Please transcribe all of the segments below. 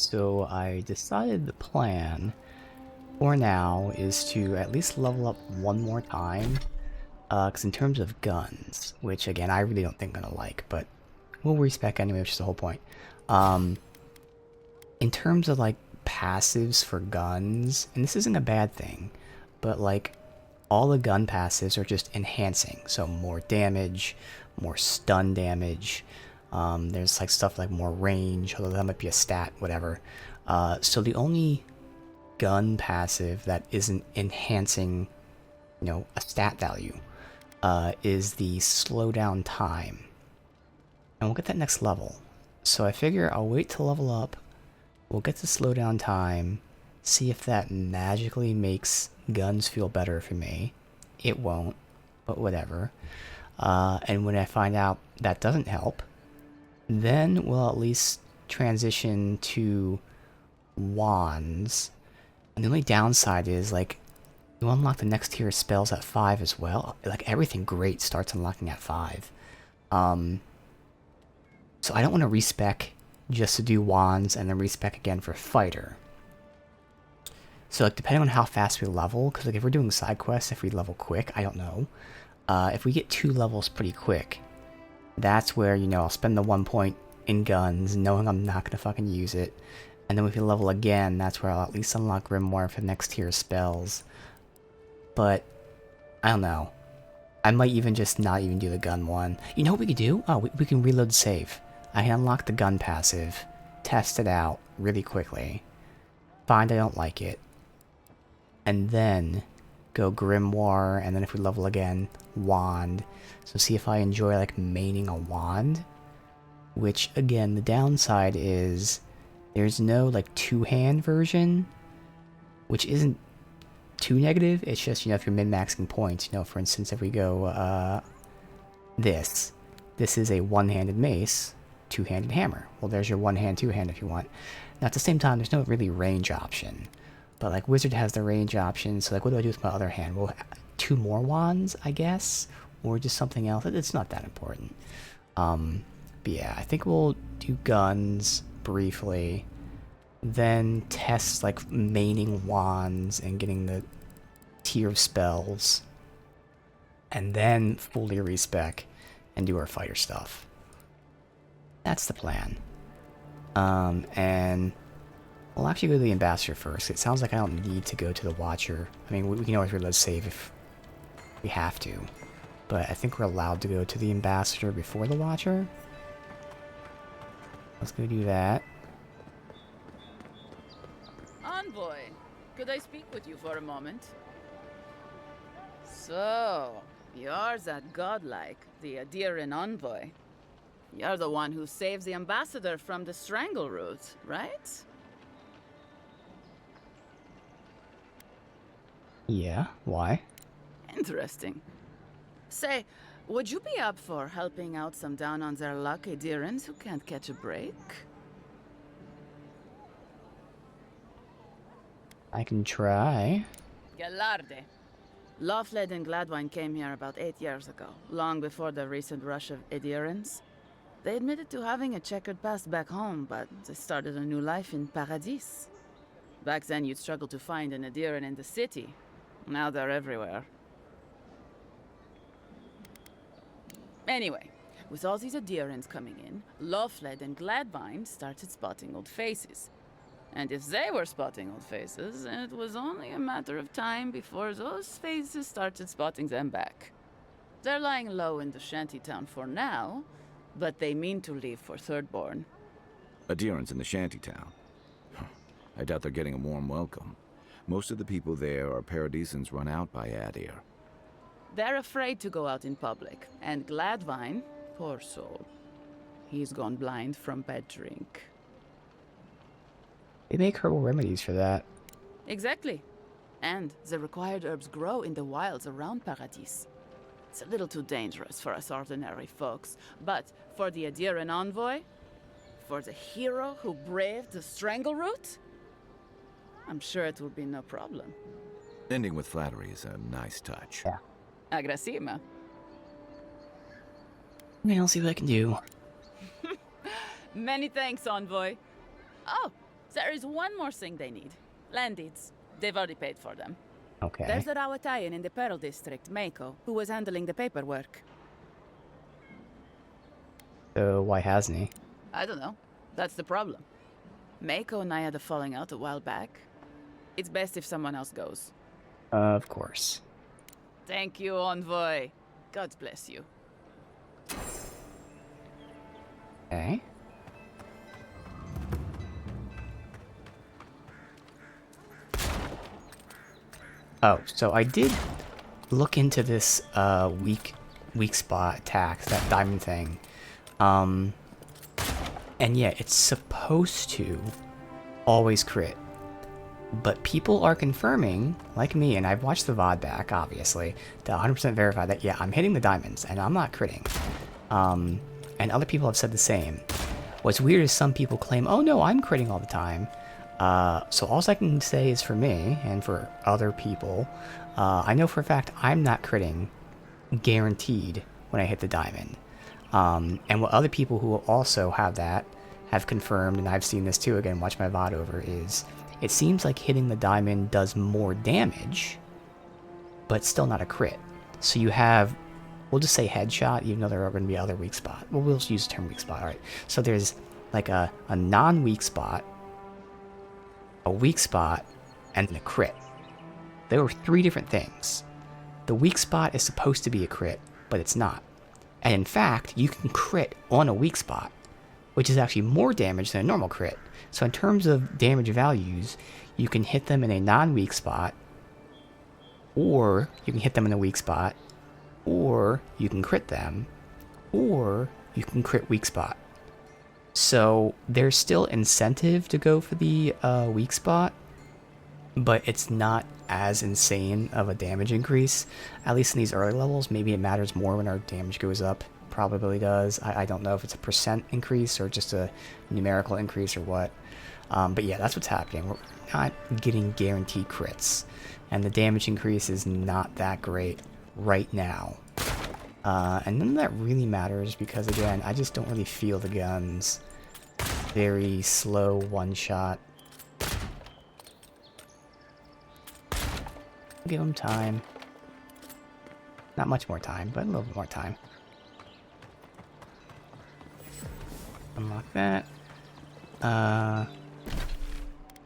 So I decided the plan for now is to at least level up one more time. Because in terms of guns, which again I really don't think I'm gonna like, but we'll respec anyway, which is the whole point. Um, in terms of like passives for guns, and this isn't a bad thing, but like all the gun passives are just enhancing, so more damage, more stun damage. There's like stuff like more range, although that might be a stat, whatever. So the only gun passive that isn't enhancing, a stat value, is the slowdown time. And we'll get that next level. So I figure I'll wait to level up, we'll get to slowdown time, see if that magically makes guns feel better for me. It won't, but whatever. And when I find out that doesn't help, then we'll at least transition to wands. And the only downside is, like, you unlock the next tier of spells at 5 as well. Like, everything great starts unlocking at 5. So I don't want to respec just to do wands and then respec again for fighter. So, like, depending on how fast we level, because, like, if we're doing side quests, if we level quick, I don't know. If we get 2 levels pretty quick, that's where, I'll spend the 1 point in guns, knowing I'm not going to fucking use it. And then if we level again, that's where I'll at least unlock Grimoire for the next tier of spells. But, I don't know. I might even just not even do the gun one. You know what we could do? Oh, we can reload save. I can unlock the gun passive, test it out really quickly, find I don't like it, and then go Grimoire, and then if we level again, Wand. So see if I enjoy, like, maining a Wand. Which, again, the downside is there's no, like, two-hand version, which isn't too negative. It's just, if you're min-maxing points, for instance, if we go, this is a one-handed mace, two-handed hammer. Well, there's your one-hand, two-hand if you want. Now, at the same time, there's no really range option. But, like, Wizard has the range option, so, like, what do I do with my other hand? Well, 2 more wands, I guess? Or just something else? It's not that important. But yeah, I think we'll do guns briefly, then test, like, maining wands and getting the tier of spells, and then fully respec and do our fighter stuff. That's the plan. And we'll actually go to the Ambassador first. It sounds like I don't need to go to the Watcher. I mean, we can always reload save if we have to. But I think we're allowed to go to the Ambassador before the Watcher. Let's go do that. Envoy, could I speak with you for a moment? So, you're that Godlike, the Aedyran Envoy. You're the one who saves the Ambassador from the Strangle Root, right? Yeah, why? Interesting. Say, would you be up for helping out some down-on-their-luck Aedyrans who can't catch a break? I can try. Galarde. Lawfled and Gladwine came here about 8 years ago, long before the recent rush of Aedyrans. They admitted to having a checkered past back home, but they started a new life in Paradis. Back then you'd struggle to find an Aedyran in the city. Now they're everywhere. Anyway, with all these Aedyrans coming in, Lawfled and Gladwine started spotting old faces. And if they were spotting old faces, it was only a matter of time before those faces started spotting them back. They're lying low in the shantytown for now, but they mean to leave for Thirdborn. Aedyran's in the shantytown. I doubt they're getting a warm welcome. Most of the people there are Paradisans run out by Aedyr. They're afraid to go out in public, and Gladwine, poor soul, he's gone blind from bad drink. They make herbal remedies for that. Exactly. And the required herbs grow in the wilds around Paradis. It's a little too dangerous for us ordinary folks, but for the Aedyran Envoy, for the hero who braved the Strangle Root, I'm sure it will be no problem. Ending with flattery is a nice touch. Yeah. Agrasima. I'll see what I can do. Many thanks, Envoy. Oh, There is one more thing they need. Land deeds. They've already paid for them. Okay. There's a Rawatayan in the Pearl District, Mako, who was handling the paperwork. So why hasn't he? I don't know. That's the problem. Mako and I had a falling out a while back. It's best if someone else goes. Of course. Thank you, envoy. God bless you. Okay. Oh, so I did look into this weak spot attacks, that diamond thing. And yeah, it's supposed to always crit. But people are confirming, like me, and I've watched the VOD back, obviously, to 100% verify that, yeah, I'm hitting the diamonds, and I'm not critting. And other people have said the same. What's weird is some people claim, oh no, I'm critting all the time. So all I can say is for me, and for other people, I know for a fact I'm not critting, guaranteed, when I hit the diamond. And what other people who also have that have confirmed, and I've seen this too, again, watch my VOD over, is it seems like hitting the diamond does more damage, but still not a crit. So you have, we'll just say headshot, even though there are going to be other weak spots. Well, we'll just use the term weak spot, alright. So there's like a non-weak spot, a weak spot, and then a crit. There were 3 different things. The weak spot is supposed to be a crit, but it's not. And in fact, you can crit on a weak spot, which is actually more damage than a normal crit. So in terms of damage values, you can hit them in a non-weak spot, or you can hit them in a weak spot, or you can crit them, or you can crit weak spot. So there's still incentive to go for the weak spot, but it's not as insane of a damage increase, at least in these early levels. Maybe it matters more when our damage goes up. Probably does. I don't know if it's a percent increase or just a numerical increase or what. But yeah, that's what's happening. We're not getting guaranteed crits, and the damage increase is not that great right now. And none of that really matters because, again, I just don't really feel the guns. Very slow one-shot. Give them time. Not much more time, but a little bit more time. Unlock that. Alright,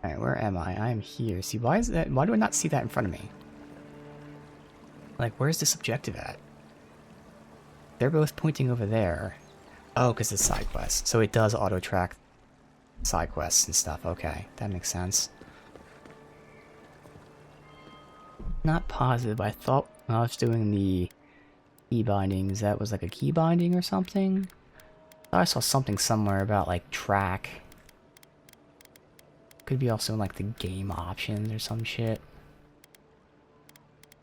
where am I? I am here. See, why is that? Why do I not see that in front of me? Like, where's this objective at? They're both pointing over there. Oh, because it's side quest. So it does auto-track side quests and stuff. Okay, that makes sense. Not positive. I thought when I was doing the key bindings, that was like a key binding or something. I saw something somewhere about, like, track. Could be also in, like, the game options or some shit.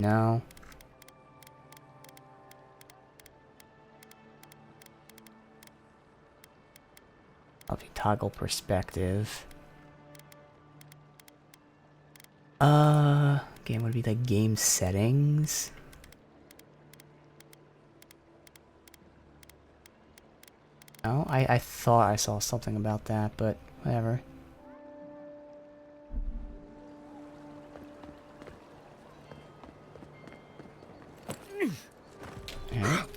No. I'll be toggle perspective. Game would be, like, game settings. No, I thought I saw something about that, but whatever. Alright.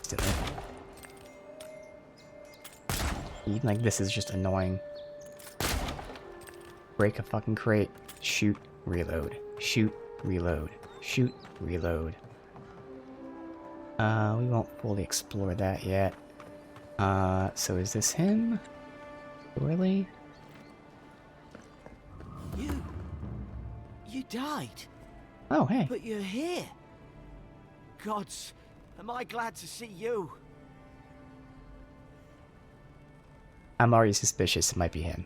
Still. Like, this is just annoying. Break a fucking crate. Shoot, reload. Shoot, reload. Shoot, reload. We won't fully explore that yet. So is this him? Really? You died. Oh, hey. But you're here. Gods, am I glad to see you. I'm already suspicious it might be him.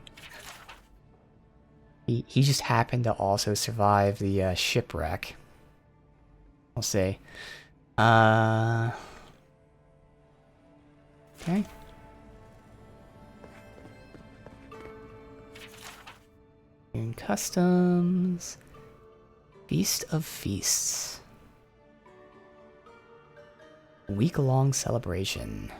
He just happened to also survive the shipwreck. We'll see. Okay. In customs. Feast of Feasts. Week-long celebration.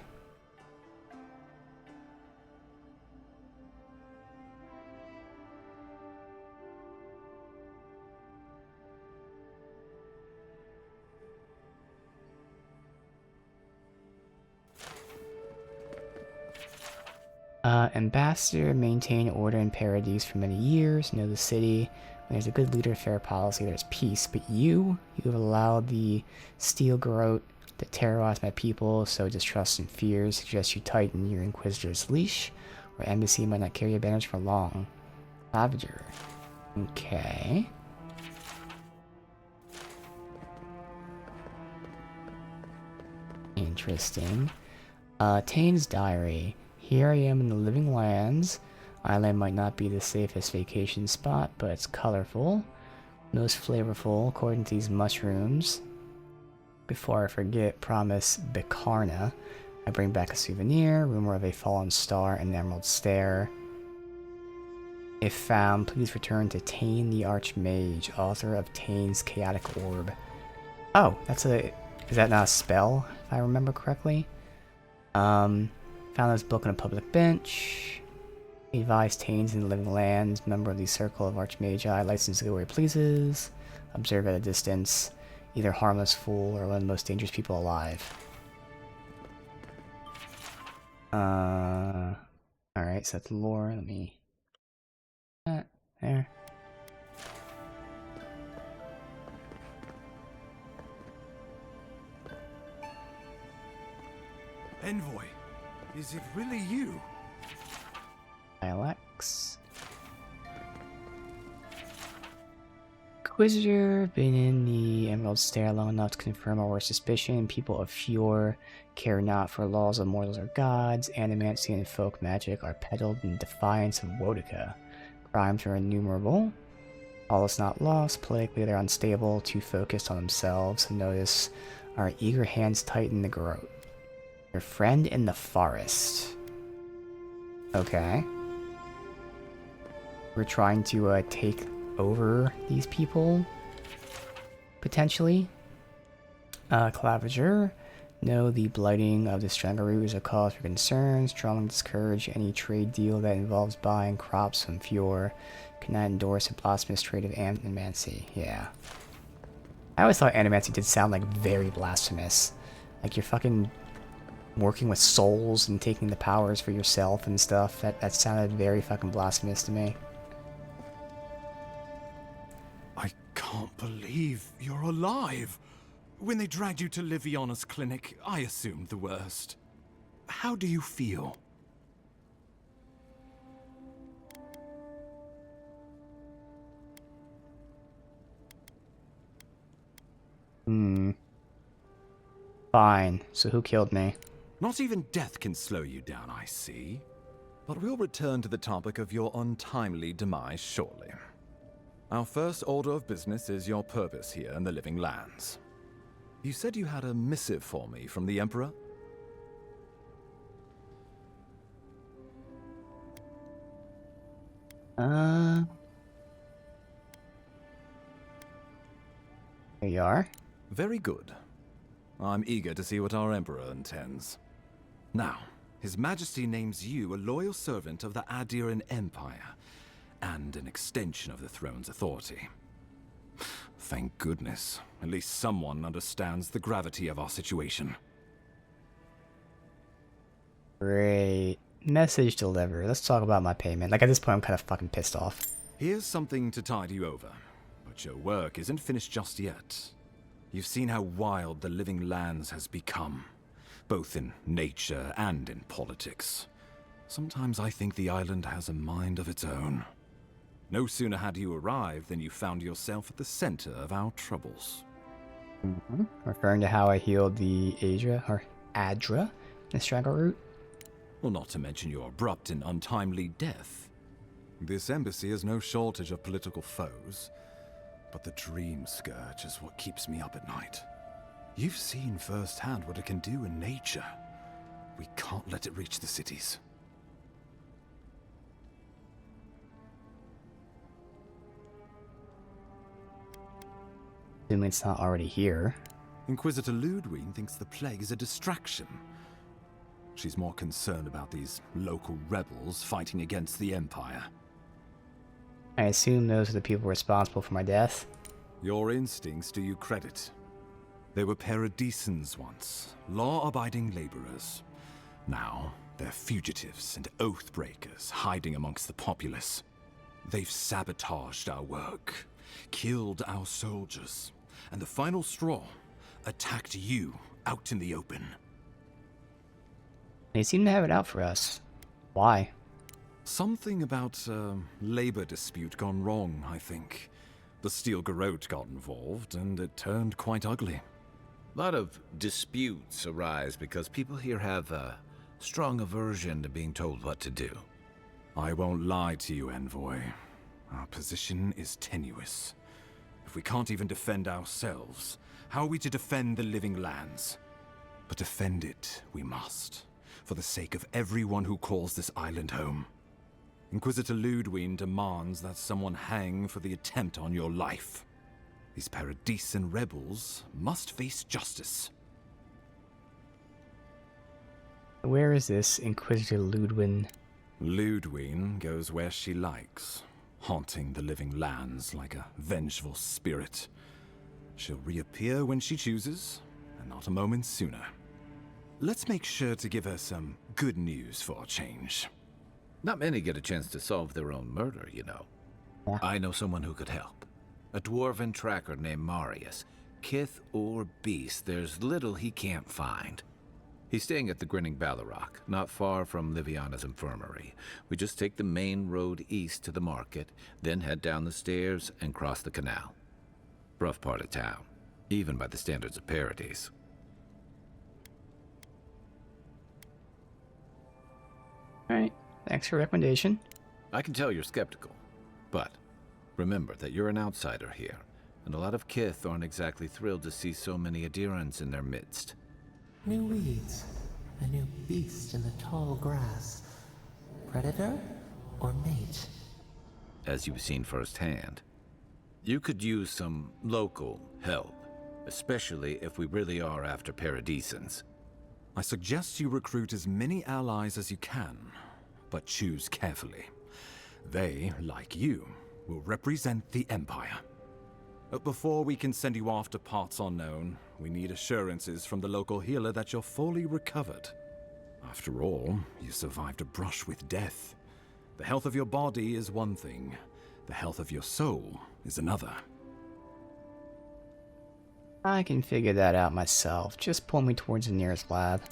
Ambassador, maintain order in Paradise for many years. Know the city. When there's a good leader, fair policy, there's peace. But you have allowed the steel garrote to terrorize my people, so distrust and fears. Suggest you tighten your Inquisitor's leash, or embassy might not carry your banners for long. Ravager. Okay. Interesting. Tane's diary. Here I am in the living lands. Island might not be the safest vacation spot, but it's colorful. Most flavorful, according to these mushrooms. Before I forget, promise Bikarna. I bring back a souvenir, rumor of a fallen star and an emerald stair. If found, please return to Tane the Archmage, author of Tane's Chaotic Orb. Oh, that's a... Is that not a spell, if I remember correctly? Found this book on a public bench. Advised Tane's in the living lands, member of the Circle of Archmagi, licensed to go where he pleases. Observe at a distance. Either harmless fool or one of the most dangerous people alive. Alright, so that's lore. Let me... there. Envoy, is it really you? Dialects. Inquisitor, been in the Emerald Stair long enough to confirm our worst suspicion. People of Fjord care not for laws of mortals or gods. Animancy and folk magic are peddled in defiance of Wodica. Crimes are innumerable. All is not lost. Politically, they're unstable, too focused on themselves. Notice our eager hands tighten the garrote. Your friend in the forest. Okay. We're trying to take over these people, potentially. Claviger. No, the blighting of the Strangaroo is a cause for concern. Strongly discourage any trade deal that involves buying crops from Fjord. Cannot endorse a blasphemous trade of animancy. Yeah. I always thought animancy did sound like very blasphemous. Like you're fucking working with souls and taking the powers for yourself and stuff. That sounded very fucking blasphemous to me. I can't believe you're alive. When they dragged you to Liviana's clinic, I assumed the worst. How do you feel? Fine. So who killed me? Not even death can slow you down, I see. But we'll return to the topic of your untimely demise shortly. Our first order of business is your purpose here in the Living Lands. You said you had a missive for me from the Emperor? There you are. Very good. I'm eager to see what our Emperor intends. Now, His Majesty names you a loyal servant of the Aedyran Empire, and an extension of the throne's authority. Thank goodness. At least someone understands the gravity of our situation. Great. Message delivered. Let's talk about my payment. Like, at this point, I'm kind of fucking pissed off. Here's something to tide you over. But your work isn't finished just yet. You've seen how wild the Living Lands has become, both in nature and in politics. Sometimes I think the island has a mind of its own. No sooner had you arrived than you found yourself at the center of our troubles. Referring to how I healed the Adra, the struggle route. Well, not to mention your abrupt and untimely death. This embassy has no shortage of political foes, but the Dreamscourge is what keeps me up at night. You've seen firsthand what it can do in nature. We can't let it reach the cities. Assuming it's not already here. Inquisitor Ludwig thinks the plague is a distraction. She's more concerned about these local rebels fighting against the Empire. I assume those are the people responsible for my death. Your instincts do you credit. They were paradisans once, law-abiding laborers. Now, they're fugitives and oath-breakers hiding amongst the populace. They've sabotaged our work, killed our soldiers, and the final straw, attacked you out in the open. They seem to have it out for us. Why? Something about a labor dispute gone wrong, I think. The Steel Garrote got involved, and it turned quite ugly. A lot of disputes arise because people here have a strong aversion to being told what to do. I won't lie to you, Envoy. Our position is tenuous. If we can't even defend ourselves, how are we to defend the living lands? But defend it we must, for the sake of everyone who calls this island home. Inquisitor Ludwig demands that someone hang for the attempt on your life. These Paradisan rebels must face justice. Where is this Inquisitor Ludwig? Ludwig goes where she likes, haunting the living lands like a vengeful spirit. She'll reappear when she chooses, and not a moment sooner. Let's make sure to give her some good news for a change. Not many get a chance to solve their own murder, you know. Yeah. I know someone who could help. A dwarven tracker named Marius. Kith or beast, there's little he can't find. He's staying at the Grinning Ballarrock, not far from Liviana's infirmary. We just take the main road east to the market, then head down the stairs and cross the canal. Rough part of town, even by the standards of Paradise. Alright, thanks for your recommendation. I can tell you're skeptical, but remember that you're an outsider here, and a lot of Kith aren't exactly thrilled to see so many Aedyrans in their midst. New weeds, a new beast in the tall grass. Predator or mate? As you've seen firsthand. You could use some local help, especially if we really are after Paradisans. I suggest you recruit as many allies as you can, but choose carefully. They, like you, will represent the Empire. But before we can send you off to parts unknown, we need assurances from the local healer that you're fully recovered. After all, you survived a brush with death. The health of your body is one thing. The health of your soul is another. I can figure that out myself. Just pull me towards the nearest lab.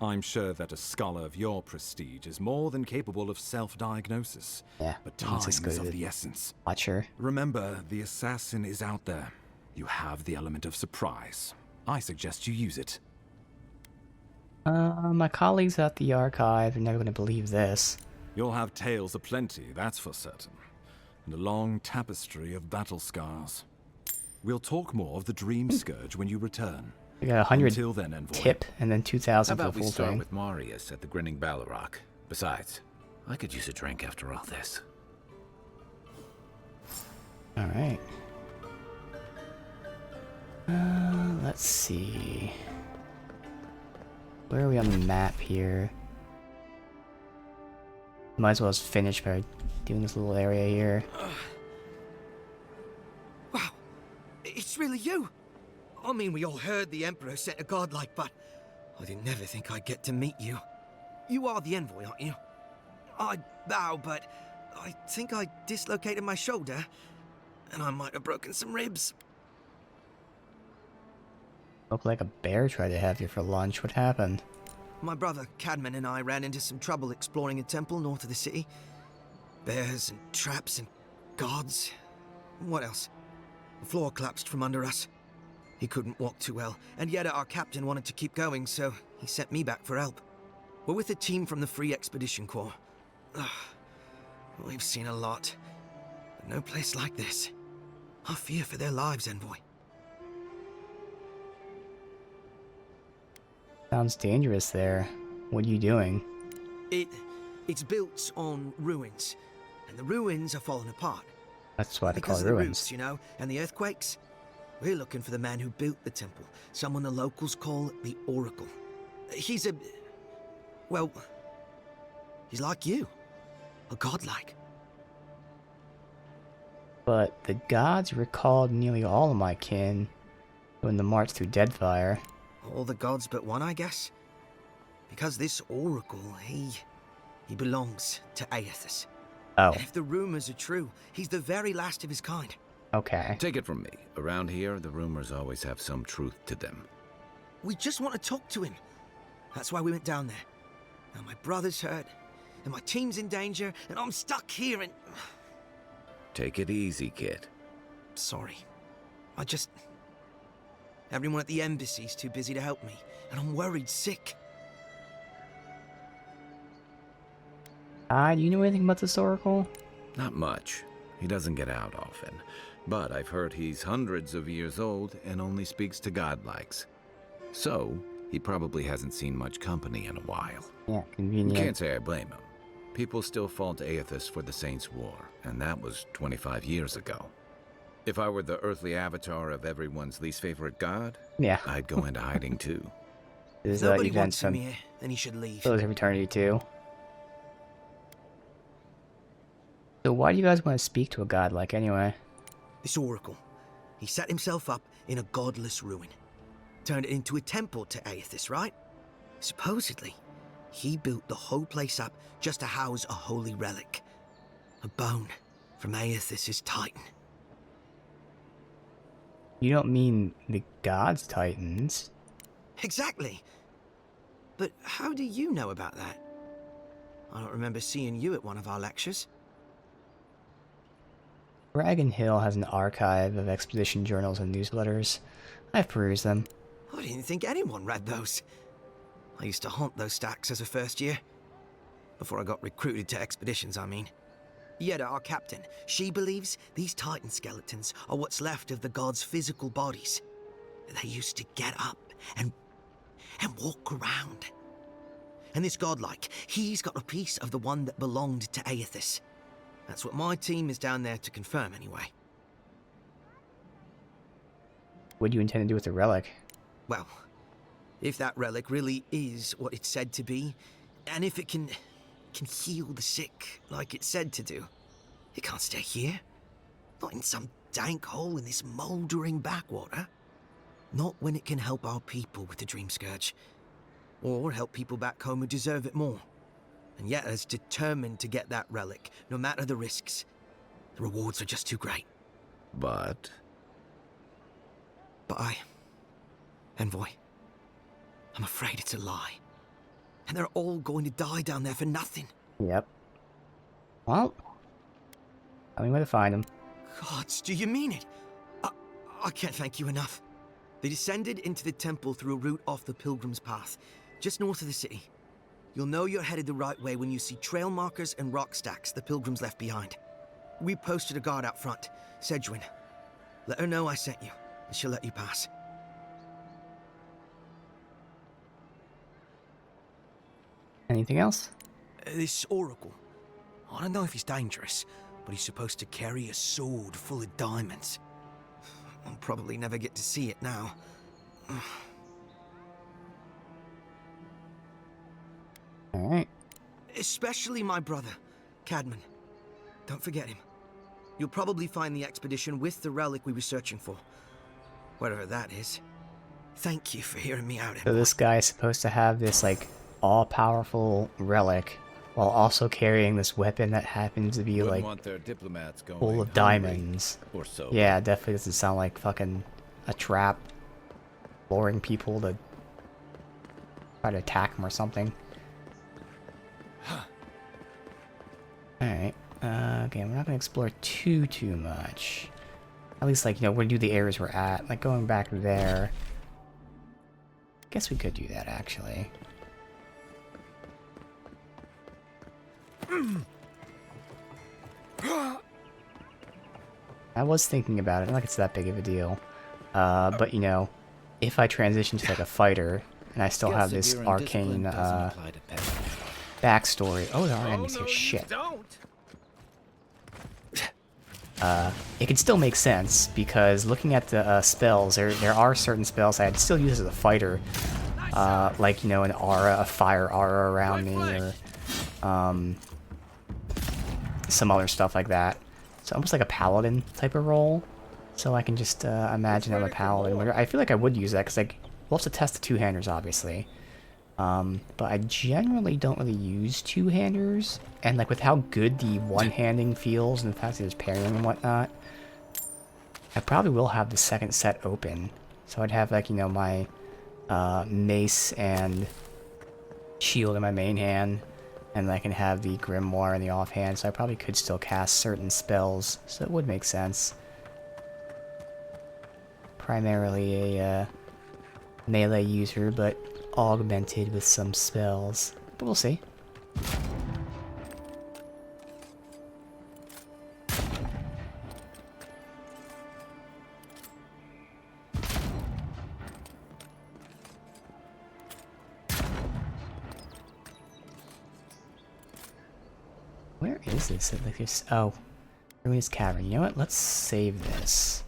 I'm sure that a scholar of your prestige is more than capable of self-diagnosis. Yeah, but he's time as is good of as- the essence. Watcher. Remember, the assassin is out there. You have the element of surprise. I suggest you use it. My colleagues at the archive are never going to believe this. You'll have tales aplenty, that's for certain. And a long tapestry of battle scars. We'll talk more of the Dreamscourge when you return. We got 100 Until then, Envoy. tip and then How 2,000 for the about we full start thing. with Marius at the Grinning Ballarrock? Besides, I could use a drink after all this. Alright. Let's see. Where are we on the map here? Might as well just finish by doing this little area here. Wow, it's really you. I mean, we all heard the Emperor sent a Godlike, but I didn't never think I'd get to meet you. You are the envoy, aren't you? I bow, but I think I dislocated my shoulder, and I might have broken some ribs. Looked like a bear tried to have you for lunch. What happened? My brother, Cadman, and I ran into some trouble exploring a temple north of the city. Bears and traps and guards. What else? The floor collapsed from under us. He couldn't walk too well, and yet our captain wanted to keep going, so he sent me back for help. We're with a team from the Free Expedition Corps. We've seen a lot, but no place like this. I fear for their lives, Envoy. Sounds dangerous there. What are you doing? It's built on ruins, and the ruins are falling apart. That's why they call Because it of the ruins. roots, you know, and the earthquakes. We're looking for the man who built the temple, someone the locals call the Oracle. He's a... well, he's like you. A godlike. But the gods recalled nearly all of my kin during the march through Deadfire. All the gods but one, I guess. Because this Oracle, he belongs to Aethys. Oh, And if the rumors are true, he's the very last of his kind. okay. Take it from me. Around here, the rumors always have some truth to them. We just want to talk to him. That's why we went down there. Now my brother's hurt, and my team's in danger, and I'm stuck here and... Take it easy, kid. Sorry. Everyone at the embassy's too busy to help me, and I'm worried sick. Do you know anything about this Oracle? Not much. He doesn't get out often. But I've heard he's hundreds of years old and only speaks to godlikes. So, he probably hasn't seen much company in a while. Yeah, convenient. Can't say I blame him. People still fault Aethys for the Saints' War, and that was 25 years ago. If I were the earthly avatar of everyone's least favorite god, Yeah. I'd go into hiding too. This is If nobody events wants him from here, then he should leave. Pillars of Eternity 2. So why do you guys want to speak to a godlike anyway? This Oracle, he set himself up in a godless ruin. Turned it into a temple to Aethys, right? Supposedly, he built the whole place up just to house a holy relic. A bone from Aethys' Titan. You don't mean the gods' titans? Exactly. But how do you know about that? I don't remember seeing you at one of our lectures. Dragon Hill has an archive of expedition journals and newsletters. I've perused them. I didn't think anyone read those. I used to haunt those stacks as a first year. Before I got recruited to expeditions, I mean. Yeda, our captain, she believes these Titan skeletons are what's left of the gods' physical bodies. They used to get up and walk around. And this godlike, he's got a piece of the one that belonged to Aethys. That's what my team is down there to confirm, anyway. What do you intend to do with the relic? Well, if that relic really is what it's said to be, and if it can heal the sick like it's said to do, it can't stay here. Not in some dank hole in this mouldering backwater. Not when it can help our people with the Dreamscourge. Or help people back home who deserve it more. And yet is determined to get that relic, no matter the risks. The rewards are just too great. But Envoy, I'm afraid it's a lie. And they're all going to die down there for nothing. Yep. Well, tell me where to find them. Gods, do you mean it? I can't thank you enough. They descended into the temple through a route off the Pilgrim's Path, just north of the city. You'll know you're headed the right way when you see trail markers and rock stacks the Pilgrims left behind. We posted a guard out front, Sedgwin. Let her know I sent you, and she'll let you pass. Anything else? This Oracle. I don't know if he's dangerous, but he's supposed to carry a sword full of diamonds. I'll probably never get to see it now. Alright. Especially my brother, Cadman. Don't forget him. You'll probably find the expedition with the relic we were searching for. Whatever that is. Thank you for hearing me out, So Envoy. this guy is supposed to have this, like, all-powerful relic, while also carrying this weapon that happens to be, wouldn't like, want their diplomats going full of hungry diamonds. or so. Yeah, it definitely doesn't sound like fucking a trap, luring people to try to attack him or something. Alright, okay, we're not gonna explore too much. At least, like, you know, we're gonna do the areas we're at. Like, going back there. Guess we could do that, actually. I was thinking about it. Not like it's that big of a deal. But, you know, if I transition to, like, a fighter, and I still have this arcane, backstory. Oh, there are enemies here. Shit. Don't. it could still make sense, because looking at the spells, there are certain spells I'd still use as a fighter, like, you know, an aura, a fire aura around me, or some other stuff like that. So almost like a paladin type of role. So I can just imagine I'm a paladin. I feel like I would use that, because we'll have to test the two-handers, obviously. But I generally don't really use two-handers, and like with how good the one-handing feels and the fact that there's parrying and whatnot, I probably will have the second set open. So I'd have, like, you know, my mace and shield in my main hand, and I can have the grimoire in the offhand, so I probably could still cast certain spells, so it would make sense. Primarily a melee user, but augmented with some spells. But we'll see. Where is this? Like this. Oh, Ruinous Cavern. You know what? Let's save this.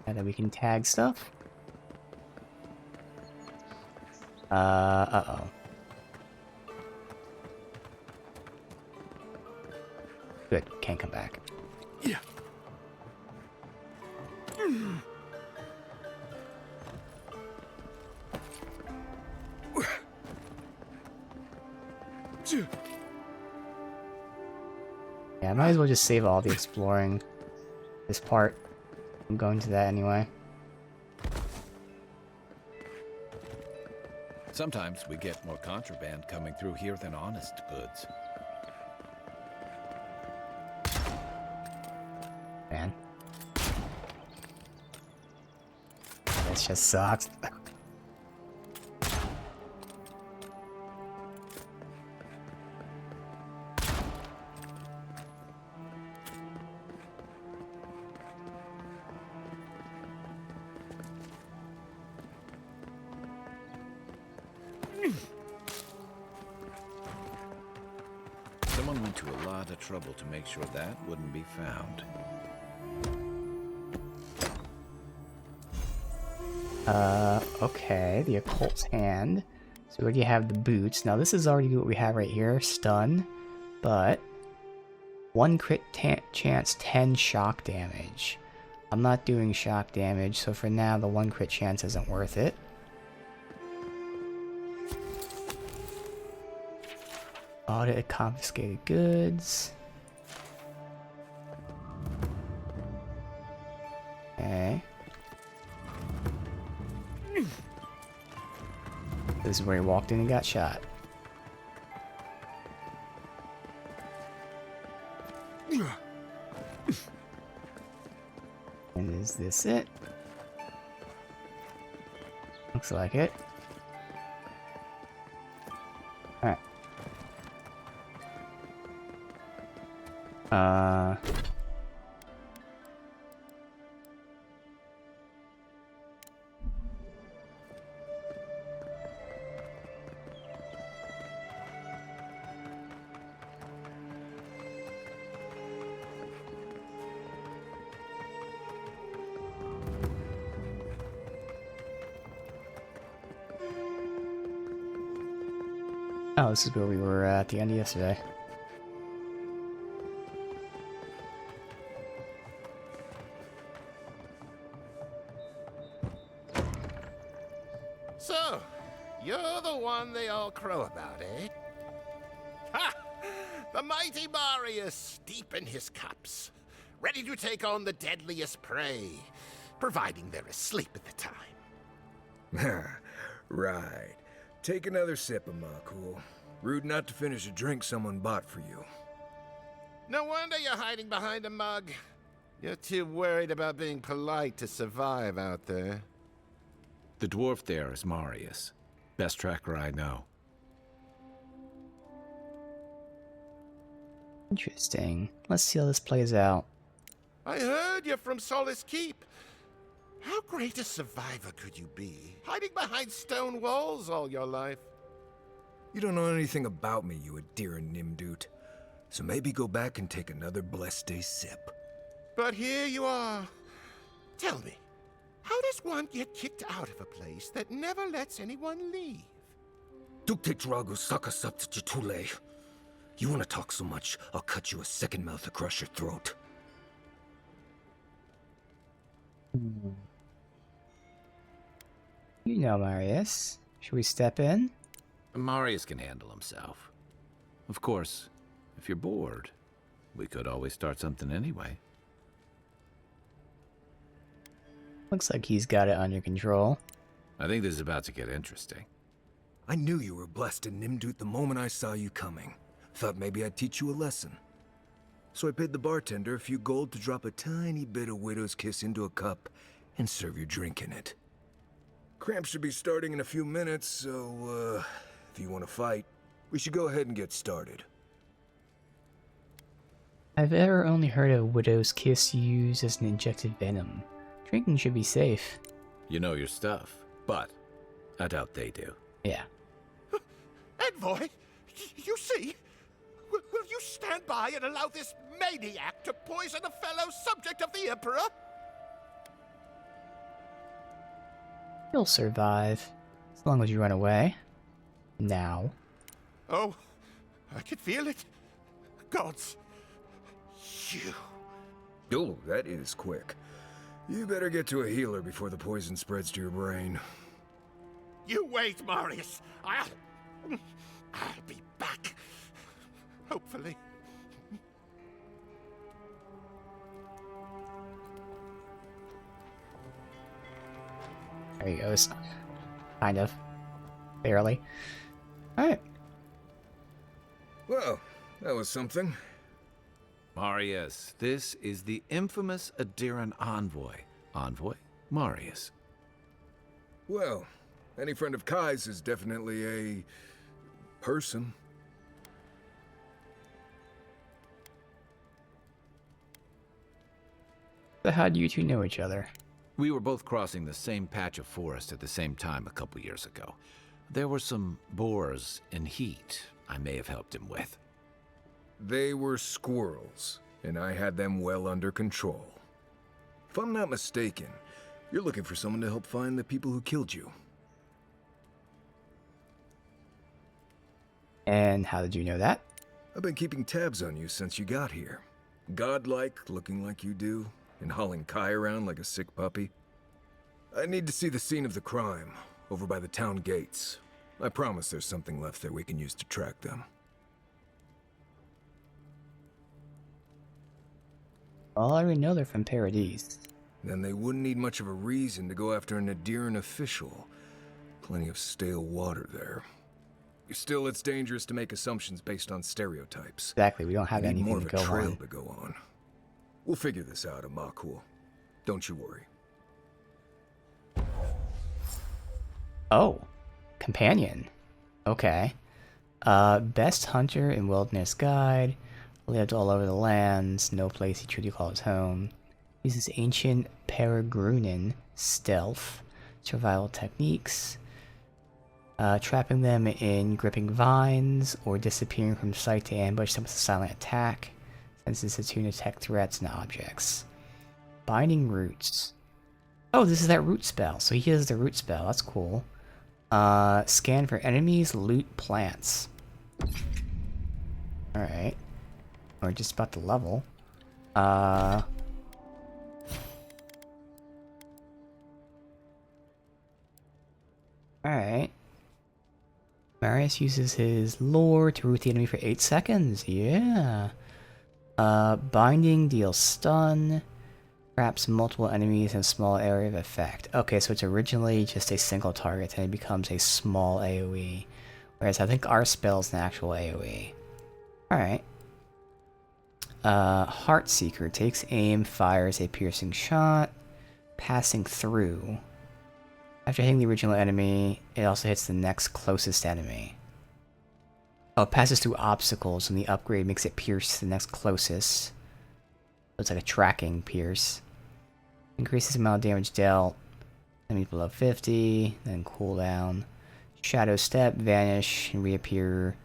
And then we can tag stuff. Uh-oh. Good, can't come back. Yeah. Yeah, I might as well just save all the exploring this part. I'm going to that anyway. Sometimes we get more contraband coming through here than honest goods. Man. This just sucks. Someone went to a lot of trouble to make sure that wouldn't be found. Okay, the Occult's Hand. So we already have the boots. Now this is already what we have right here, stun, but 1 crit chance, 10 shock damage. I'm not doing shock damage, so for now the 1 crit chance isn't worth it. Audit confiscated goods. Okay. This is where he walked in and got shot. And is this it? Looks like it. Alright. Oh, this is where we were at the end of yesterday. So, you're the one they all crow about, eh? Ha! The mighty Marius, deep in his cups, ready to take on the deadliest prey, providing they're asleep at the time. Right. Take another sip of my cool. Rude not to finish a drink someone bought for you. No wonder you're hiding behind a mug. You're too worried about being polite to survive out there. The dwarf there is Marius. Best tracker I know. Interesting. Let's see how this plays out. I heard you're from Solace Keep. How great a survivor could you be? Hiding behind stone walls all your life. You don't know anything about me, you Aedyran Nimdut. So maybe go back and take another blessed day sip. But here you are. Tell me, how does one get kicked out of a place that never lets anyone leave? Duktetragu sakasaptchitule. You wanna talk so much, I'll cut you a second mouth across your throat. You know, Marius. Should we step in? Marius can handle himself. Of course, if you're bored, we could always start something anyway. Looks like he's got it under control. I think this is about to get interesting. I knew you were blessed in Nimdut the moment I saw you coming. Thought maybe I'd teach you a lesson. So I paid the bartender a few gold to drop a tiny bit of Widow's Kiss into a cup and serve your drink in it. Cramp should be starting in a few minutes, so, if you want to fight, we should go ahead and get started. I've ever only heard of Widow's Kiss used as an injected venom. Drinking should be safe. You know your stuff, but I doubt they do. Yeah. Envoy, you see? Will you stand by and allow this maniac to poison a fellow subject of the Emperor? You'll survive. As long as you run away. Now. Oh, I can feel it. Gods, you. Oh, that is quick. You better get to a healer before the poison spreads to your brain. You wait, Marius. I'll be back. Hopefully. There he goes. Kind of. Barely. Alright. Well, that was something. Marius, this is the infamous Aedyran envoy. Envoy Marius. Well, any friend of Kai's is definitely a person. So how do you two know each other? We were both crossing the same patch of forest at the same time a couple years ago. There were some boars in heat I may have helped him with. They were squirrels, and I had them well under control. If I'm not mistaken, you're looking for someone to help find the people who killed you. And how did you know that? I've been keeping tabs on you since you got here. Godlike, looking like you do, and hauling Kai around like a sick puppy. I need to see the scene of the crime, over by the town gates. I promise there's something left there we can use to track them. Well, I already know they're from Paradise. Then they wouldn't need much of a reason to go after an Aedyran official. Plenty of stale water there. Still, it's dangerous to make assumptions based on stereotypes. Exactly, we don't have We need more anything of to a go trail on. to go on. We'll figure this out, Amakul. Don't you worry. Oh, companion. Okay. Best hunter in wilderness guide. Lived all over the lands. No place he truly calls home. Uses ancient Peregrunan stealth, survival techniques. Trapping them in gripping vines or disappearing from sight to ambush them with a silent attack. Senses to tune detect threats and objects. Binding roots. Oh, this is that root spell. So he has the root spell. That's cool. Scan for enemies, loot plants. Alright. We're just about to level. Alright. Marius uses his lore to root the enemy for 8 seconds. Yeah. Binding deals stun. Traps multiple enemies in a small area of effect. Okay, so it's originally just a single target, and it becomes a small AoE. Whereas I think our spell's an actual AoE. Alright. Heartseeker takes aim, fires a piercing shot, passing through. After hitting the original enemy, it also hits the next closest enemy. Oh, it passes through obstacles, and the upgrade makes it pierce the next closest. So it's like a tracking pierce. Increases amount of damage dealt. Enemies below 50. Then cooldown. Shadow step, vanish, and reappear.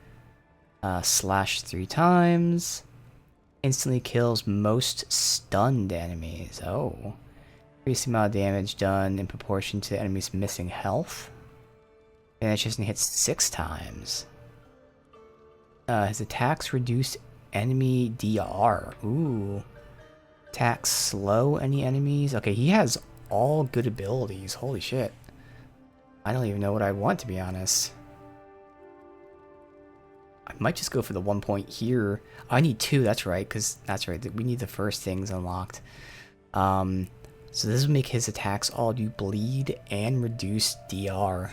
Slash 3 times. Instantly kills most stunned enemies. Oh. Increased amount of damage done in proportion to the enemy's missing health. Vanishes and hits 6 times. His attacks reduce enemy DR. Ooh. Attacks slow any enemies. Okay, he has all good abilities. Holy shit. I don't even know what I want, to be honest. I might just go for the 1 point here. I need 2, that's right, because that's right. We need the first things unlocked. So this will make his attacks all do bleed and reduce DR.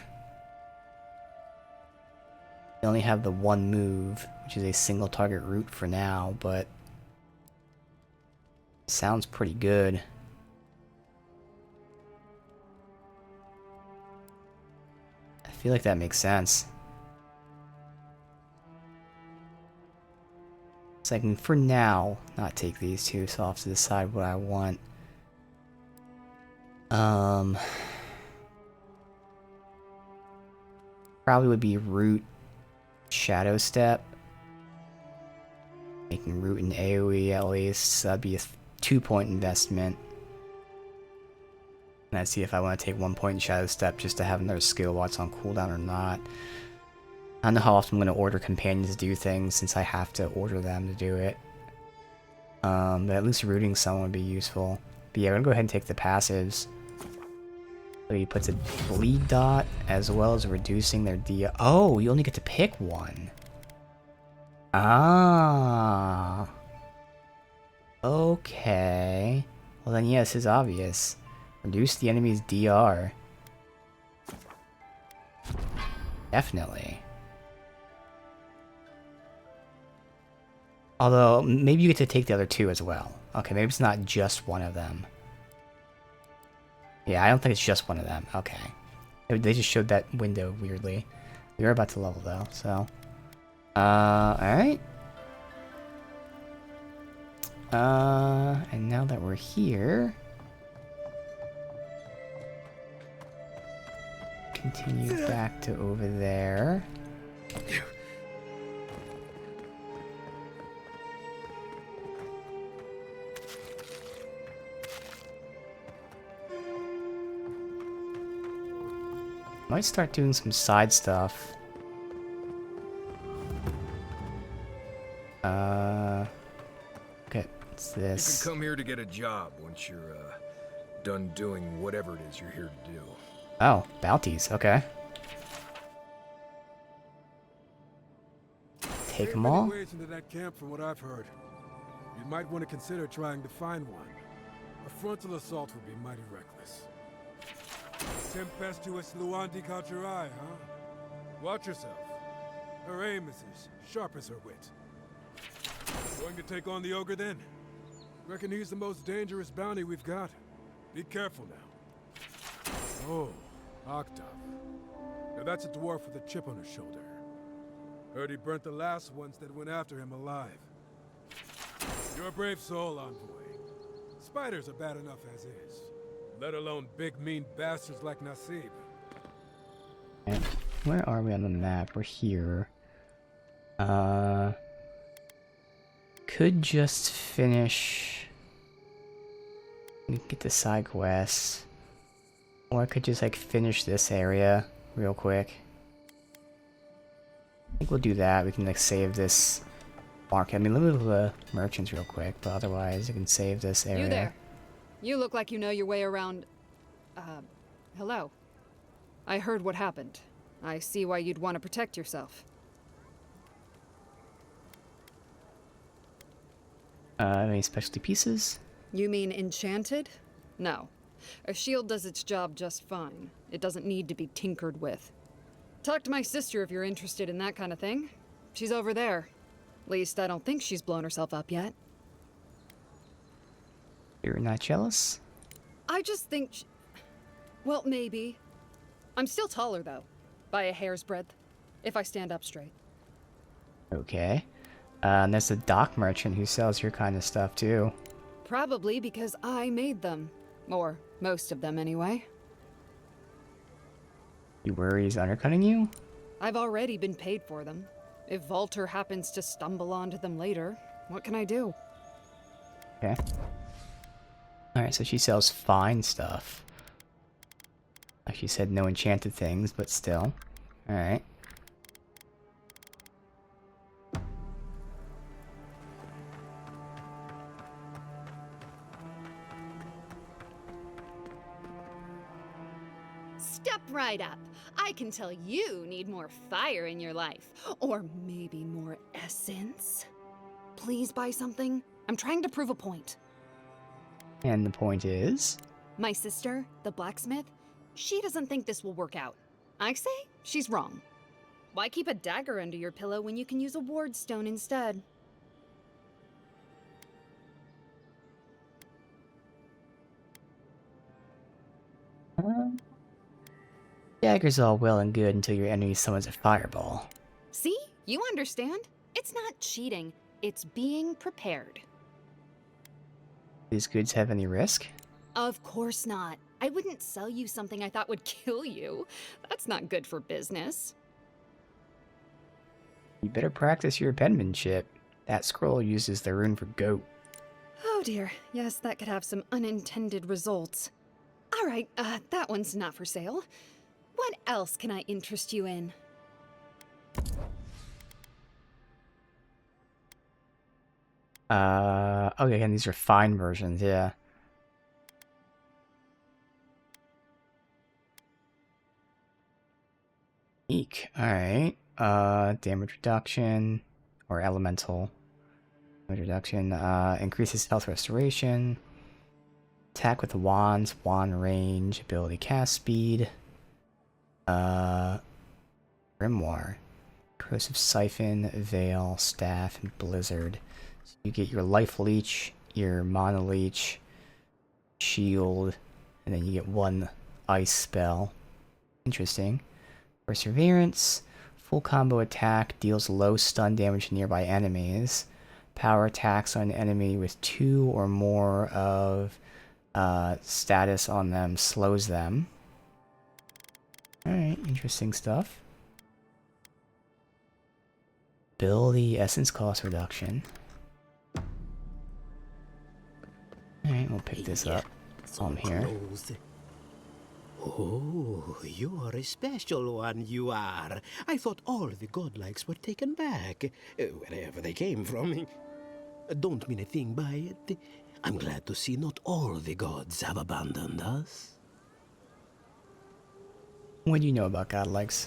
They only have the one move, which is a single target route for now, but sounds pretty good. I feel like that makes sense. So I can, for now, not take these two, so I'll have to decide what I want. Probably would be root, shadow step. Making root and AoE at least, so that'd be a 2-point investment. And I'd see if I want to take 1 point in shadow step just to have another skill while it's on cooldown or not. I don't know how often I'm going to order companions to do things since I have to order them to do it. But at least rooting someone would be useful. But yeah, I'm going to go ahead and take the passives. So he puts a bleed dot as well as reducing their D. Oh, you only get to pick one. Ah. Okay. Well then yes, it's obvious. Reduce the enemy's DR. Definitely. Although, maybe you get to take the other two as well. Okay, maybe it's not just one of them. Yeah, I don't think it's just one of them. Okay. They just showed that window weirdly. We are about to level though, so. Alright. And now that we're here. Continue back to over there. Might start doing some side stuff. Okay, what's this? You can come here to get a job once you're done doing whatever it is you're here to do. Oh, bounties, okay. Take them all? Ways into that camp from what I've heard. You might want to consider trying to find one. A frontal assault would be mighty reckless. Tempestuous Luandi caught your eye, huh? Watch yourself. Her aim is as sharp as her wit. Going to take on the ogre then? Reckon he's the most dangerous bounty we've got. Be careful now. Oh, Octave. Now that's a dwarf with a chip on his shoulder. Heard he burnt the last ones that went after him alive. You're a brave soul, envoy. Spiders are bad enough as is. Let alone big mean bastards like Nasib. And where are we on the map? We're here. Could just finish. Get the side quests. Or I could just like finish this area real quick. I think we'll do that. We can like save this market. I mean, look at the merchants real quick, but otherwise you can save this area. You there. You look like you know your way around... hello. I heard what happened. I see why you'd want to protect yourself. Any specialty pieces? You mean enchanted? No. A shield does its job just fine. It doesn't need to be tinkered with. Talk to my sister if you're interested in that kind of thing. She's over there. At least I don't think she's blown herself up yet. You're not jealous? I just think well, maybe. I'm still taller, though. By a hair's breadth. If I stand up straight. Okay. And there's a dock merchant who sells your kind of stuff, too. Probably because I made them. Or most of them, anyway. You worry he's undercutting you? I've already been paid for them. If Walter happens to stumble onto them later, what can I do? Okay. Alright, so she sells fine stuff. Like she said, no enchanted things, but still. Alright. Step right up. I can tell you need more fire in your life. Or maybe more essence. Please buy something. I'm trying to prove a point. And the point is? My sister, the blacksmith, she doesn't think this will work out. I say she's wrong. Why keep a dagger under your pillow when you can use a ward stone instead? Dagger's all well and good until your enemy summons a fireball. See? You understand? It's not cheating. It's being prepared. These goods have any risk? Of course not. I wouldn't sell you something I thought would kill you. That's not good for business. You better practice your penmanship. That scroll uses the rune for goat. Oh dear. Yes, that could have some unintended results. Alright, that one's not for sale. What else can I interest you in? Okay, again, these are fine versions, yeah. Eek, alright. Damage reduction, or elemental. Damage reduction, increases health restoration. Attack with wands, wand range, ability cast speed. Grimoire. Corrosive Siphon, Veil, Staff, and Blizzard. So you get your Life Leech, your Mana Leech, Shield, and then you get one Ice spell. Interesting. Perseverance. Full combo attack deals low stun damage to nearby enemies. Power attacks on an enemy with 2 or more of status on them slows them. Alright, interesting stuff. Ability essence cost reduction. Alright, we'll pick this up while I'm here. Oh, you are a special one, you are. I thought all the godlikes were taken back, wherever they came from. Don't mean a thing by it. I'm glad to see not all the gods have abandoned us. What do you know about godlikes?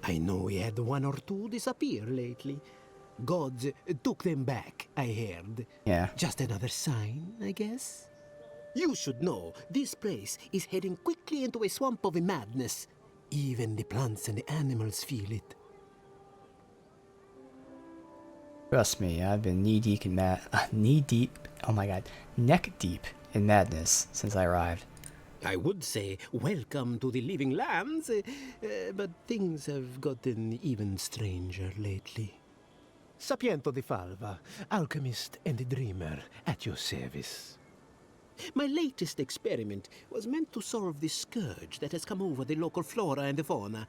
I know we had 1 or 2 disappear lately. Gods took them back, I heard. Yeah. Just another sign, I guess. You should know, this place is heading quickly into a swamp of madness. Even the plants and the animals feel it. Trust me, I've been knee-deep in neck-deep in madness since I arrived. I would say welcome to the living lands, but things have gotten even stranger lately. Sapiento di Falva, alchemist and dreamer, at your service. My latest experiment was meant to solve the scourge that has come over the local flora and fauna,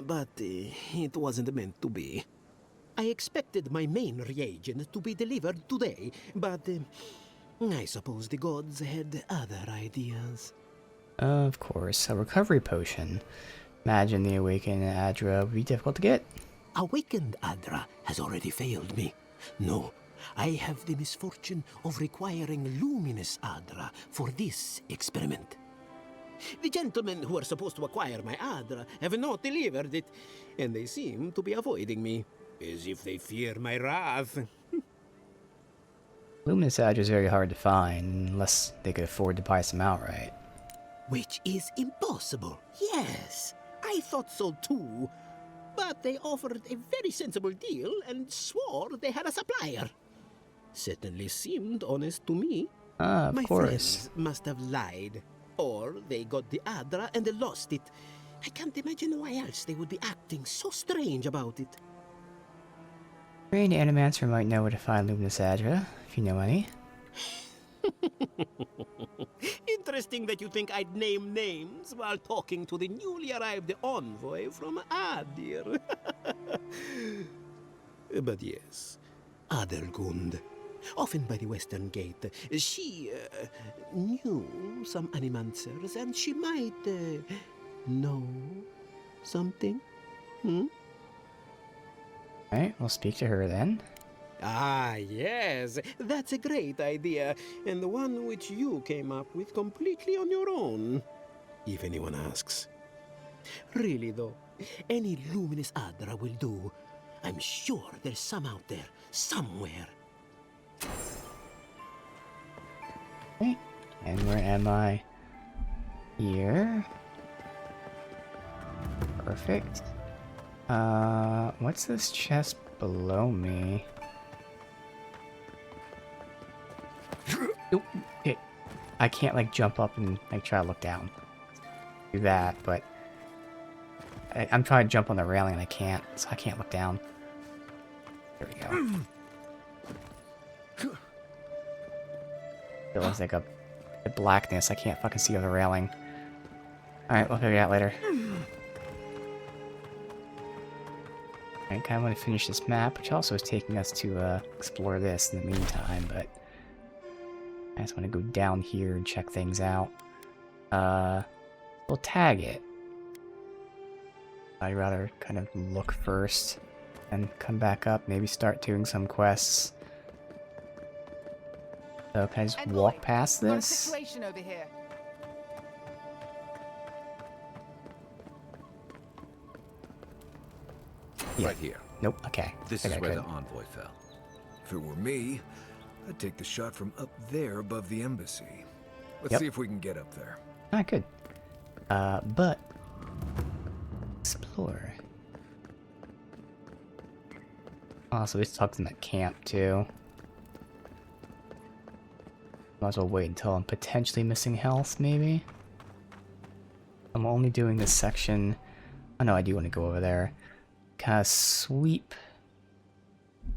but it wasn't meant to be. I expected my main reagent to be delivered today, but I suppose the gods had other ideas. Of course, a recovery potion. Imagine the awakened Aedyran would be difficult to get. Awakened Aedyran has already failed me. No, I have the misfortune of requiring luminous Aedyran for this experiment. The gentlemen who are supposed to acquire my Aedyran have not delivered it, and they seem to be avoiding me, as if they fear my wrath. Luminous Aedyran is very hard to find, unless they could afford to buy some outright. Which is impossible, yes. I thought so too. But they offered a very sensible deal and swore they had a supplier. Certainly seemed honest to me. Of My course. friends must have lied. Or they got the Aedyran and they lost it. I can't imagine why else they would be acting so strange about it. Trained Animancer might know where to find Luminous Aedyran, if you know any. interesting that you think I'd name names while talking to the newly arrived envoy from Aedyran. But yes, Adelgund, often by the western gate, she knew some animancers, and she might know something. Alright, we'll speak to her then. Ah, yes, that's a great idea, and the one which you came up with completely on your own, if anyone asks. Really, though, any luminous Adra will do. I'm sure there's some out there, somewhere. Okay, and where am I? Here. Perfect. What's this chest below me? Oop, I can't like jump up and like try to look down. Do that, but I'm trying to jump on the railing and I can't, so I can't look down. There we go. It looks like a blackness. I can't fucking see on the railing. Alright, we'll figure it out later. I kind of want to finish this map, which also is taking us to explore this in the meantime, but I just want to go down here and check things out. We'll tag it. I'd rather kind of look first and come back up, maybe start doing some quests. So can I just walk past this? Situation over here. Yeah. Right here. Nope, okay. This is where the envoy fell. If it were me, I'd take the shot from up there above the embassy. Let's Yep. see if we can get up there. Ah, good. But explore. Oh, so this talks in that camp too. Might as well wait until I'm potentially missing health, maybe. I'm only doing this section. Oh no, I do want to go over there. Kind of sweep.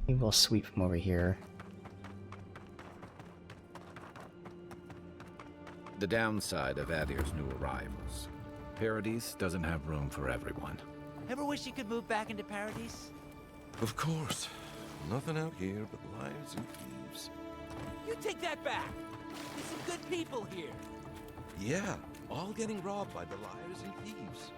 Maybe we'll sweep from over here. The downside of Aedir's new arrivals. Paradise doesn't have room for everyone. Ever wish you could move back into Paradise? Of course. Nothing out here but liars and thieves. You take that back! There's some good people here. Yeah, all getting robbed by the liars and thieves.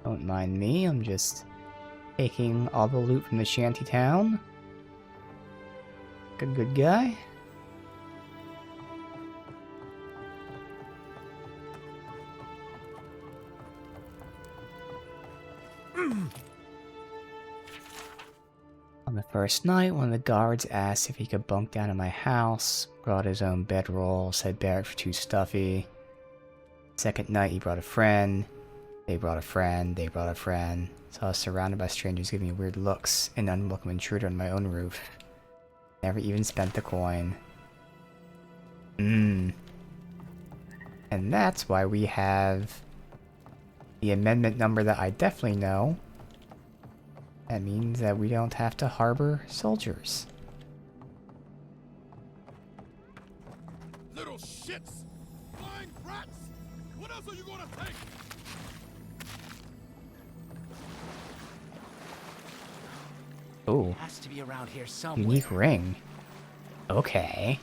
Don't mind me, I'm just taking all the loot from the shanty town. Good guy. On the first night, one of the guards asked if he could bunk down in my house, brought his own bedroll, said barracks were too stuffy. Second night, he brought a friend. They brought a friend, they brought a friend. So I was surrounded by strangers giving me weird looks, an unwelcome intruder on my own roof. Never even spent the coin. And that's why we have the amendment number that I definitely know. That means that we don't have to harbor soldiers. Little shits! Flying brats! What else are you gonna take? Oh, Has to be around here somewhere. unique ring. Okay.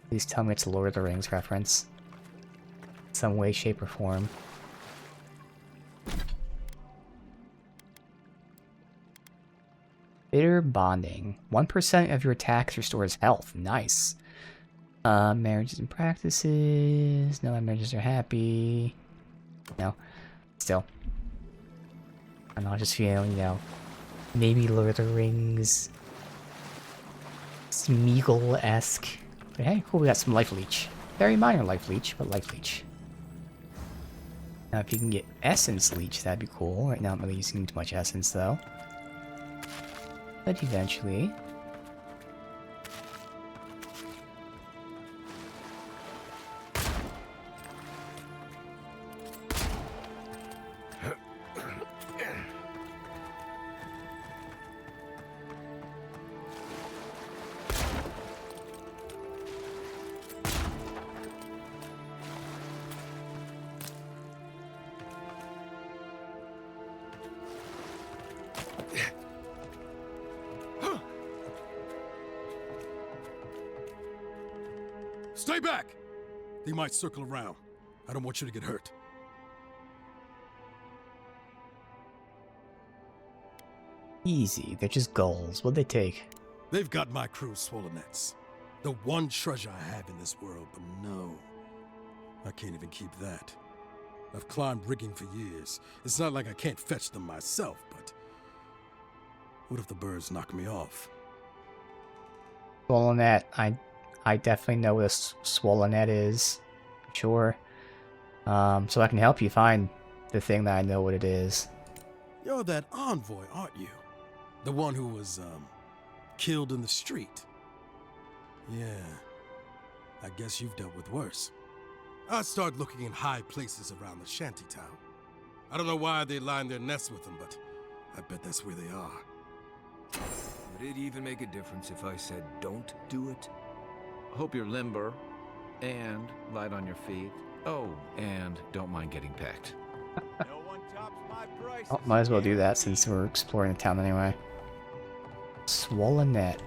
Please tell me it's a Lord of the Rings reference. Some way, shape, or form. Bitter bonding. 1% of your attacks restores health. Nice. Marriages and practices. No, my marriages are happy. No. Still. I don't know, I just feel, you know, maybe Lord of the Rings. Smeagol-esque. But hey, cool, we got some life leech. Very minor life leech, but life leech. Now if you can get essence leech, that'd be cool. Right now I'm not really using too much essence though. But eventually. Stay back! They might circle around. I don't want you to get hurt. Easy. They're just goals. What'd they take? They've got my crew's swollen nets. The one treasure I have in this world, but no. I can't even keep that. I've climbed rigging for years. It's not like I can't fetch them myself, but... what if the birds knock me off? Swollen net. I definitely know what a swollen net is. Sure. So I can help you find the thing that I know what it is. You're that envoy, aren't you? The one who was, killed in the street. Yeah. I guess you've dealt with worse. I start looking in high places around the shantytown. I don't know why they line their nests with them, but I bet that's where they are. Would it even make a difference if I said don't do it? Hope you're limber and light on your feet. Oh, and don't mind getting pecked. No one tops my prices. Oh, might as well do that since we're exploring the town anyway. Swollen net.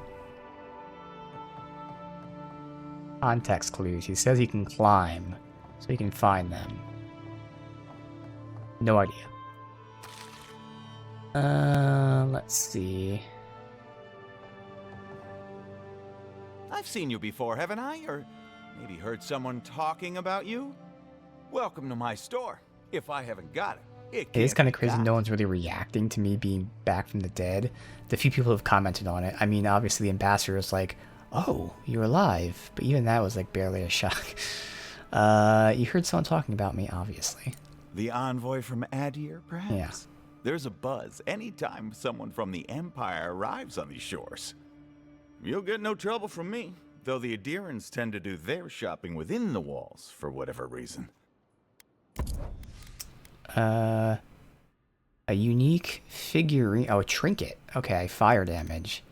Context clues. He says he can climb, so he can find them. No idea. Let's see. I've seen you before, haven't I? Or maybe heard someone talking about you? Welcome to my store. If I haven't got it, It is kind of crazy no one's really reacting to me being back from the dead. The few people who have commented on it. I mean, obviously the ambassador was like, oh, you're alive. But even that was like barely a shock. You heard someone talking about me, obviously. The envoy from Aedyran, perhaps? Yeah. There's a buzz anytime someone from the Empire arrives on these shores. You'll get no trouble from me, though the Aedyrans tend to do their shopping within the walls for whatever reason. A unique figurine. Oh, a trinket. Okay, fire damage.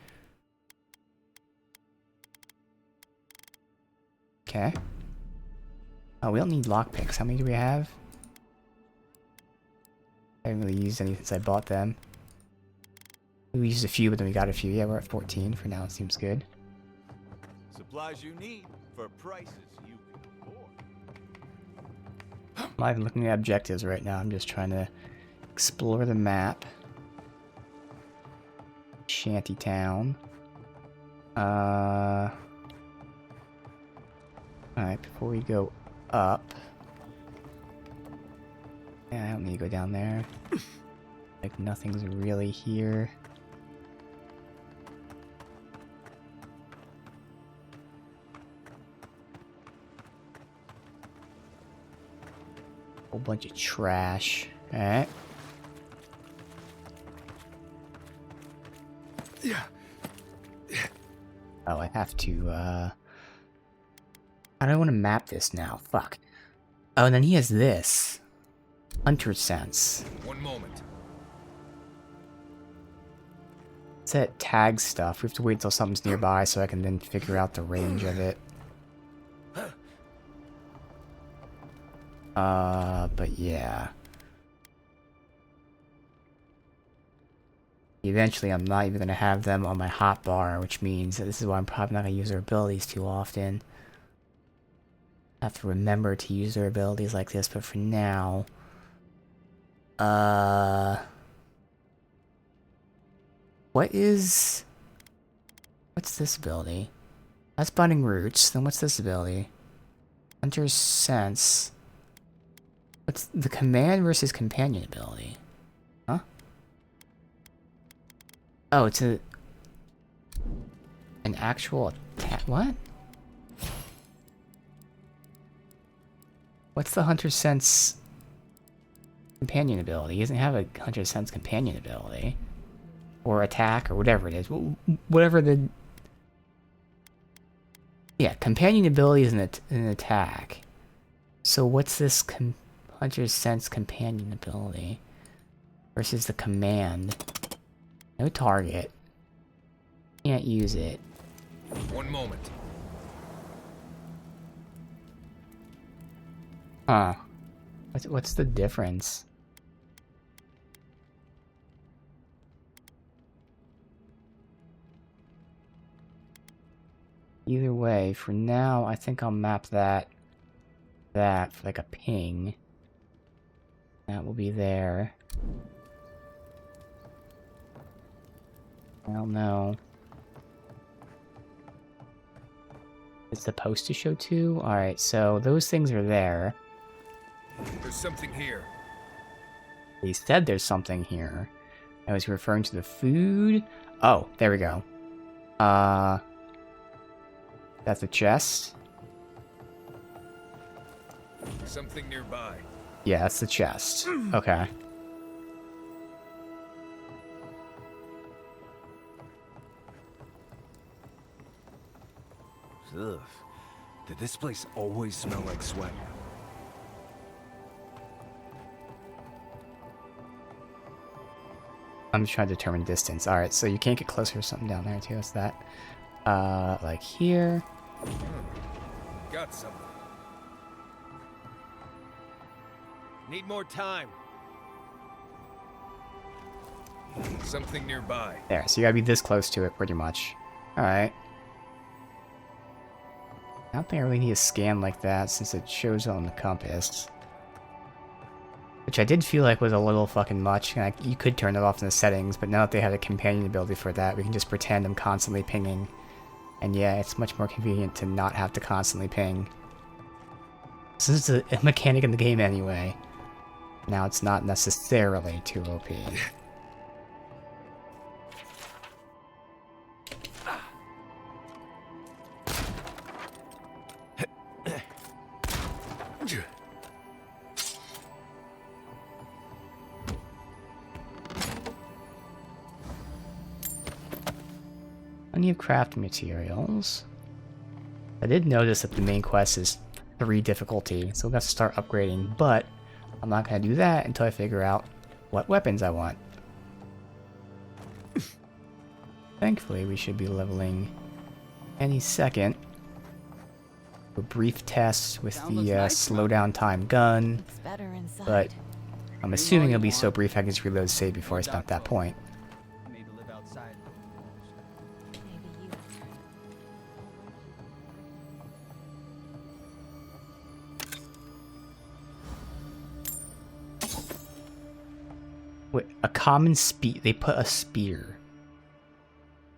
Okay. Oh, we don't need lockpicks. How many do we have? I haven't really used any since I bought them. We used a few, but then we got a few. Yeah, we're at 14 for now. It seems good. Supplies you need for prices you can afford. I'm not even looking at objectives right now. I'm just trying to explore the map. Shantytown. Alright, before we go up. Yeah, I don't need to go down there. Like, nothing's really here. Whole bunch of trash. Alright. Yeah. Oh, I have to, I don't want to map this now. Fuck. Oh, and then he has this. Hunter sense. One moment. It's that tag stuff. We have to wait until something's nearby so I can then figure out the range of it. But yeah. Eventually, I'm not even going to have them on my hotbar, which means that this is why I'm probably not going to use their abilities too often. I have to remember to use their abilities like this, but for now... What's this ability? That's Budding Roots, then what's this ability? Hunter's Sense. What's the command versus companion ability? Huh? Oh, it's an actual attack. What? What's the Hunter's Sense companion ability? He doesn't have a Hunter's Sense companion ability. Or attack, or whatever it is. Whatever the... Yeah, companion ability is an attack. So what's this Hunter's Sense companion ability? Versus the command. No target. Can't use it. One moment. Huh. What's the difference? Either way, for now, I think I'll map that for like a ping. That will be there. I don't know. It's supposed to show 2? Alright, so those things are there. There's something here. He said there's something here. I was referring to the food. Oh, there we go. That's a chest. Something nearby. Yeah, that's the chest. Okay. Ugh. Did this place always smell like sweat? I'm just trying to determine distance. Alright, so you can't get closer to something down there too. What's that? Like here. Got something. Need more time. Something nearby. There, so you gotta be this close to it, pretty much. Alright. I don't think I really need a scan like that, since it shows on the compass. Which I did feel like was a little fucking much. Like, you could turn it off in the settings, but now that they have a companion ability for that, we can just pretend I'm constantly pinging. And yeah, it's much more convenient to not have to constantly ping. Since it's a mechanic in the game anyway. Now it's not necessarily too OP. Plenty of crafting materials. I did notice that the main quest is 3 difficulty, so we'll have to start upgrading, but I'm not going to do that until I figure out what weapons I want. Thankfully, we should be leveling any second. A brief test with the slowdown time gun, but I'm assuming it'll be so brief I can just reload save before I spent that point. Wait, a common spear. They put a spear.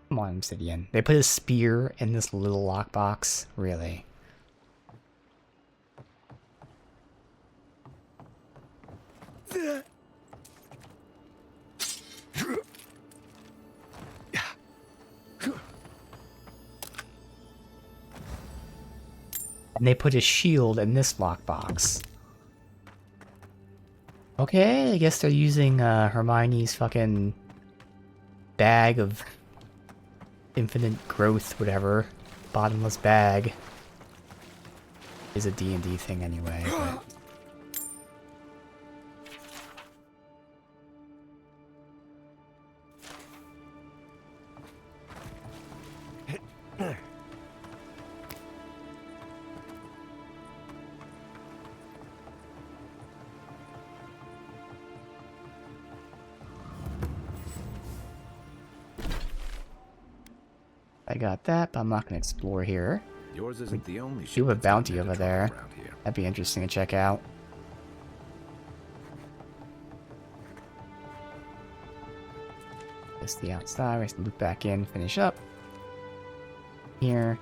Come on, Obsidian. They put a spear in this little lockbox? Really? And they put a shield in this lockbox. Okay, I guess they're using Hermione's fucking bag of infinite growth, whatever. Bottomless bag. Is a D&D thing anyway, but... I got that, but I'm not going to explore here. Yours isn't the only do have a bounty over there. That'd be interesting to check out. Just the outside. We have to loop back in, finish up. Here.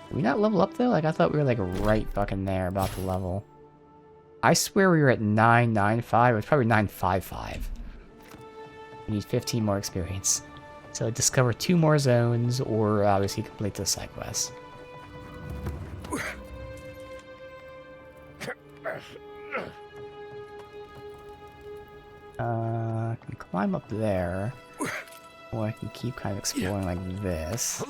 Did we not level up though? Like I thought we were like right fucking there, about to level. I swear we were at 995. It was probably 955. We need 15 more experience. So discover 2 more zones, or obviously complete the side quest. I can climb up there, or I can keep kind of exploring like this.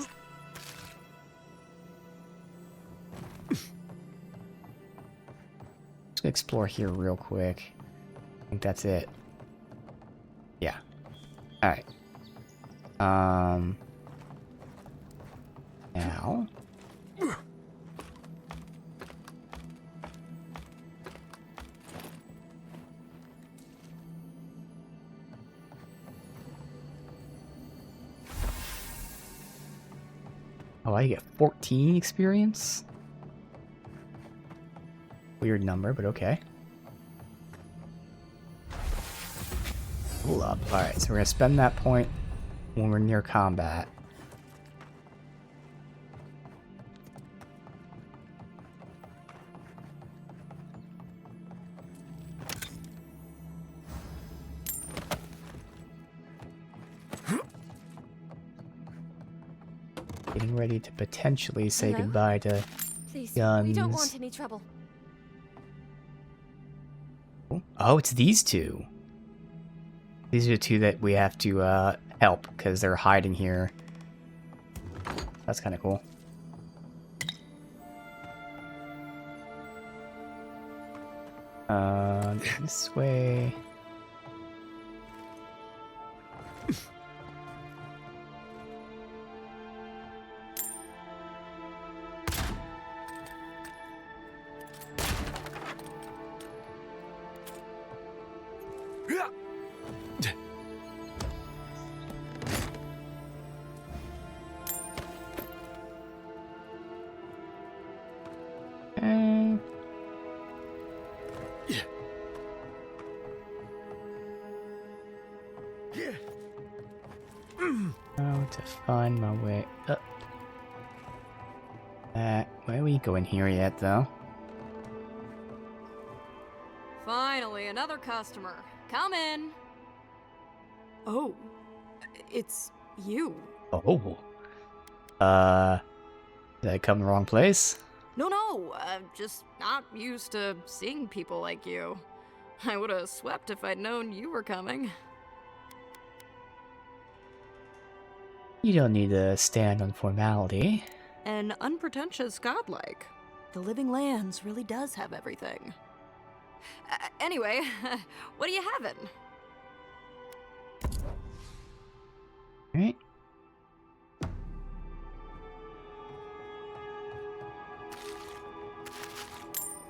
Just gonna explore here real quick. I think that's it. Yeah. Alright. Now. Oh, I get 14 experience? Weird number, but okay. Hold up. Alright, so we're gonna spend that point when we're near combat. Getting ready to potentially say Hello? goodbye to Please, guns. we don't want any trouble. Oh, it's these two. These are the two that we have to help because they're hiding here. That's kind of cool. This way. To find my way up. Where we going here yet, though? Finally, another customer. Come in. Oh, it's you. Oh. Did I come the wrong place? No, I'm just not used to seeing people like you. I would have swept if I'd known you were coming. You don't need to stand on formality. An unpretentious godlike. The Living Lands really does have everything. Anyway, what are you having? Alright.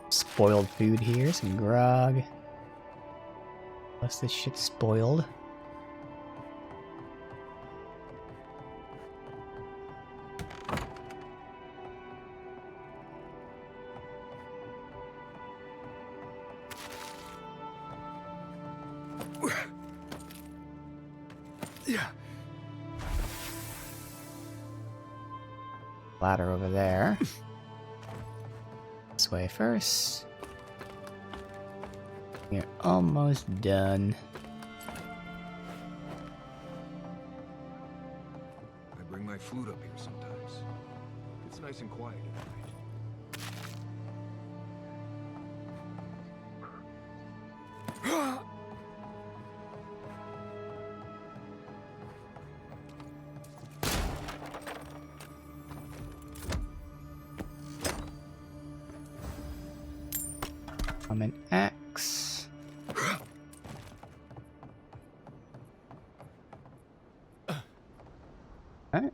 Spoiled food here, some grog. Plus this shit's spoiled. Ladder over there. This way first. We're almost done. I bring my flute up here sometimes. It's nice and quiet at night. I'm an axe. Alright.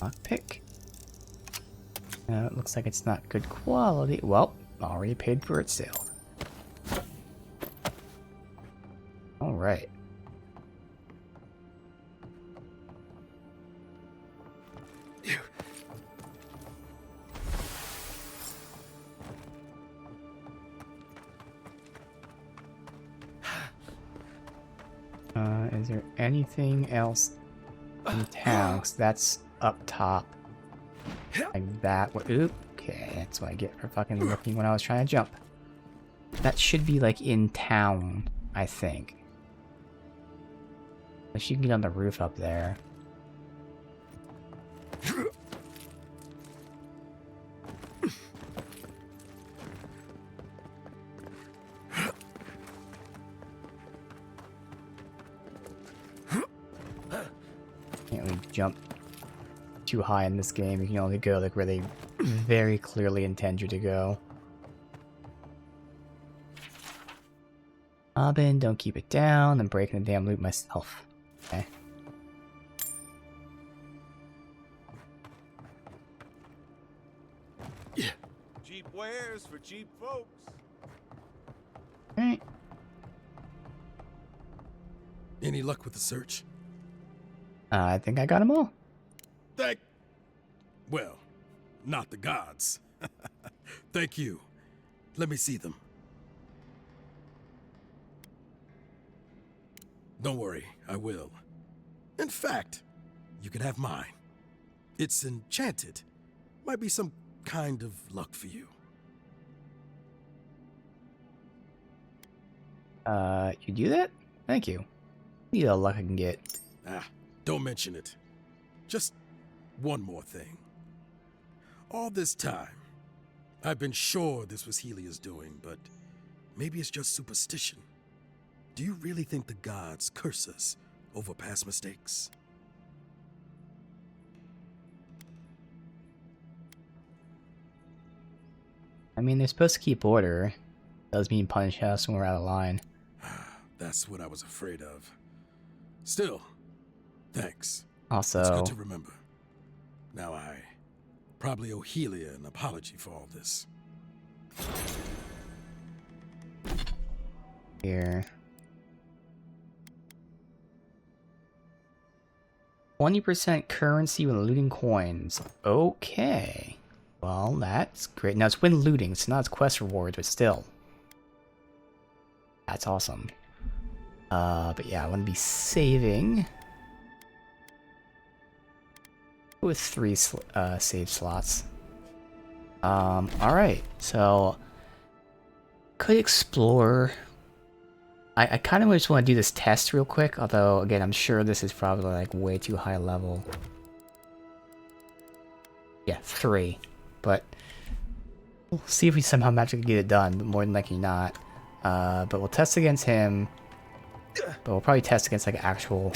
Lockpick. It looks like it's not good quality. Well, already paid for its sale. Alright. Is there anything else in town? 'Cause that's up top. Like that. Okay, that's what I get for fucking looking when I was trying to jump. That should be like in town, I think. Unless you can get on the roof up there. Can't really jump too high in this game. You can only go like where they very clearly intend you to go. Robin, don't keep it down. I'm breaking the damn loot myself. Okay. wares for cheap folks. Alright. Any luck with the search? I think I got them all. Well, not the gods. Thank you. Let me see them. Don't worry, I will. In fact, you can have mine. It's enchanted. Might be some kind of luck for you. You do that? Thank you. Need all the luck I can get. Don't mention it. Just one more thing. All this time, I've been sure this was Helia's doing, but maybe it's just superstition. Do you really think the gods curse us over past mistakes? I mean, they're supposed to keep order. Does mean punish us when we're out of line. That's what I was afraid of. Still, thanks. Also, it's good to remember. Now I probably owe Helia an apology for all this. Here. 20% currency when looting coins. Okay. Well, that's great. Now it's when looting, so not it's quest rewards, but still. That's awesome. But yeah, I want to be saving with 3 save slots. Alright, so could explore. I kind of just want to do this test real quick, although again, I'm sure this is probably like way too high level. Yeah, 3. But we'll see if we somehow magically get it done, but more than likely not. But we'll test against him. But we'll probably test against like actual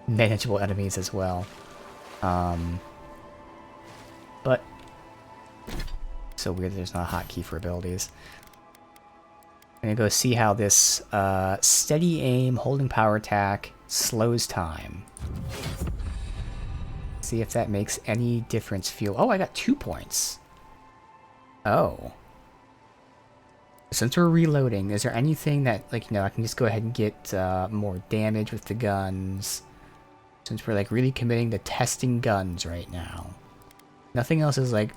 manageable enemies as well. But so weird there's not a hotkey for abilities. I'm gonna go see how this steady aim, holding power attack slows time. See if that makes any difference. Feel. Oh, I got 2 points. Oh. Since we're reloading, is there anything that, like, you know, I can just go ahead and get more damage with the guns? Since we're, like, really committing to testing guns right now. Nothing else is, like,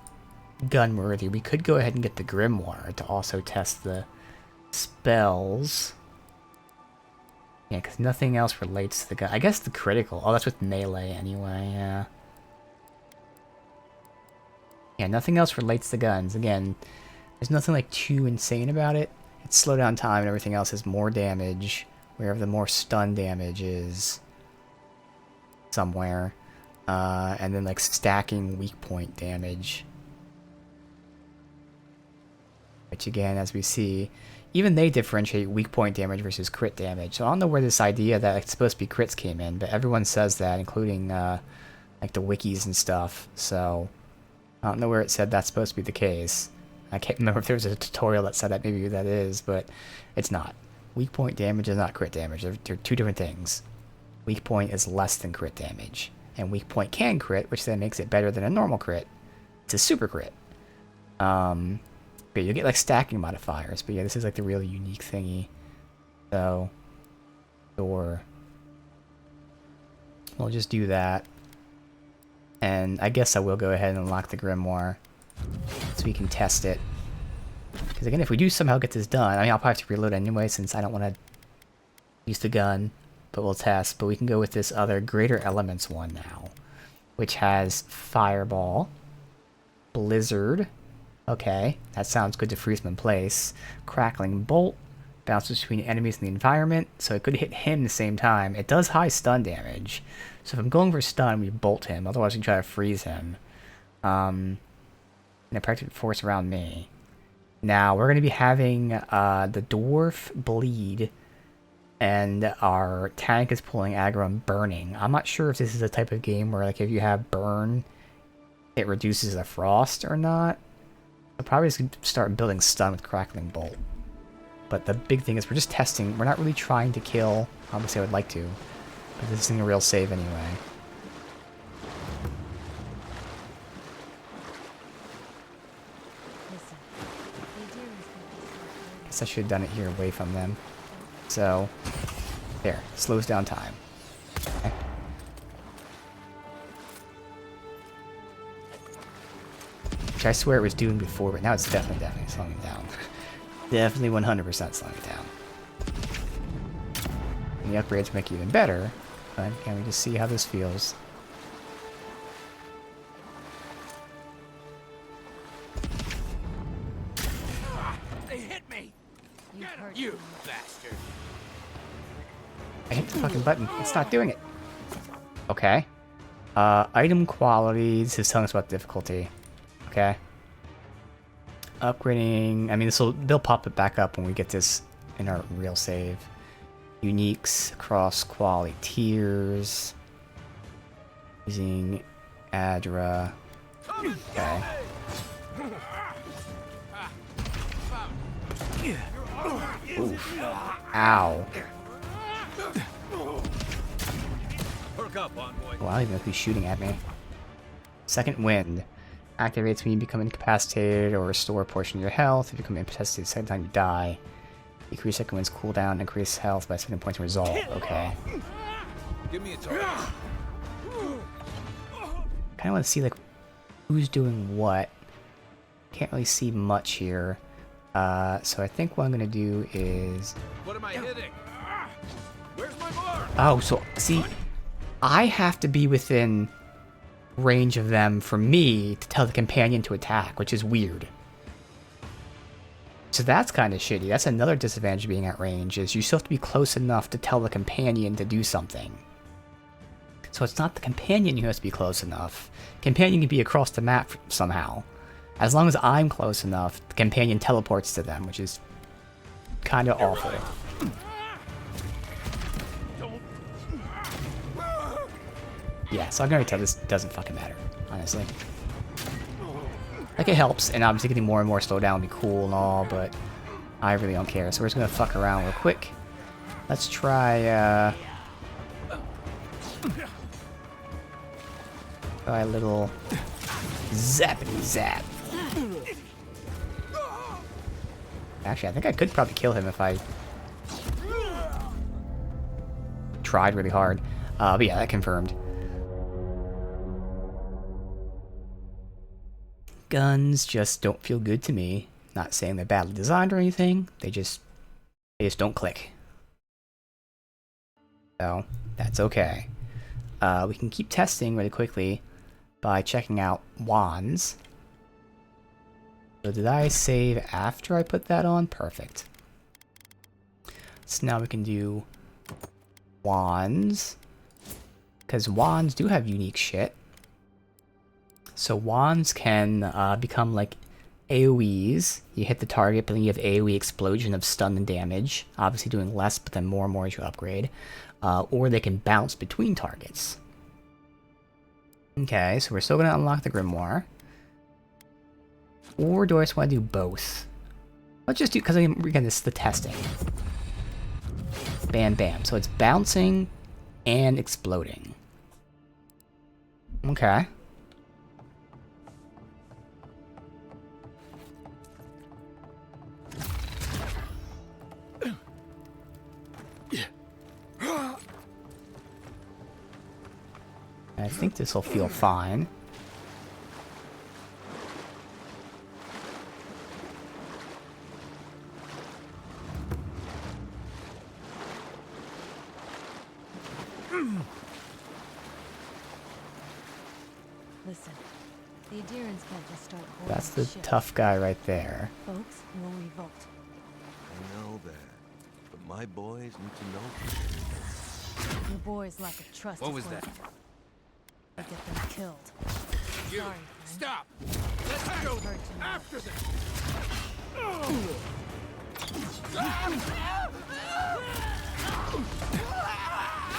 gun-worthy. We could go ahead and get the Grimoire to also test the spells. Yeah, because nothing else relates to the gun. I guess the critical. Oh, that's with melee anyway, yeah. Yeah, nothing else relates to guns. Again, there's nothing like too insane about it. It's slow down time and everything else has more damage. Wherever the more stun damage is somewhere. And then like stacking weak point damage. Which again, as we see, even they differentiate weak point damage versus crit damage. So I don't know where this idea that it's supposed to be crits came in, but everyone says that, including like the wikis and stuff. So I don't know where it said that's supposed to be the case. I can't remember if there was a tutorial that said that. Maybe that is, but it's not. Weak point damage is not crit damage. They're 2 different things. Weak point is less than crit damage, and weak point can crit, which then makes it better than a normal crit. It's a super crit. But you'll get like stacking modifiers. But yeah, this is like the really unique thingy. So, or we'll just do that. And I guess I will go ahead and unlock the Grimoire so we can test it. Because again, if we do somehow get this done, I mean, I'll probably have to reload anyway since I don't want to use the gun. But we'll test. But we can go with this other Greater Elements one now, which has Fireball, Blizzard. Okay, that sounds good to freeze them in place. Crackling Bolt, bounces between enemies in the environment, so it could hit him the same time. It does high stun damage, so if I'm going for stun, we bolt him. Otherwise, we can try to freeze him. And a practical force around me. Now, we're going to be having the Dwarf bleed, and our tank is pulling aggro and burning. I'm not sure if this is a type of game where, like, if you have burn, it reduces the frost or not. I'll probably just start building stun with Crackling Bolt. But the big thing is we're just testing. We're not really trying to kill. Obviously I would like to. But this isn't a real save anyway. Listen, Guess I should have done it here away from them. So, there. Slows down time. Okay. Which I swear it was doing before, but now it's definitely slowing it down. Definitely 100% slowing it down. And the upgrades make it even better, but can we just see how this feels? They hit me! You bastard! I hit the fucking button. It's not doing it. Okay. Item qualities is telling us about difficulty. Okay. Upgrading. I mean, they'll pop it back up when we get this in our real save. Uniques across quality tiers. Using Aedyran. Okay. Oof. Ow. Well, I don't even know who's shooting at me. Second wind. Activates when you become incapacitated or restore a portion of your health. If you become incapacitated the second time you die. Decrease second wind's cooldown, increase health by 7 points of resolve. Okay. Give me a target. Kinda wanna see like who's doing what. Can't really see much here. So I think what I'm gonna do is... What am I hitting? Where's my mark? Oh, so see, I have to be within range of them for me to tell the companion to attack, which is weird. So that's kind of shitty. That's another disadvantage of being at range, is you still have to be close enough to tell the companion to do something. So it's not the companion who has to be close enough. Companion can be across the map somehow. As long as I'm close enough, the companion teleports to them, which is kind of awful. Yeah, so I can already tell this doesn't fucking matter, honestly. Like, it helps, and obviously getting more and more slowed down would be cool and all, but I really don't care. So we're just gonna fuck around real quick. Let's try, try a little zappity zap. Actually, I think I could probably kill him if I tried really hard. But yeah, that confirmed. Guns just don't feel good to me. Not saying they're badly designed or anything. They just don't click. So that's okay. We can keep testing really quickly by checking out wands. So did I save after I put that on? Perfect. So now we can do wands. Because wands do have unique shit. So wands can become like AoEs. You hit the target, but then you have AoE explosion of stun and damage. Obviously doing less, but then more and more as you upgrade. Or they can bounce between targets. Okay, so we're still going to unlock the Grimoire. Or do I just want to do both? Let's just do, because again, this is the testing. Bam, bam. So it's bouncing and exploding. Okay. I think this will feel fine. Listen, the Aedyarans can't just start holding That's the shit. tough guy right there. Folks will revolt. I know that, but my boys need to know. Your boys' lack of trust. What is was going that? to get them killed. You, Sorry, friend. stop! Let's go Hurt too much. after them!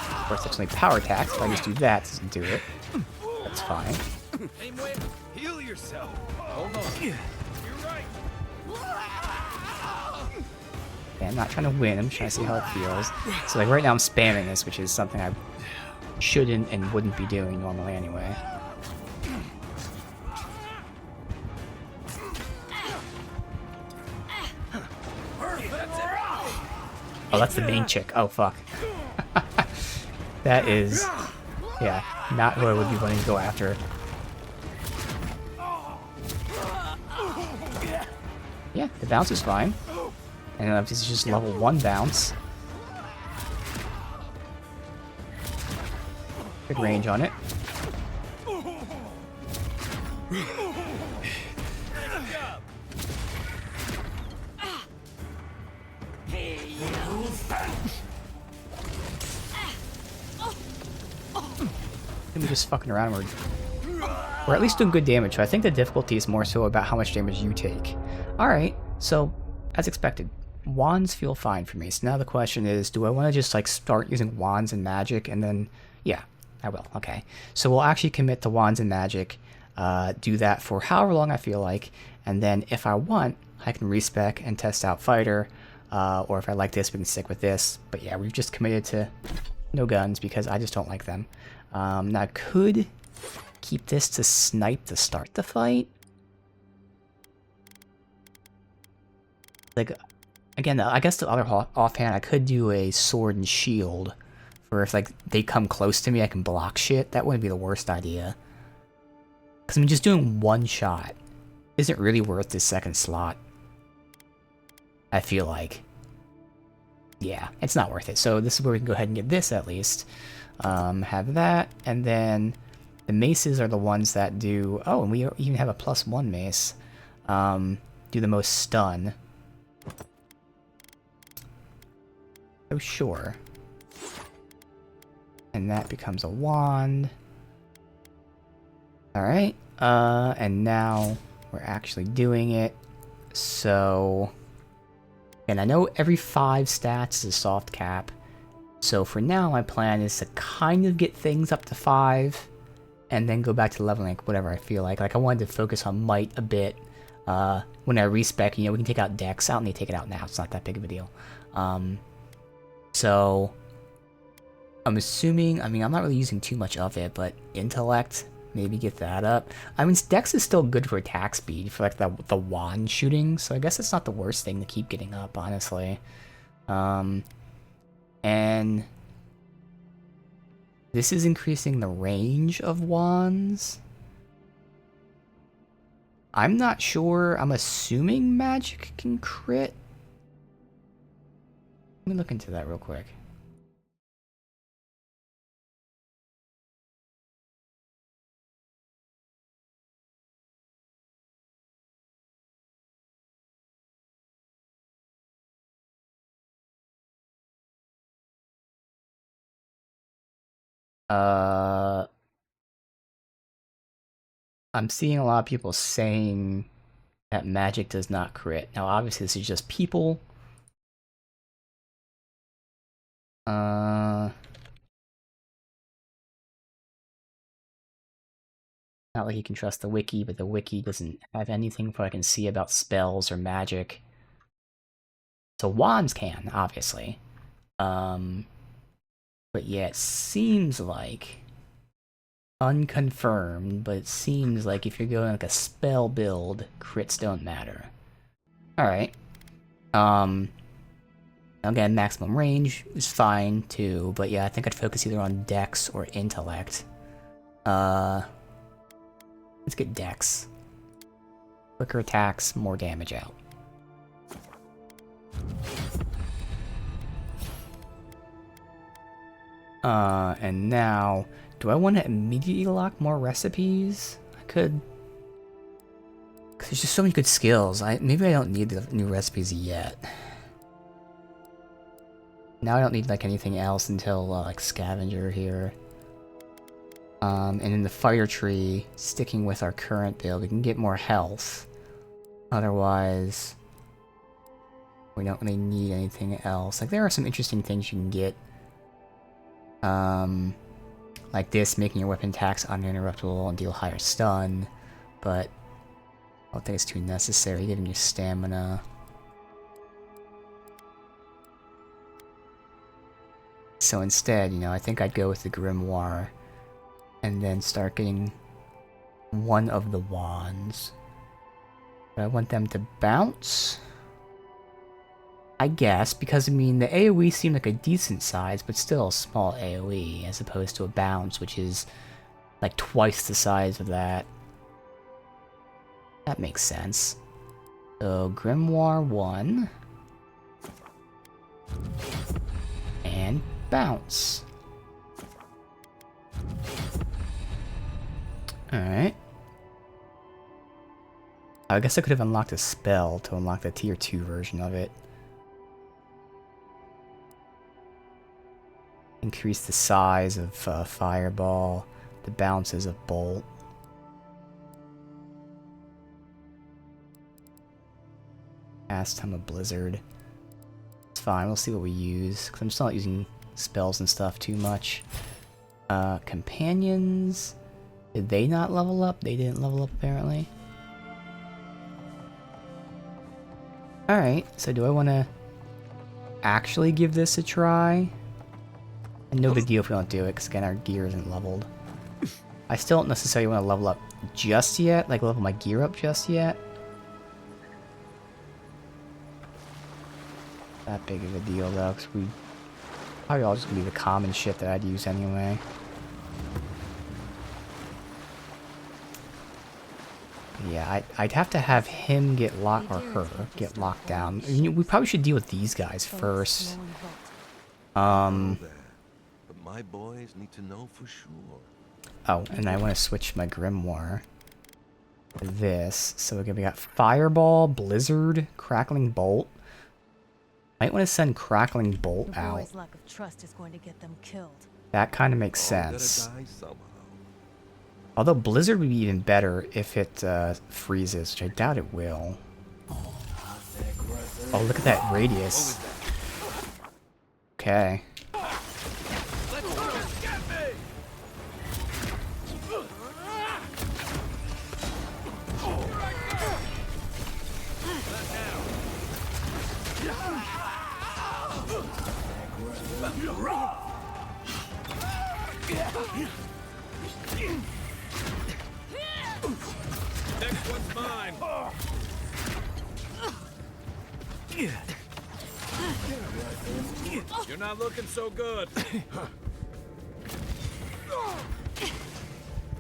Of course, that's only power attacks. If I just do that, it doesn't do it. That's fine. Same way. Heal yourself. Hold on. You're right. Yeah, I'm not trying to win. I'm trying to see how it feels. So like right now I'm spamming this, which is something I shouldn't and wouldn't be doing normally anyway. Perfect. Oh, that's the main chick. Oh, fuck. That is... Yeah, not who I would be wanting to go after. Yeah, the bounce is fine. And if it's just level 1 bounce. Good range on it. We're just fucking around. We're at least doing good damage, so I think the difficulty is more so about how much damage you take. Alright, so, as expected, wands feel fine for me. So now the question is, do I want to just like start using wands and magic, and then, yeah, I will, okay. So we'll actually commit to wands and magic, do that for however long I feel like, and then if I want, I can respec and test out fighter, or if I like this, we can stick with this. But yeah, we've just committed to no guns because I just don't like them. Now I could keep this to snipe to start the fight. Like, again, I guess the other offhand, I could do a sword and shield for if like they come close to me, I can block shit. That wouldn't be the worst idea. Because I mean, just doing one shot isn't really worth this second slot. I feel like. Yeah, it's not worth it. So this is where we can go ahead and get this at least. Have that, and then the maces are the ones that do... Oh, and we even have a +1 mace. Do the most stun. Oh, sure. And that becomes a wand. Alright, and now we're actually doing it. So... And I know every 5 stats is a soft cap. So for now, my plan is to kind of get things up to 5, and then go back to leveling like whatever I feel like. Like I wanted to focus on might a bit. When I respec, you know, we can take out dex. I don't need to take it out now. It's not that big of a deal. So I'm assuming. I mean, I'm not really using too much of it, but intellect, maybe get that up. I mean, dex is still good for attack speed for like the wand shooting. So I guess it's not the worst thing to keep getting up, honestly. And this is increasing the range of wands. I'm not sure. I'm assuming magic can crit. Let me look into that real quick. I'm seeing a lot of people saying that magic does not crit. Now, obviously, this is just people. Not like you can trust the wiki, but the wiki doesn't have anything for I can see about spells or magic. So wands can, obviously. But yeah, it seems like... Unconfirmed, but it seems like if you're going like a spell build, crits don't matter. Alright. Again, maximum range is fine too, but yeah, I think I'd focus either on dex or intellect. Let's get dex. Quicker attacks, more damage out. And now, do I want to immediately lock more recipes? I could. Cause there's just so many good skills. Maybe I don't need the new recipes yet. Now I don't need like anything else until like scavenger here. And in the fire tree, sticking with our current build, we can get more health. Otherwise, we don't really need anything else. Like there are some interesting things you can get. Like this, making your weapon attacks uninterruptible and deal higher stun, but I don't think it's too necessary, giving you stamina. So instead, you know, I think I'd go with the Grimoire, and then start getting one of the wands. But I want them to bounce. I guess, because I mean, the AoE seemed like a decent size, but still a small AoE, as opposed to a bounce, which is like twice the size of that. That makes sense. So, Grimoire 1. And bounce. Alright. I guess I could have unlocked a spell to unlock the tier 2 version of it. Increase the size of Fireball, the bounces of Bolt. Past time of Blizzard. It's fine, we'll see what we use, because I'm still not using spells and stuff too much. Companions. Did they not level up? They didn't level up, apparently. Alright, so do I want to actually give this a try? And no big deal if we don't do it, because again, our gear isn't leveled. I still don't necessarily want to level up just yet, like level my gear up just yet. That big of a deal though, because we probably all just gonna be the common shit that I'd use anyway. Yeah, I'd have to have him get locked, or her get locked down. I mean, we probably should deal with these guys first. But my boys need to know for sure. Oh, and I want to switch my Grimoire to this. So again, we got Fireball, Blizzard, Crackling Bolt. Might want to send Crackling Bolt The out. boy's lack of trust is going to get them killed. That kind of makes All gotta sense. die somehow. Although Blizzard would be even better if it freezes, which I doubt it will. Oh, look at that radius. Okay. Next one's mine. You're not looking so good.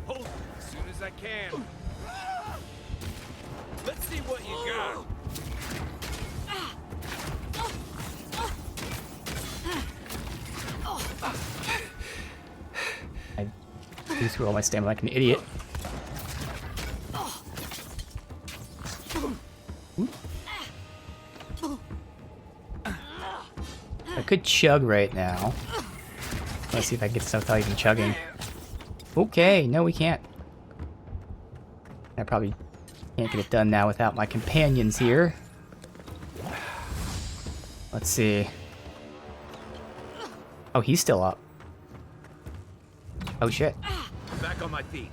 Hold it as soon as I can. Let's see what you got. I blew through all my stamina like an idiot. I could chug right now. Let's see if I can get stuff without even chugging. Okay, no we can't. I probably can't get it done now without my companions here. Let's see. Oh, he's still up. Oh shit. Back on my feet.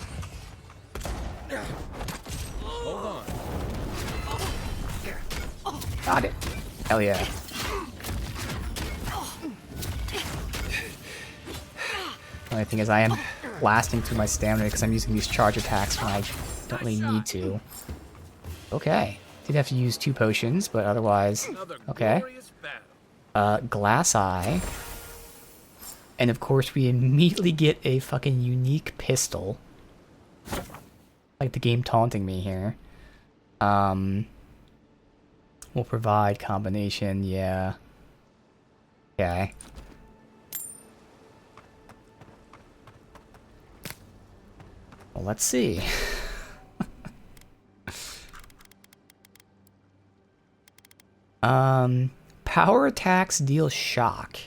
Hold on. Got it. Hell yeah. Only thing is I am blasting through my stamina because I'm using these charge attacks when I don't really need to. Okay. Did have to use 2 potions, but otherwise... Okay. Glass Eye. And of course we immediately get a fucking unique pistol. Like the game taunting me here. Will provide combination, yeah. Okay. Well, let's see. Power attacks deal shock.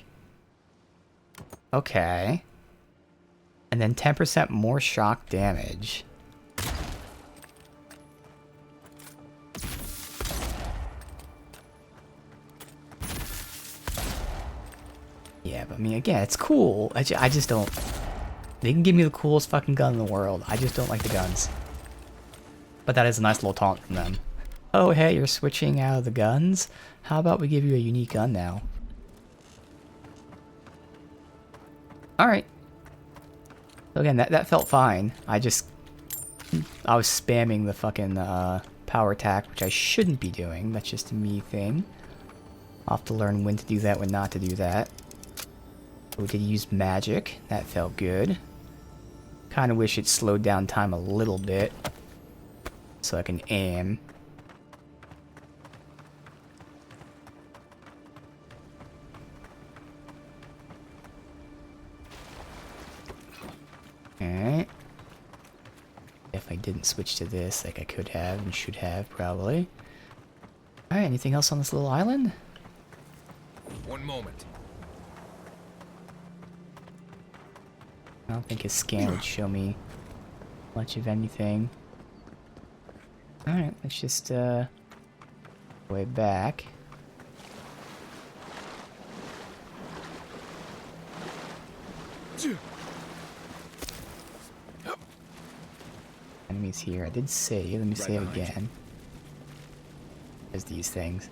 Okay. And then 10% more shock damage. Yeah, but I mean, again, it's cool. I just don't... They can give me the coolest fucking gun in the world. I just don't like the guns. But that is a nice little taunt from them. Oh, hey, you're switching out of the guns? How about we give you a unique gun now? Alright. So again, that felt fine. I was spamming the fucking power attack, which I shouldn't be doing. That's just a me thing. I'll have to learn when to do that, when not to do that. We did use magic. That felt good. Kind of wish it slowed down time a little bit. So I can aim. Alright. If I didn't switch to this, like I could have and should have, probably. Alright, anything else on this little island? One moment. I don't think his scan would show me much of anything. Alright, let's just, way back. Enemies here. I did save. Let me save again. There's these things.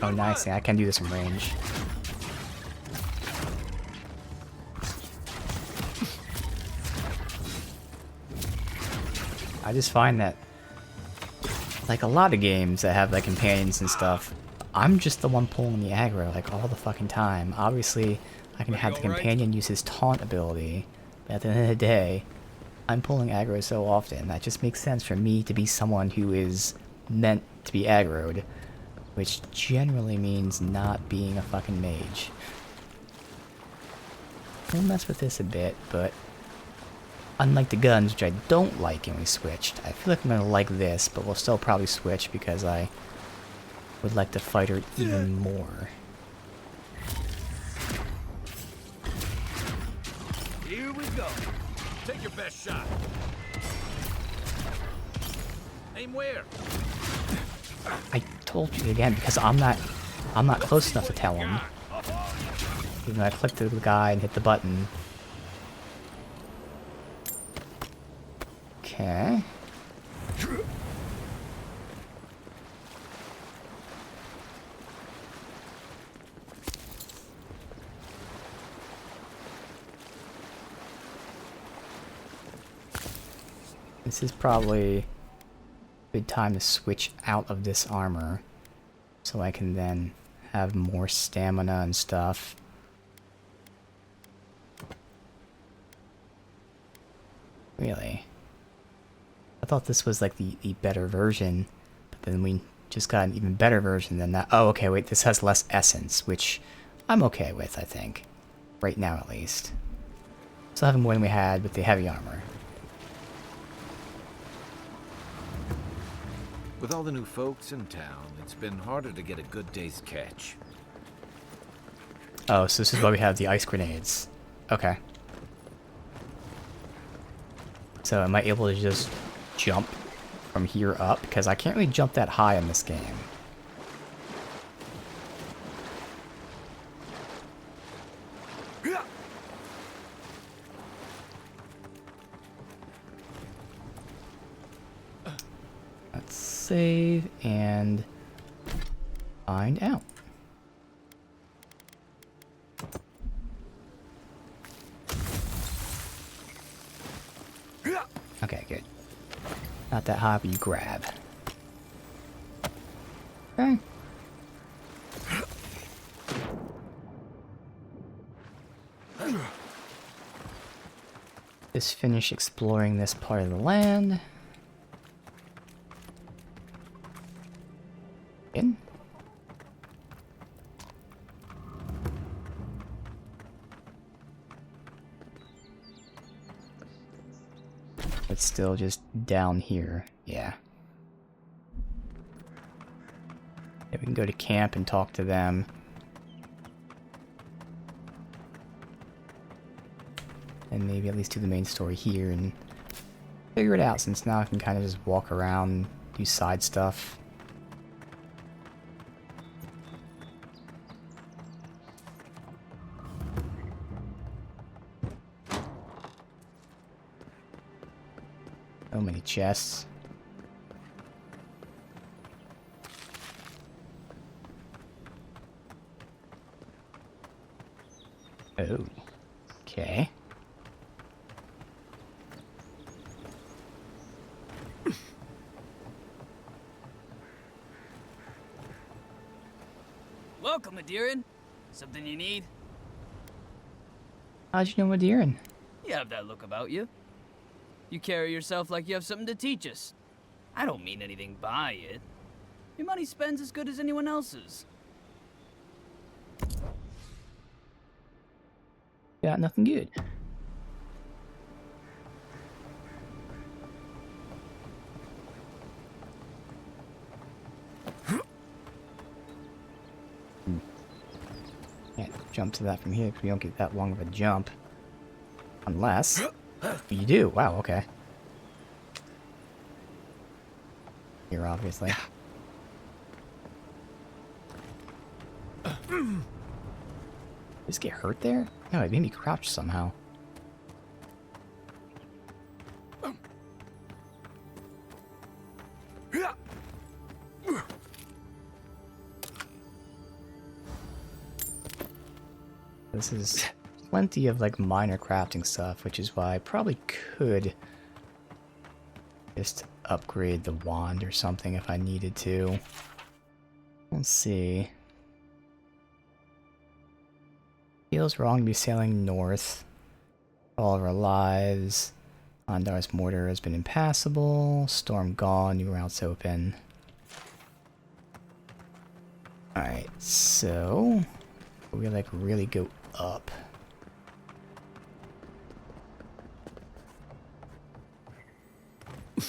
Oh, nice. Yeah, I can do this from range. I just find that, like a lot of games that have like companions and stuff, I'm just the one pulling the aggro like all the fucking time. Obviously, I can have the companion use his taunt ability, but at the end of the day, I'm pulling aggro so often that just makes sense for me to be someone who is meant to be aggroed, which generally means not being a fucking mage. We'll mess with this a bit, but unlike the guns, which I don't like and we switched, I feel like I'm gonna like this, but we'll still probably switch because I would like to fight her even more. Here we go. Take your best shot. Aim where? I told you again because I'm not close enough to tell him. Even though I clicked the guy and hit the button. Okay. This is probably a good time to switch out of this armor so I can then have more stamina and stuff. Really? I thought this was like the better version, but then we just got an even better version than that. Oh, okay, wait, this has less essence, which I'm okay with, I think. Right now, at least. Still having more than we had with the heavy armor. With all the new folks in town, it's been harder to get a good day's catch. Oh, so this is why we have the ice grenades. Okay. So am I able to just jump from here up? Because I can't really jump that high in this game. Let's save and find out. Okay, good. Not that high, but you grab. Okay. Just finish exploring this part of the land. In. It's still just down here. Yeah. Yeah, we can go to camp and talk to them. And maybe at least do the main story here and figure it out, since now I can kind of just walk around, do side stuff. So many chests. Oh. Okay. Welcome, Aedyran. Something you need? How'd you know Aedyran? You have that look about you. You carry yourself like you have something to teach us. I don't mean anything by it. Your money spends as good as anyone else's. Got nothing good. Can't jump to that from here because we don't get that long of a jump. Unless you do. Wow, okay. Here, obviously. Just get hurt there? No, it made me crouch somehow. This is plenty of like minor crafting stuff, which is why I probably could just upgrade the wand or something if I needed to. Let's see. Feels wrong to be sailing north. All of our lives. Ondar's mortar has been impassable. Storm gone, new routes open. Alright, so we like really go up. The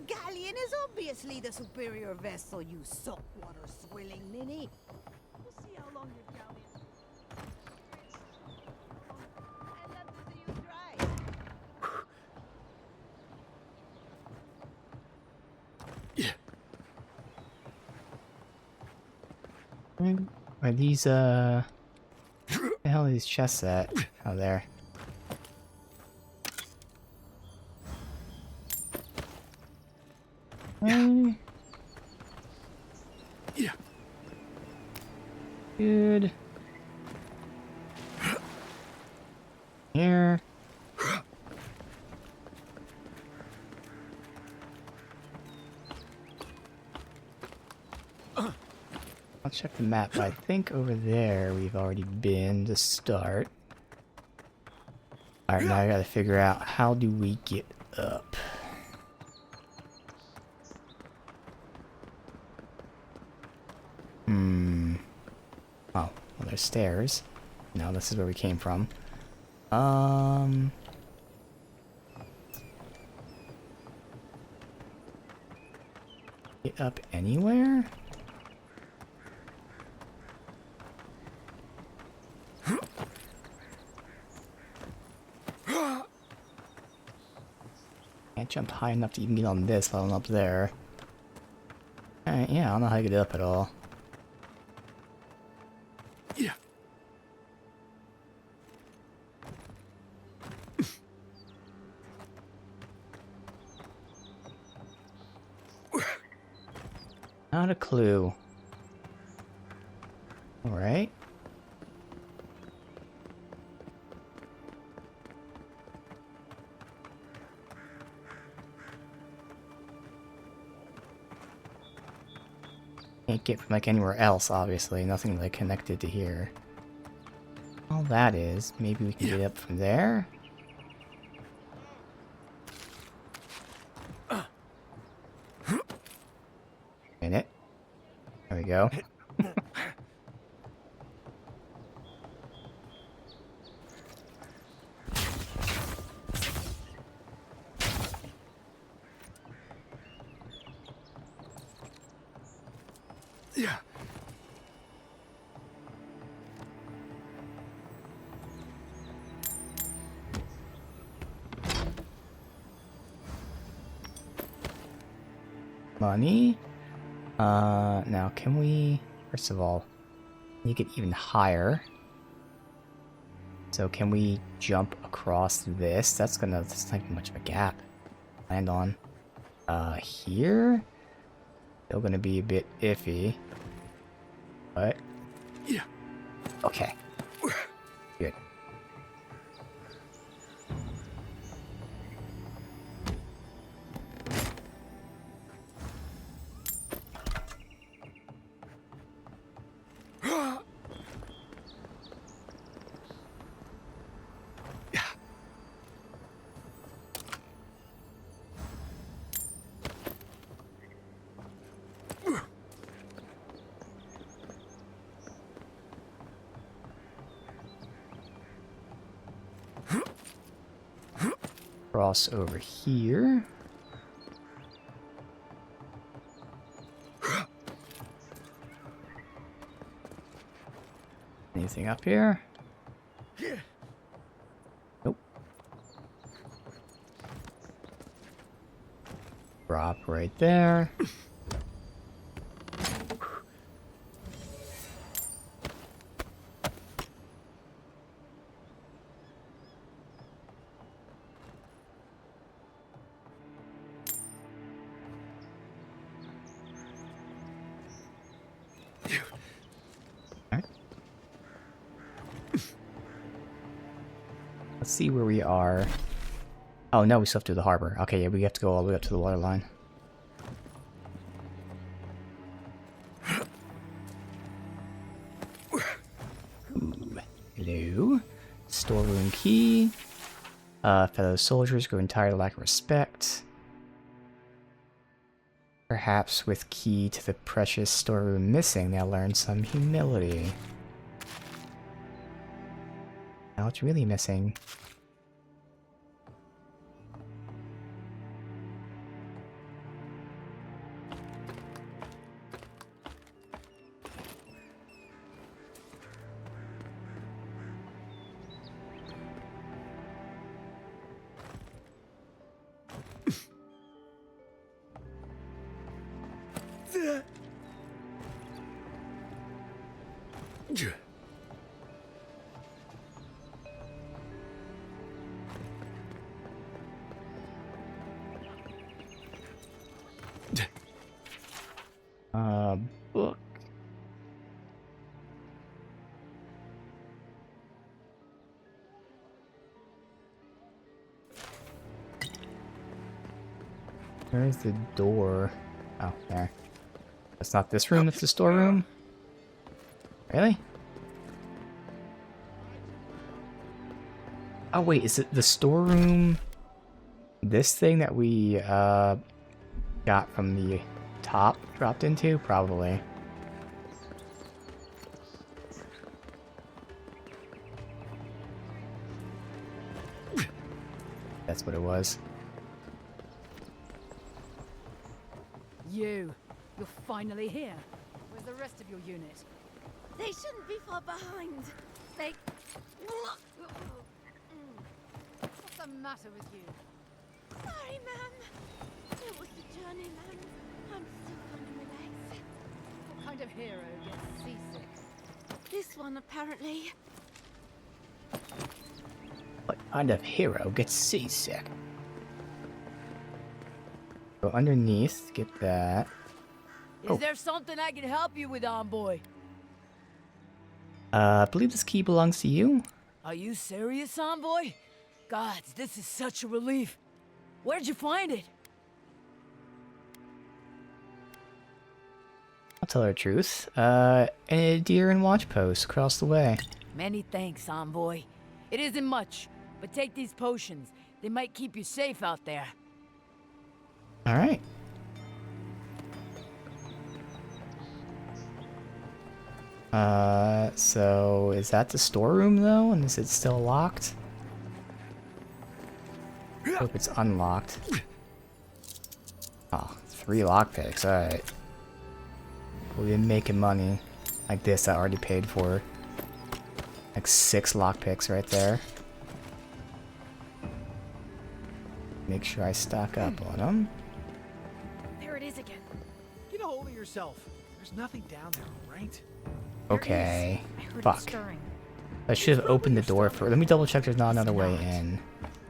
galleon is obviously the superior vessel, you saltwater swilling ninny. We'll see how long your galleon. And let the you dry. Are these, what the hell are these chests at? Oh, there. Yeah. Good. Here. I'll check the map, but I think over there we've already been to start. Alright, now I gotta figure out how do we get up. Oh, well there's stairs. No, this is where we came from. Get up anywhere? Can't jump high enough to even get on this, let alone up there. Alright, yeah, I don't know how to get up at all. Yeah. Not a clue. Alright. Can't get from like anywhere else, obviously. Nothing like connected to here. All that is, maybe we can get up from there. Minute. There we go. Yeah. Money. Now can we, first of all, you get even higher. So can we jump across this? That's not much of a gap. Land on. Here? Still gonna be a bit iffy. But yeah. Okay. cross over here. Anything up here? Nope. Drop right there. Let's see where we are. Oh no, we still have to do the harbor. Okay, yeah, we have to go all the way up to the water line. Ooh, hello. Storeroom key. Fellow soldiers growing tired of lack of respect. Perhaps with key to the precious storeroom missing, they'll learn some humility. Now it's really missing. Book. Where's the door? Oh, there. That's not this room, that's the storeroom? Really? Oh wait, is it the storeroom? This thing that we got from the top dropped into? Probably. That's what it was. You're finally here. Where's the rest of your unit? They shouldn't be far behind. They... What's the matter with you? Sorry, ma'am. It was the journey, ma'am. I'm still trying to relax. What kind of hero gets seasick? This one, apparently. What kind of hero gets seasick? Go underneath, get that. Is there something I can help you with, envoy? I believe this key belongs to you. Are you serious, envoy? Gods, this is such a relief. Where'd you find it? I'll tell her the truth. An Aedyran watch post across the way. Many thanks, envoy. It isn't much, but take these potions. They might keep you safe out there. Alright. So is that the storeroom though? And is it still locked? I hope it's unlocked. Oh, 3 lockpicks, alright. We've been making money. Like this, I already paid for. Like 6 lockpicks right there. Make sure I stock up on them. There it is again. Get a hold of yourself. There's nothing down there, right? Okay. Fuck. I should have opened the door for. Let me double check there's not another way in.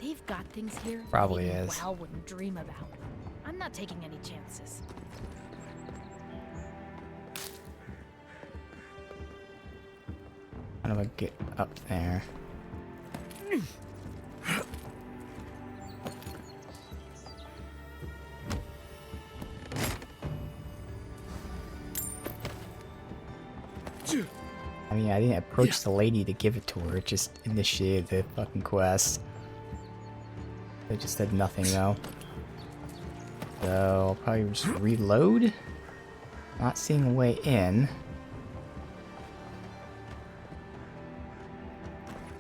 They've got things here Probably that even is. WoW wouldn't dream about. I'm not taking any chances. How do I get up there? I mean, I didn't approach the lady to give it to her, it just initiated the fucking quest. It just did nothing though. So, I'll probably just reload. Not seeing a way in.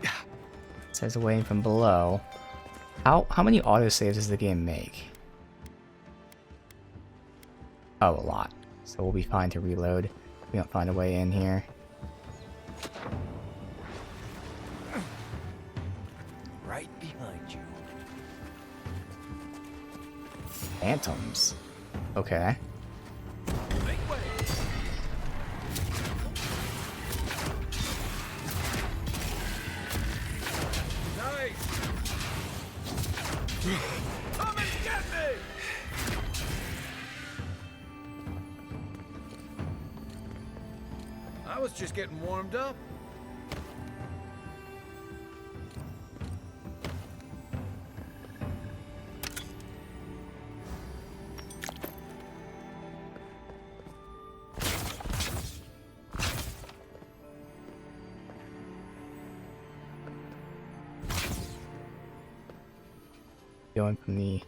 It says a way in from below. How many autosaves does the game make? Oh, a lot. So we'll be fine to reload if we don't find a way in here. Right behind you. Phantoms. Okay. Make way. Nice. Come and get me. I was just getting warmed up. Going from the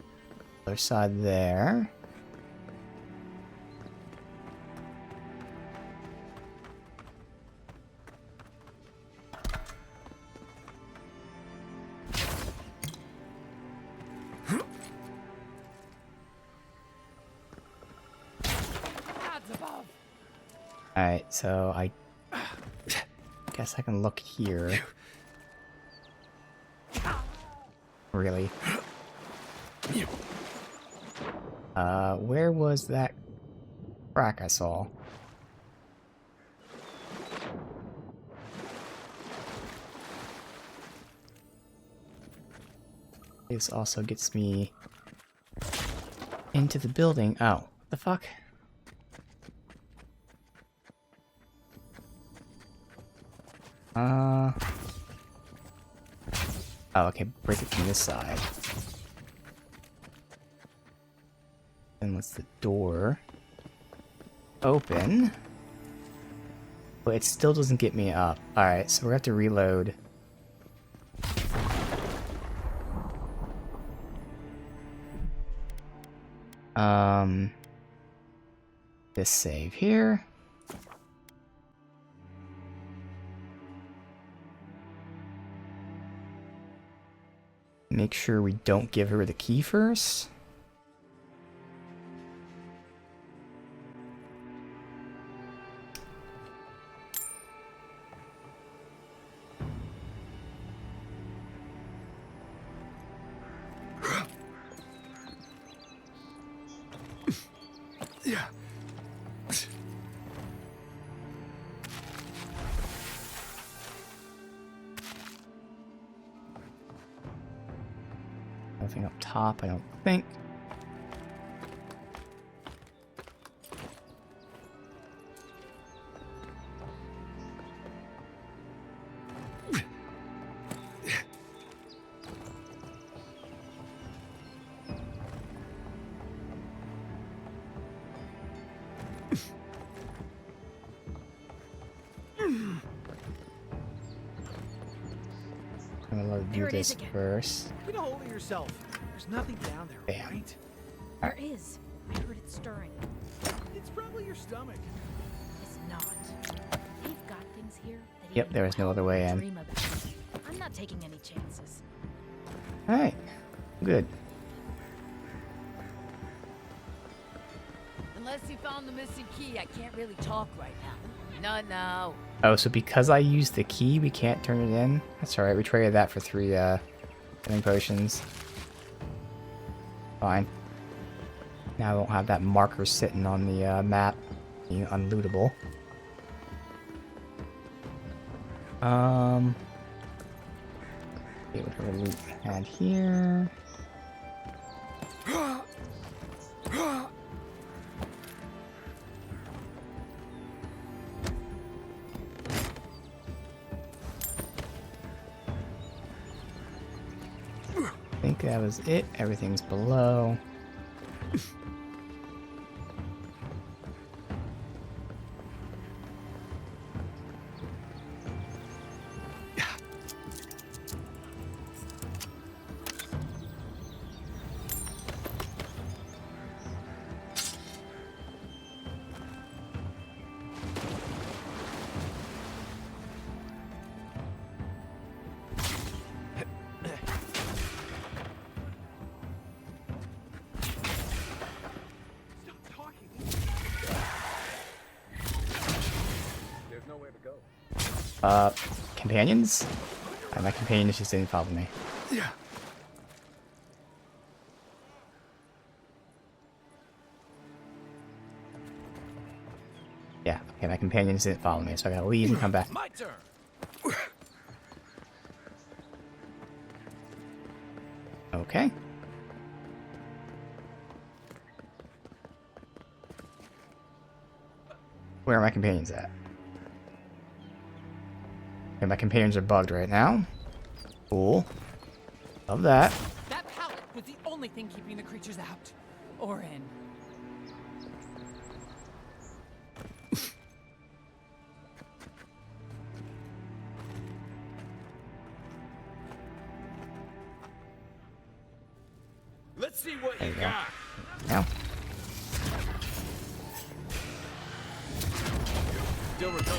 other side there. Alright, so I guess I can look here. Really? Where was that crack I saw? This also gets me into the building. Oh, the fuck? Oh, okay, break it from this side. And let's the door open. But it still doesn't get me up. Alright, so we're gonna have to reload. This save here. Make sure we don't give her the key first. Yeah. Nothing up top, I don't think. I'm gonna do this first. Get a hold of yourself. There's nothing down there, Bam. right? There is. I heard it stirring. It's probably your stomach. It's not. They've got things here that Yep, there is no other way in. dream about. I'm not taking any chances. Alright, good. Unless you found the missing key, I can't really talk right now. No. Oh, so because I used the key, we can't turn it in? That's alright, we traded that for 3 healing potions. Fine. Now I won't have that marker sitting on the map being unlootable. Okay, whatever loot I had here. I think that was it. Everything's below. Companions? My companions just didn't follow me. Yeah. Yeah, okay, my companions didn't follow me, so I gotta leave and come back. My turn. Okay. Where are my companions at? Okay, my companions are bugged right now. Cool. Love that. That pallet was the only thing keeping the creatures out. Or in. Let's see what There you you go. got. Now. Still recover.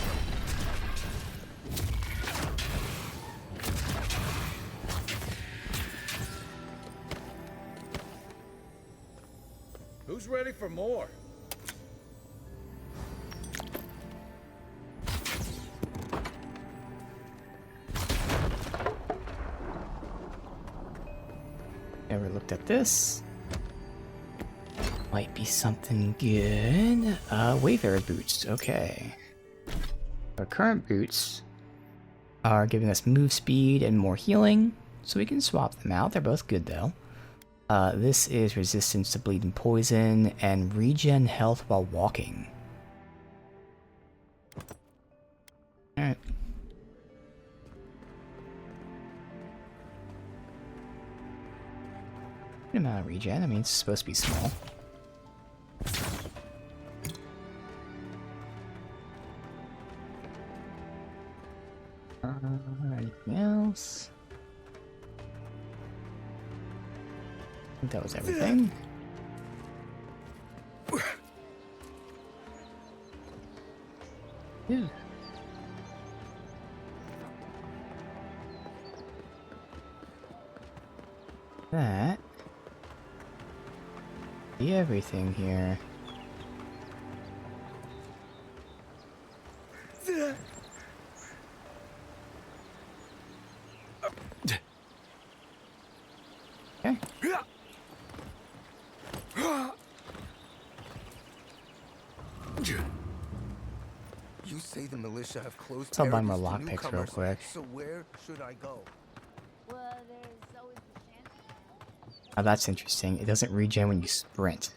Who's ready for more? Never looked at this. Might be something good. Wayfarer's boots. Okay. Our current boots are giving us move speed and more healing, so we can swap them out. They're both good though. This is resistance to bleed and poison and regen health while walking. Alright. Good amount of regen. I mean, it's supposed to be small. Anything else? I think that was everything. Yeah. That. See everything here. Okay. You say the militia have closed. Let's all buy more paradise to lockpicks real newcomers, quick. So where should I go? Well, there's always the chance. Oh, that's interesting. It doesn't regen when you sprint.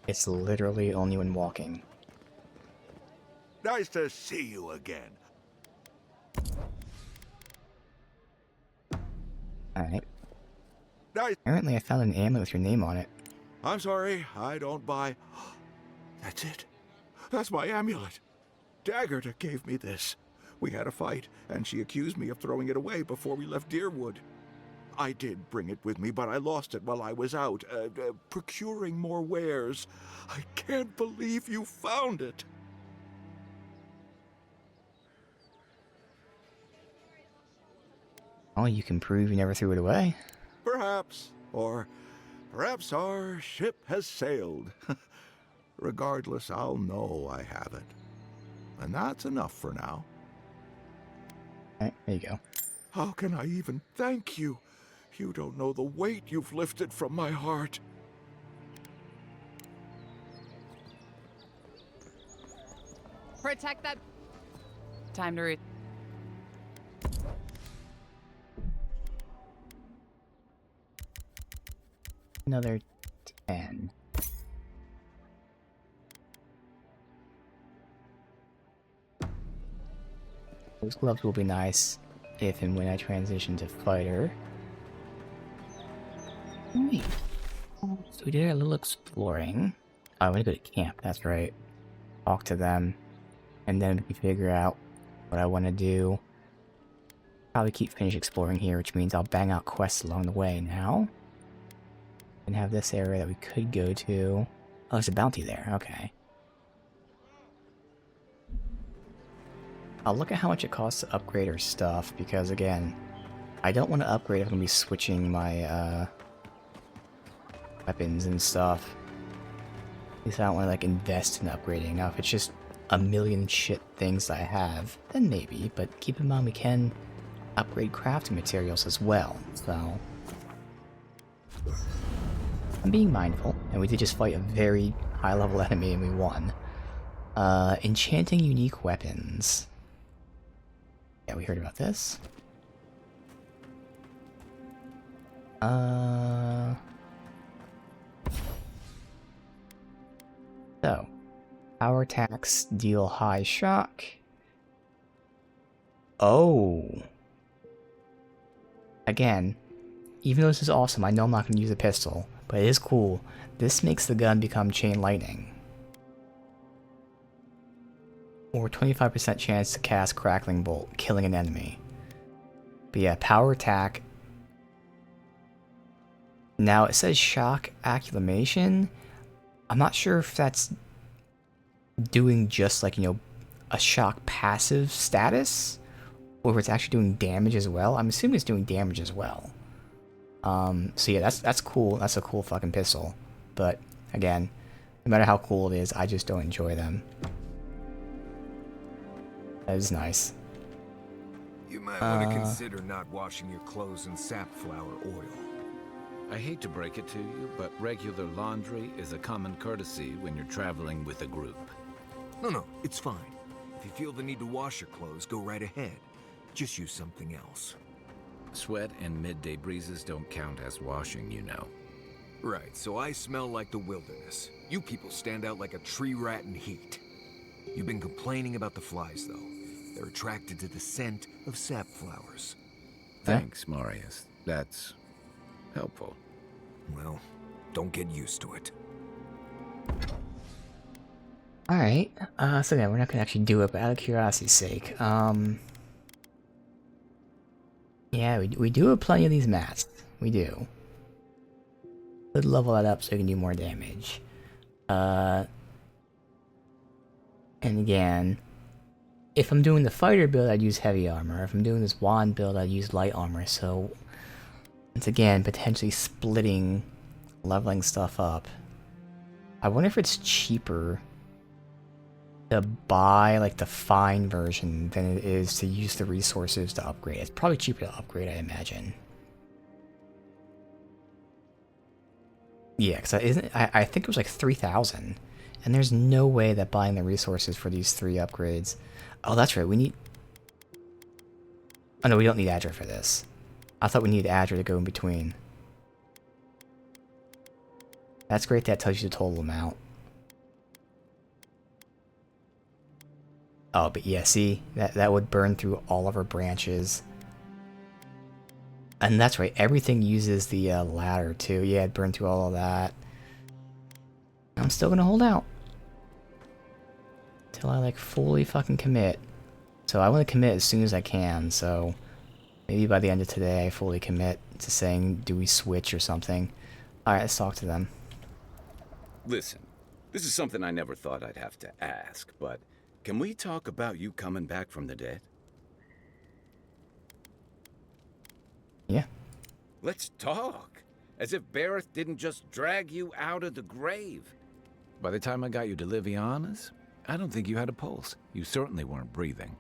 It's literally only when walking. Nice to see you again. Alright. Nice. Apparently I found an amulet with your name on it. I'm sorry, I don't buy. That's it. That's my amulet. Daggerta gave me this. We had a fight, and she accused me of throwing it away before we left Deerwood. I did bring it with me, but I lost it while I was out, procuring more wares. I can't believe you found it. Oh, you can prove you never threw it away. Perhaps. Or perhaps our ship has sailed. Regardless, I'll know I have it. And that's enough for now. Alright, there you go. How can I even thank you? You don't know the weight you've lifted from my heart. Protect that. Time to read. Another 10. Those gloves will be nice if and when I transition to fighter. Wait. So we did a little exploring. Oh, I'm gonna go to camp, that's right. Talk to them. And then we can figure out what I want to do. Probably finish exploring here, which means I'll bang out quests along the way now. And have this area that we could go to. Oh, there's a bounty there, okay. I'll look at how much it costs to upgrade our stuff, because again, I don't want to upgrade if I'm going to be switching my weapons and stuff. At least I don't want to like invest in upgrading. Now if it's just a million shit things I have, then maybe, but keep in mind we can upgrade crafting materials as well, so I'm being mindful, and we did just fight a very high level enemy and we won. Enchanting unique weapons. Yeah, we heard about this. So, power attacks deal high shock. Oh. Again, even though this is awesome, I know I'm not going to use a pistol, but it is cool. This makes the gun become chain lightning. Or 25% chance to cast crackling bolt, killing an enemy. But yeah, power attack. Now it says shock acclimation. I'm not sure if that's doing just like, you know, a shock passive status, or if it's actually doing damage as well. I'm assuming it's doing damage as well. So yeah, that's cool. That's a cool fucking pistol. But again, no matter how cool it is, I just don't enjoy them. That is nice. You might want to consider not washing your clothes in safflower oil. I hate to break it to you, but regular laundry is a common courtesy when you're traveling with a group. No, it's fine. If you feel the need to wash your clothes, go right ahead. Just use something else. Sweat and midday breezes don't count as washing, you know. Right, so I smell like the wilderness. You people stand out like a tree rat in heat. You've been complaining about the flies, though. They're attracted to the scent of sap flowers. Thanks, Marius. That's helpful. Well, don't get used to it. Alright, so yeah, we're not gonna actually do it, but out of curiosity's sake, yeah, we do have plenty of these mats. We do. Could level that up so we can do more damage. And again, if I'm doing the fighter build, I'd use heavy armor. If I'm doing this wand build, I'd use light armor. So, once again, potentially splitting, leveling stuff up. I wonder if it's cheaper to buy like the fine version than it is to use the resources to upgrade. It's probably cheaper to upgrade, I imagine. Yeah, because I think it was like 3,000, and there's no way that buying the resources for these 3 upgrades. Oh, that's right. We need. Oh no, we don't need Aedyran for this. I thought we needed Aedyran to go in between. That's great. That tells you the total amount. Oh, but yeah, see, that would burn through all of our branches. And that's right, everything uses the ladder too. Yeah, it burned through all of that. I'm still gonna hold out. Till I like fully fucking commit. So I want to commit as soon as I can, so maybe by the end of today I fully commit to saying, do we switch or something. Alright, let's talk to them. Listen, this is something I never thought I'd have to ask, but can we talk about you coming back from the dead? Yeah. Let's talk. As if Bareth didn't just drag you out of the grave. By the time I got you to Liviana's, I don't think you had a pulse. You certainly weren't breathing.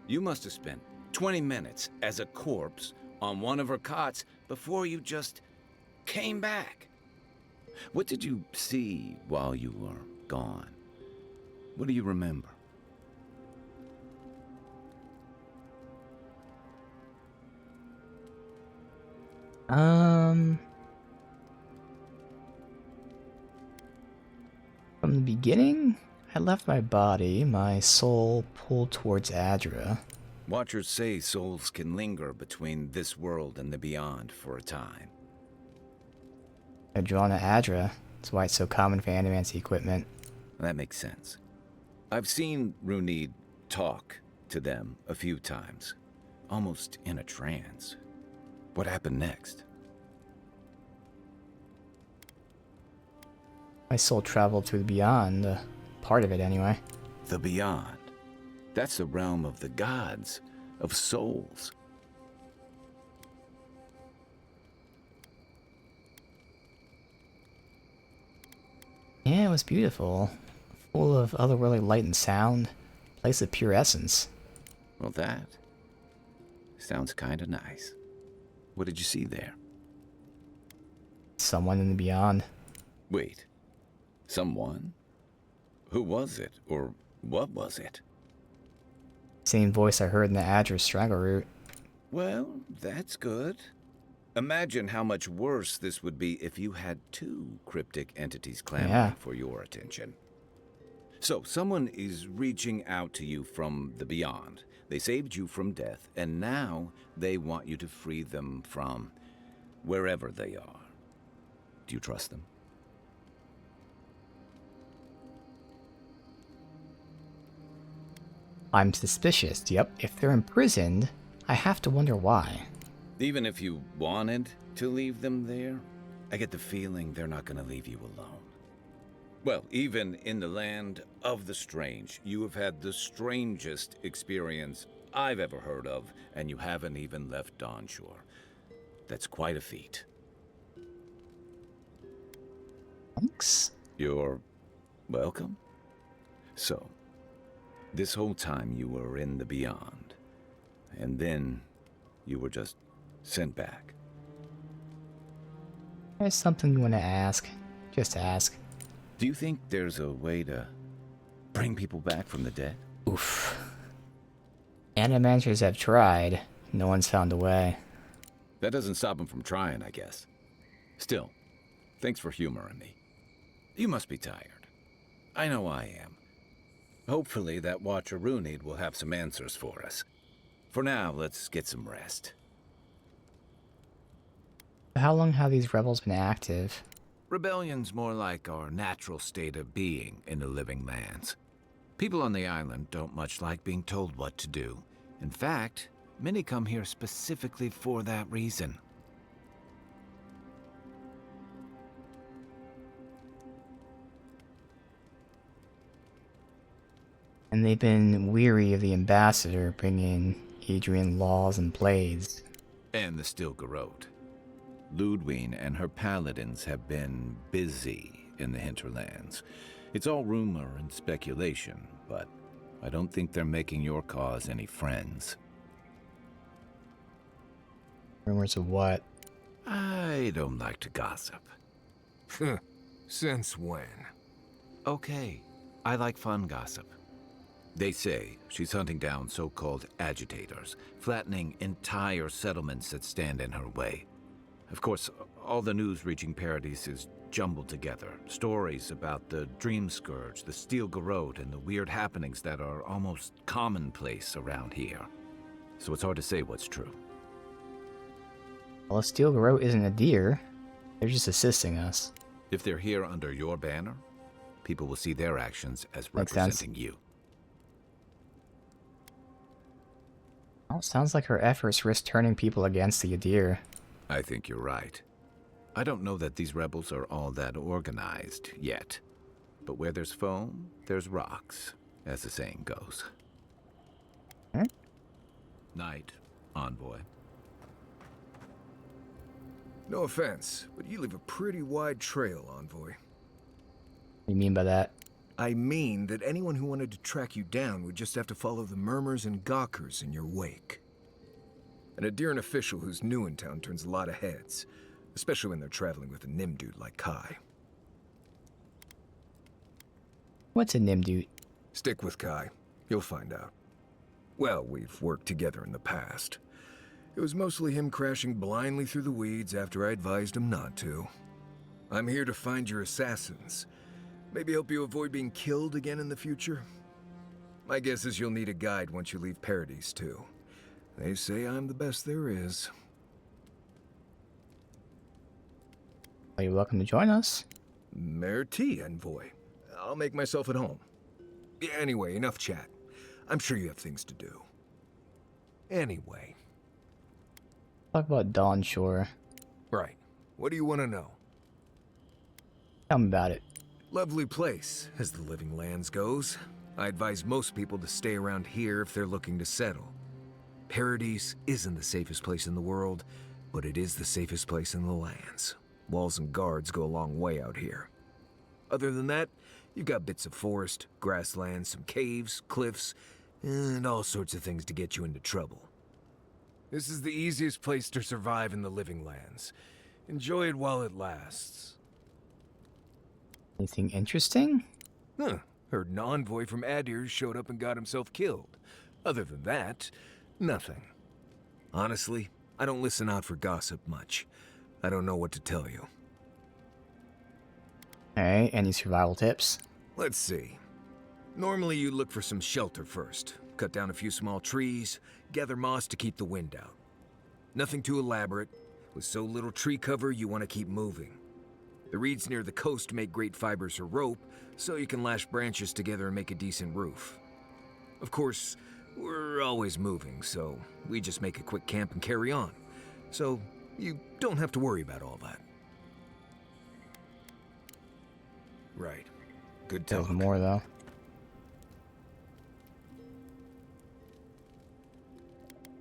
You must have spent 20 minutes as a corpse on one of her cots before you just came back. What did you see while you were gone? What do you remember? From the beginning, I left my body, my soul pulled towards Aedyran. Watchers say souls can linger between this world and the beyond for a time. I drawn to Aedyran. That's why it's so common for animancy equipment. That makes sense. I've seen Runid talk to them a few times, almost in a trance. What happened next? My soul traveled through the beyond, part of it anyway. The beyond. That's the realm of the gods, of souls. Yeah, it was beautiful. Full of otherworldly light and sound. Place of pure essence. Well, that sounds kind of nice. What did you see there? Someone in the beyond. Wait. Someone? Who was it? Or what was it? Same voice I heard in the Aedyran strangle route. Well, that's good. Imagine how much worse this would be if you had two cryptic entities clamoring for your attention. So, someone is reaching out to you from the beyond. They saved you from death, and now they want you to free them from wherever they are. Do you trust them? I'm suspicious. Yep, if they're imprisoned, I have to wonder why. Even if you wanted to leave them there, I get the feeling they're not going to leave you alone. Well, even in the land of the strange, you have had the strangest experience I've ever heard of, and you haven't even left Dawnshore. That's quite a feat. Thanks. You're welcome. So, this whole time you were in the beyond, and then you were just sent back. There's something you want to ask. Just ask. Do you think there's a way to bring people back from the dead? Oof. Animators have tried. No one's found a way. That doesn't stop them from trying, I guess. Still, thanks for humoring me. You must be tired. I know I am. Hopefully that Watcher Runid will have some answers for us. For now, let's get some rest. How long have these rebels been active? Rebellion's more like our natural state of being in the living lands. People on the island don't much like being told what to do. In fact, many come here specifically for that reason. And they've been weary of the ambassador bringing Aedyran laws and blades. And the Stilgarrote. Ludwine and her paladins have been busy in the hinterlands. It's all rumor and speculation, but I don't think they're making your cause any friends. Rumors of what? I don't like to gossip. Since when? Okay, I like fun gossip. They say she's hunting down so-called agitators, flattening entire settlements that stand in her way. Of course, all the news reaching Paradise is jumbled together. Stories about the Dreamscourge, the Stilgarrote, and the weird happenings that are almost commonplace around here. So it's hard to say what's true. Well, if Stilgarrote isn't a deer, they're just assisting us. If they're here under your banner, people will see their actions as Makes representing sense. you. Well, it sounds like her efforts risk turning people against the Aedyr. I think you're right. I don't know that these rebels are all that organized yet. But where there's foam, there's rocks, as the saying goes. Night, envoy. No offense, but you leave a pretty wide trail, envoy. What do you mean by that? I mean that anyone who wanted to track you down would just have to follow the murmurs and gawkers in your wake. An Aedyran official who's new in town turns a lot of heads, especially when they're traveling with a Nimdude like Kai. What's a Nimdude? Stick with Kai. You'll find out. Well, we've worked together in the past. It was mostly him crashing blindly through the weeds after I advised him not to. I'm here to find your assassins. Maybe help you avoid being killed again in the future. My guess is you'll need a guide once you leave Paradise, too. They say I'm the best there is. Are you welcome to join us? Merci, envoy. I'll make myself at home. Anyway, enough chat. I'm sure you have things to do. Anyway. Talk about Dawnshore. Right. What do you want to know? Tell me about it. Lovely place, as the living lands goes. I advise most people to stay around here if they're looking to settle. Paradise isn't the safest place in the world, but it is the safest place in the lands. Walls and guards go a long way out here. Other than that, you've got bits of forest, grasslands, some caves, cliffs, and all sorts of things to get you into trouble. This is the easiest place to survive in the Living Lands. Enjoy it while it lasts. Anything interesting? Huh. Heard an envoy from Aedyran showed up and got himself killed. Other than that, nothing. Honestly, I don't listen out for gossip much. I don't know what to tell you. Alright, any survival tips? Let's see. Normally you look for some shelter first. Cut down a few small trees, gather moss to keep the wind out. Nothing too elaborate. With so little tree cover, you want to keep moving. The reeds near the coast make great fibers for rope, so you can lash branches together and make a decent roof. Of course, we're always moving, so we just make a quick camp and carry on. So you don't have to worry about all that. Right. Good talk. There's more, though.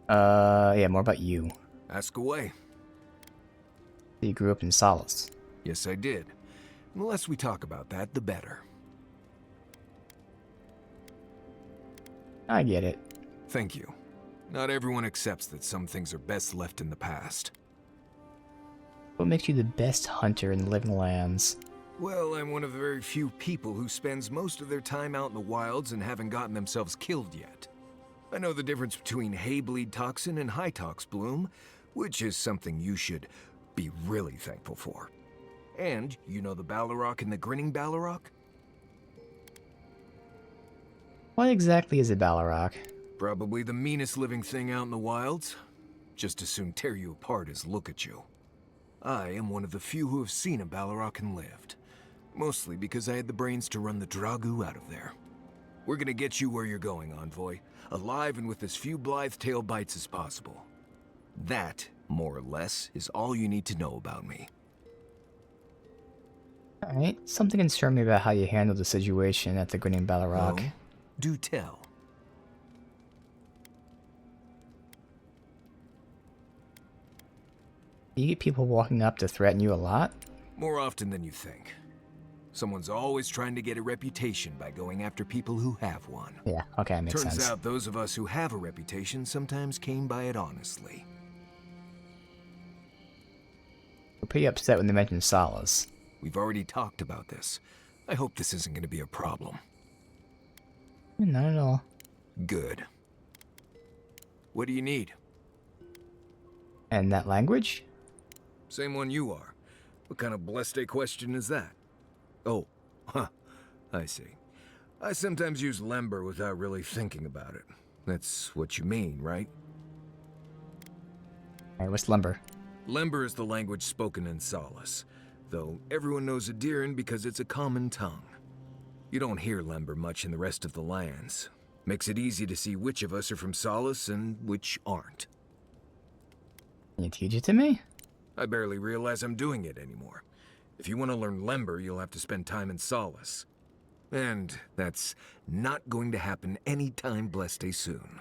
Yeah, more about you. Ask away. You grew up in Solace. Yes, I did. And the less we talk about that, the better. I get it. Thank you. Not everyone accepts that some things are best left in the past. What makes you the best hunter in the Living Lands? Well, I'm one of the very few people who spends most of their time out in the wilds and haven't gotten themselves killed yet. I know the difference between hay-bleed toxin and high-tox bloom, which is something you should be really thankful for. And you know the Balrog and the grinning Balrog? What exactly is a Balrog? Probably the meanest living thing out in the wilds. Just as soon tear you apart as look at you. I am one of the few who have seen a Balrog and lived. Mostly because I had the brains to run the Dragu out of there. We're gonna get you where you're going, Envoy. Alive and with as few Blithe-tail bites as possible. That, more or less, is all you need to know about me. Alright, something concerned me about how you handled the situation at the Grinning Balrog. Oh, do tell. You get people walking up to threaten you a lot? More often than you think. Someone's always trying to get a reputation by going after people who have one. Yeah, okay, makes sense. Turns out those of us who have a reputation sometimes came by it honestly. We're pretty upset when they mentioned Solace. We've already talked about this. I hope this isn't going to be a problem. Not at all. Good. What do you need? And that language? Same one you are. What kind of blessed question is that? Oh, huh. I see. I sometimes use Lember without really thinking about it. That's what you mean, right? Alright, what's Lember? Lember is the language spoken in Solace, though everyone knows Aedyran because it's a common tongue. You don't hear Lember much in the rest of the lands. Makes it easy to see which of us are from Solace and which aren't. Can you teach it to me? I barely realize I'm doing it anymore. If you want to learn Lember, you'll have to spend time in Solace. And that's not going to happen anytime blessed soon.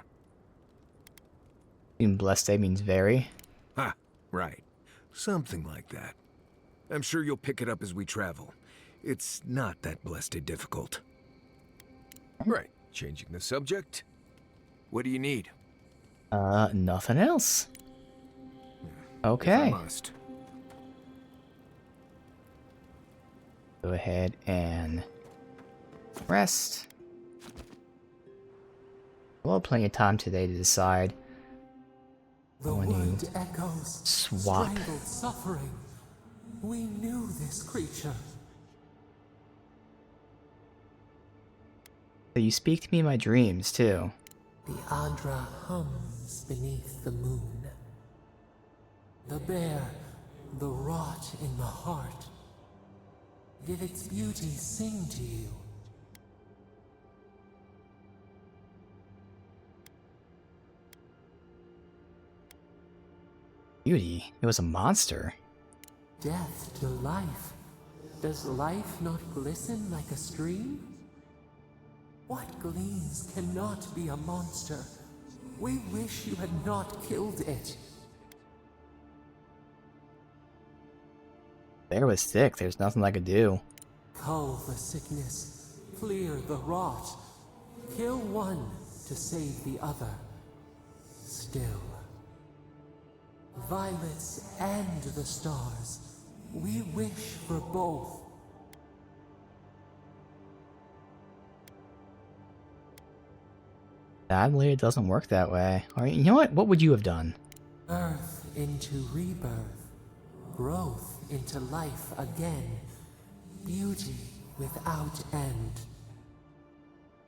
You mean blessed means very? Ha, right. Something like that. I'm sure you'll pick it up as we travel. It's not that blessed difficult. Right, changing the subject. What do you need? Nothing else. Okay. If I must. Go ahead and rest. We'll have plenty of time today to decide. The wood echoes, swap. strangled suffering. We knew this creature. So you speak to me in my dreams, too. The Adra hums beneath the moon. The bear, the rot in the heart. Did its beauty sing to you? Beauty? It was a monster. Death to life. Does life not glisten like a stream? What gleams cannot be a monster? We wish you had not killed it. Bear was thick. There's nothing I could do. Cull the sickness, clear the rot. Kill one to save the other. Still. Violets and the stars. We wish for both. Sadly, it doesn't work that way. Or, you know what? What would you have done? Birth into rebirth. Growth into life again. Beauty without end.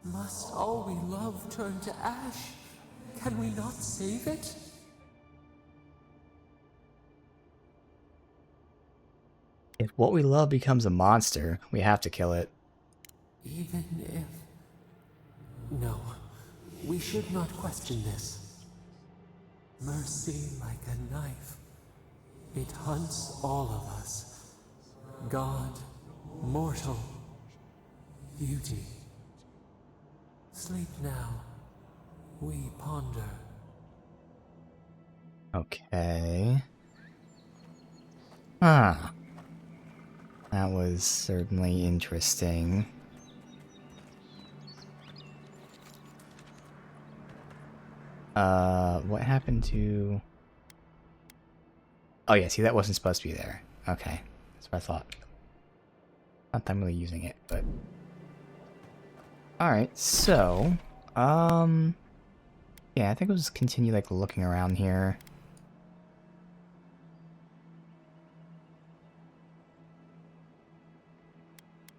Must all we love turn to ash? Can we not save it? If what we love becomes a monster, we have to kill it. Even if... No. We should not question this. Mercy like a knife. It hunts all of us. God, mortal, beauty. Sleep now. We ponder. Okay. Ah. That was certainly interesting. What happened to... Oh yeah, see, that wasn't supposed to be there. Okay, that's what I thought. Not that I'm really using it, but... Alright, so... Yeah, I think we'll just continue, like, looking around here.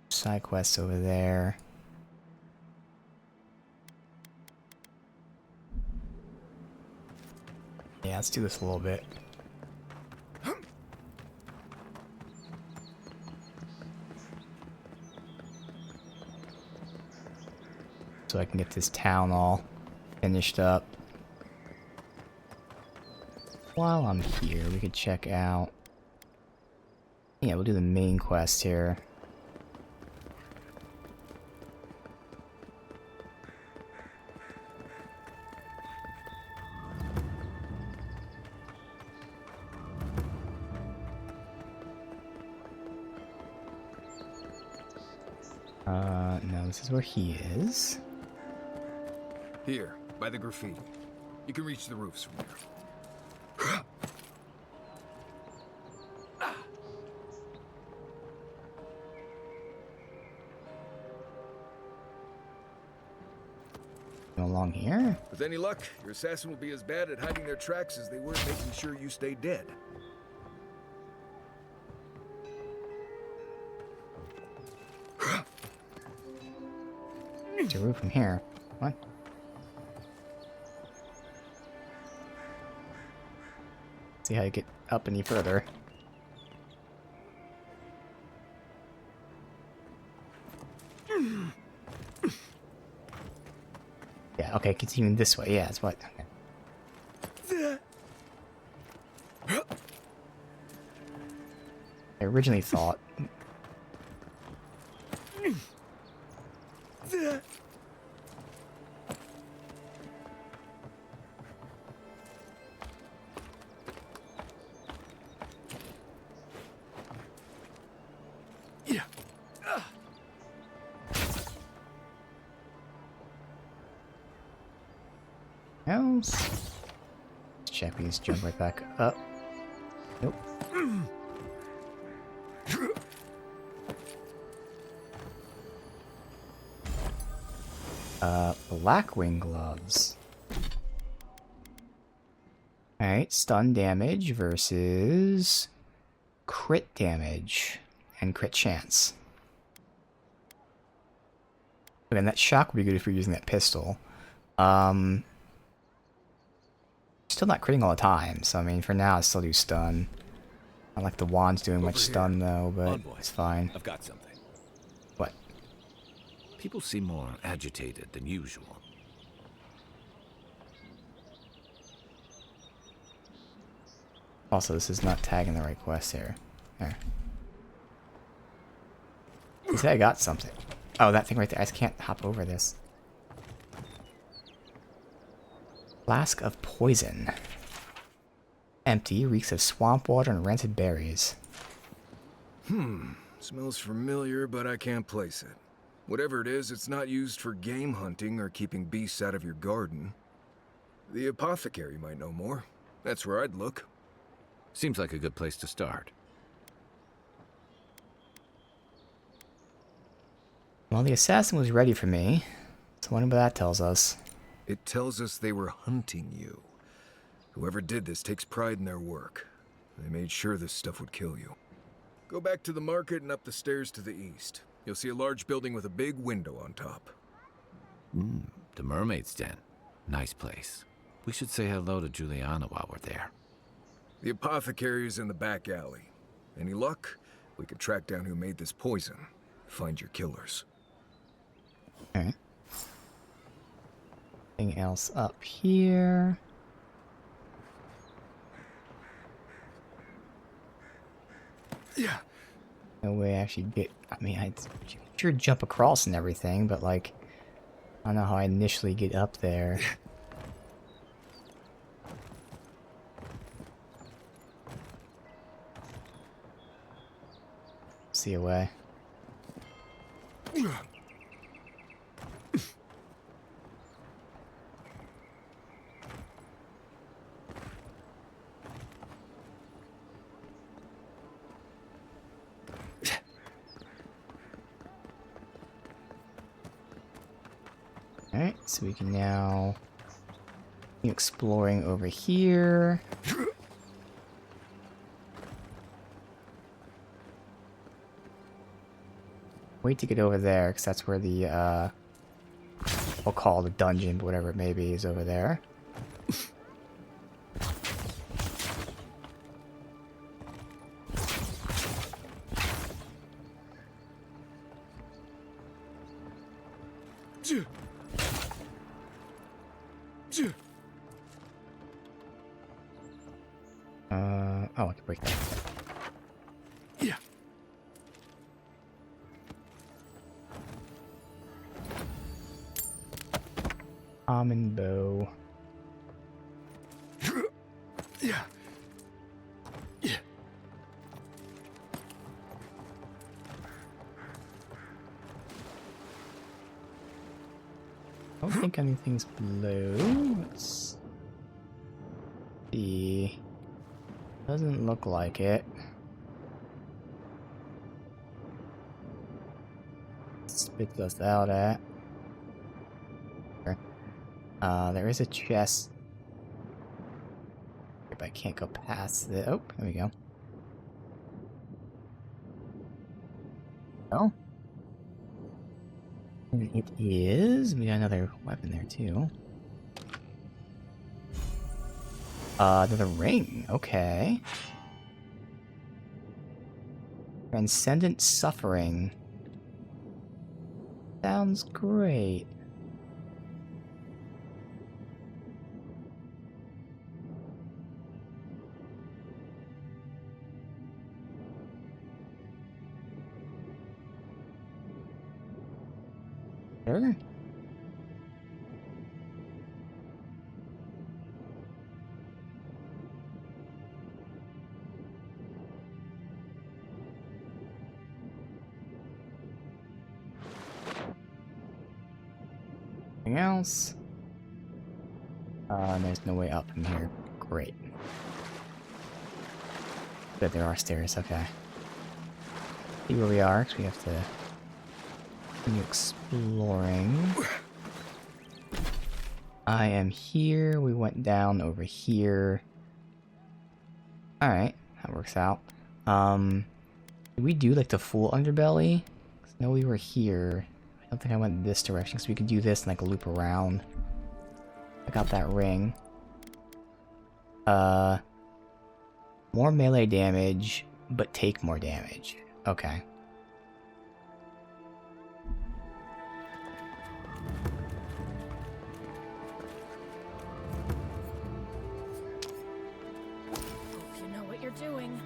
Side quests over there. Yeah, let's do this a little bit. So I can get this town all finished up. While I'm here, we could check out... Yeah, we'll do the main quest here. No, this is where he is. Here, by the graffiti. You can reach the roofs from here. Along here? With any luck, your assassin will be as bad at hiding their tracks as they were at making sure you stay dead. There's a roof from here. What? See how you get up any further. Yeah, okay, continuing this way. Yeah, that's what. Okay. I originally thought. Let's check these, jump right back up. Nope. Blackwing gloves. Alright, stun damage versus crit damage and crit chance. Again, that shock would be good if you're using that pistol. Still not critting all the time, so I mean, for now I still do stun. I like the wand's doing much stun though, but Envoy, it's fine. I've got something. What? People seem more agitated than usual. Also, this is not tagging the right quest here. There. You said I got something. Oh, that thing right there. I just can't hop over this. Flask of poison. Empty, reeks of swamp water and rancid berries. Smells familiar, but I can't place it. Whatever it is, it's not used for game hunting or keeping beasts out of your garden. The apothecary might know more. That's where I'd look. Seems like a good place to start. Well, the assassin was ready for me. So I wonder what that tells us. It tells us they were hunting you. Whoever did this takes pride in their work. They made sure this stuff would kill you. Go back to the market and up the stairs to the east. You'll see a large building with a big window on top. The Mermaid's Den. Nice place. We should say hello to Juliana while we're there. The apothecary is in the back alley. Any luck? We could track down who made this poison. Find your killers. Alright. Anything else up here? Yeah. No way I actually get... I mean, I'd sure jump across and everything, but like... I don't know how I initially get up there. See a way. Alright, so we can now keep exploring over here. Wait to get over there, because that's where the, we'll call it a dungeon, but whatever it may be, is over there. Oh, I can break that. Yeah. Almond bow. Yeah. Yeah. I don't think anything's blue. Let's see. Doesn't look like it. Spits us out at. There is a chest. If I can't go past the... Oh, there we go. Oh. And it is... We got another weapon there, too. Another ring. Okay. Transcendent suffering. Sounds great. Sure. Anything else? There's no way up from here. Great. But there are stairs, okay. See where we are, because we have to continue exploring. I am here, we went down over here. Alright, that works out. Did we do like the full underbelly? 'Cause I know we were here. I don't think I went this direction, because we could do this and like loop around. I got that ring. More melee damage, but take more damage. Okay. Hope you know what you're doing.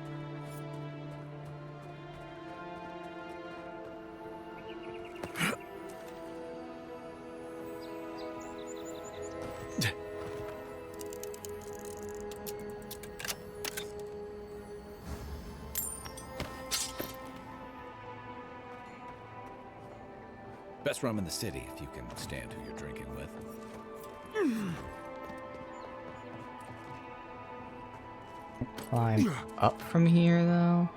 Best rum in the city if you can stand who you're drinking with. Climb up from here, though.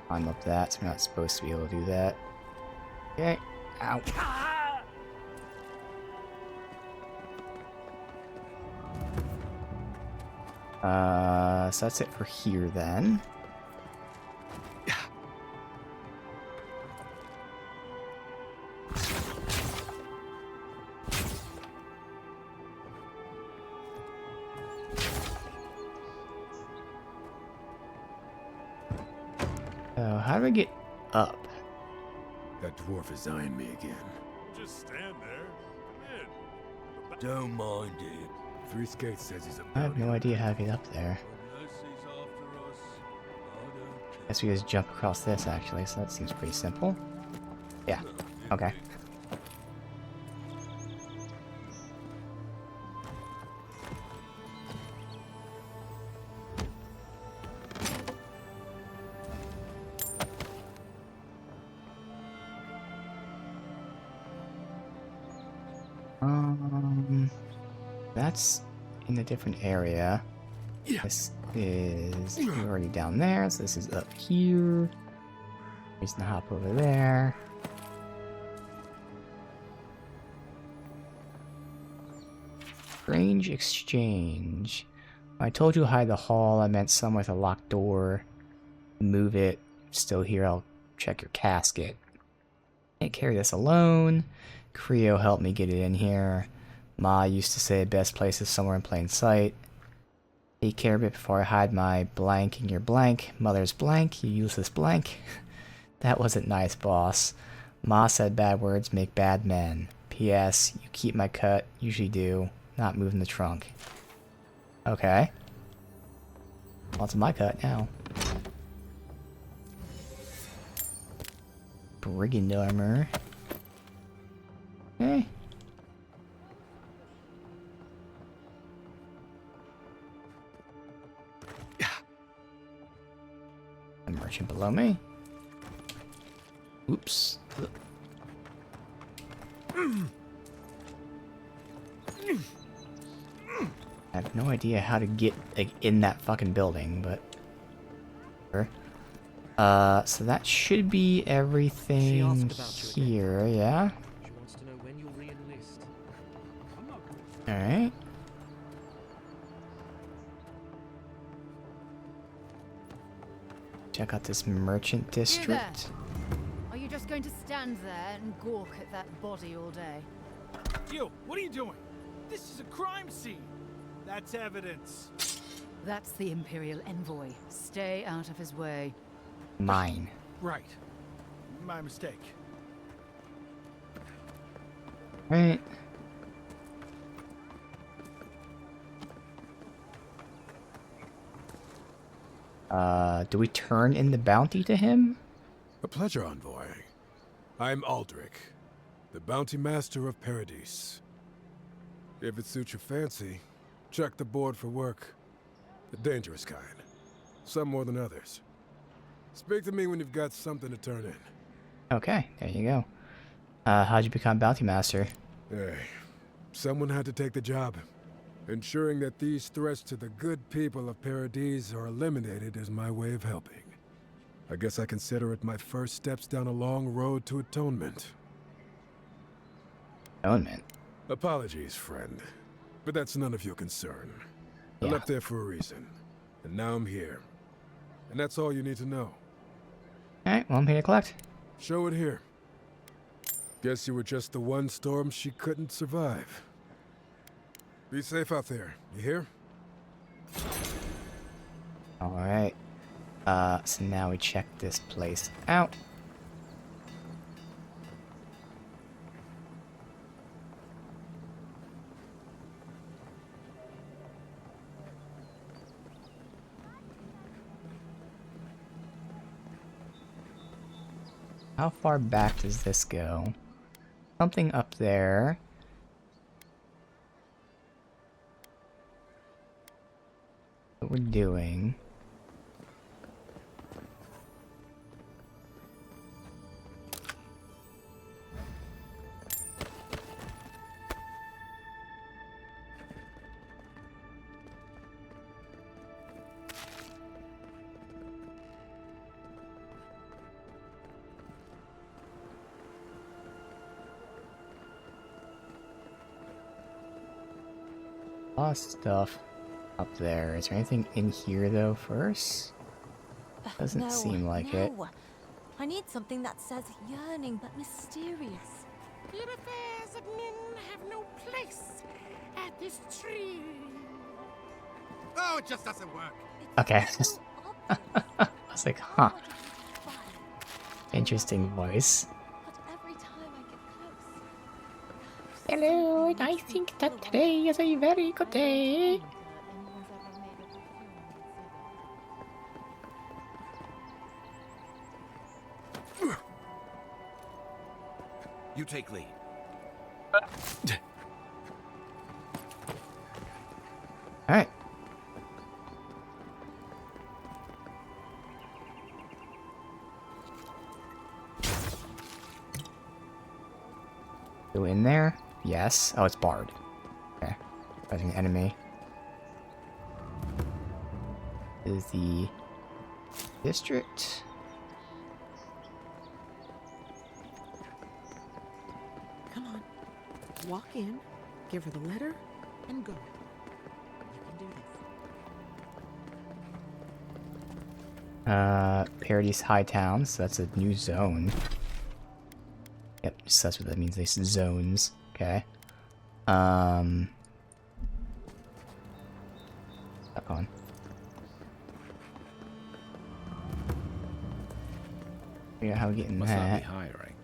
Climb up that, so we're not supposed to be able to do that. Okay. Ow. So that's it for here then. So how do I get up? That dwarf is eyeing me again. Just stand there. Come in. Don't mind it. Three Skates says he's a I have no idea how to get up there. Guess we just jump across this actually, so that seems pretty simple. Yeah. Okay. That's in a different area. This is already down there, so this is up here. He's gonna hop over there. Strange exchange. When I told you to hide the hall, I meant somewhere with a locked door. Move it. Still here, I'll check your casket. Can't carry this alone. Creo helped me get it in here. Ma used to say best place is somewhere in plain sight. Take care of it before I hide my blank in your blank. Mother's blank, you useless blank. That wasn't nice, boss. Ma said bad words make bad men. P.S. You keep my cut, usually do. Not moving the trunk. Okay. What's my cut now? Brigand armor. Okay. A merchant below me. Oops. I have no idea how to get like, in that fucking building, but so that should be everything here, yeah? She wants to know when you'll re-enlist. Alright. Check out this merchant district. Are you just going to stand there and gawk at that body all day? You, what are you doing? This is a crime scene. That's evidence. That's the Imperial envoy. Stay out of his way. Mine. Right. My mistake. Right. Do we turn in the bounty to him? A pleasure, envoy. I'm Aldrich, the bounty master of Paradise. If it suits your fancy, check the board for work. The dangerous kind. Some more than others. Speak to me when you've got something to turn in. Okay, there you go. How'd you become bounty master? Hey, someone had to take the job. Ensuring that these threats to the good people of Paradise are eliminated is my way of helping. I guess I consider it my first steps down a long road to atonement. Atonement? Apologies, friend. But that's none of your concern. Yeah. I left there for a reason. And now I'm here. And that's all you need to know. Alright, well I'm here to collect. Show it here. Guess you were just the one storm she couldn't survive. Be safe out there, you hear? Alright. So now we check this place out. How far back does this go? Something up there. what we're doing. A lot of stuff up there. Is there anything in here though first? Doesn't No, seem like it. no. I need something that says yearning but mysterious. The affairs of men have no place at this tree. Oh, it just doesn't work. Okay. I was like, huh. Interesting voice. Hello, and I think that today is a very good day. You take lead. Alright. Go in there? Yes. Oh, it's barred. Okay. Fighting an enemy. This is the district. Come on. Walk in, give her the letter, and go. You can do this. Paradise High Town, so that's a new zone. Yep, so that's what that means, these zones. Okay. Back on. Figure out how we get in Must not that. be hiring.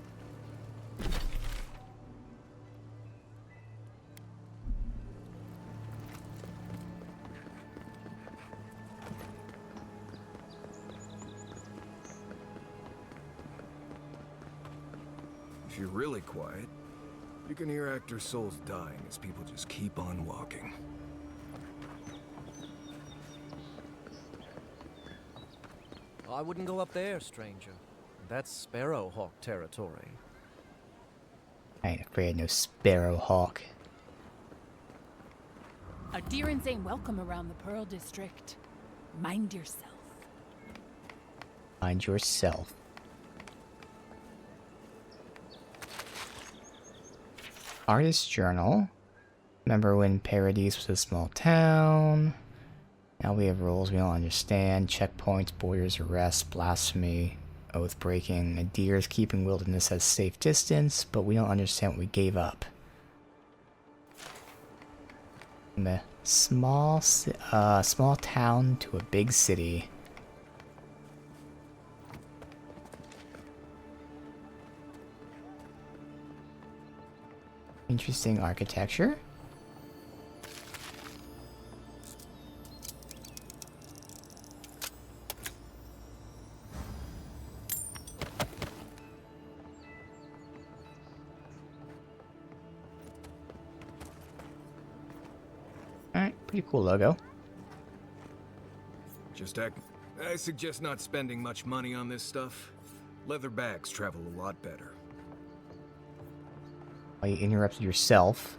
If you're really quiet, you can hear actor souls dying as people just keep on walking. I wouldn't go up there, stranger. That's Sparrowhawk territory. I ain't afraid of no Sparrowhawk. Aedyran's ain't welcome around the Pearl District. Mind yourself. Mind yourself. Artist journal. Remember when Paradise was a small town? Now we have rules we don't understand. Checkpoints, borders, arrests, blasphemy, oath breaking. Aedyran's keeping wilderness at safe distance, but we don't understand what we gave up. From a small town to a big city. Interesting architecture. Alright, pretty cool logo. I suggest not spending much money on this stuff. Leather bags travel a lot better. You interrupted yourself.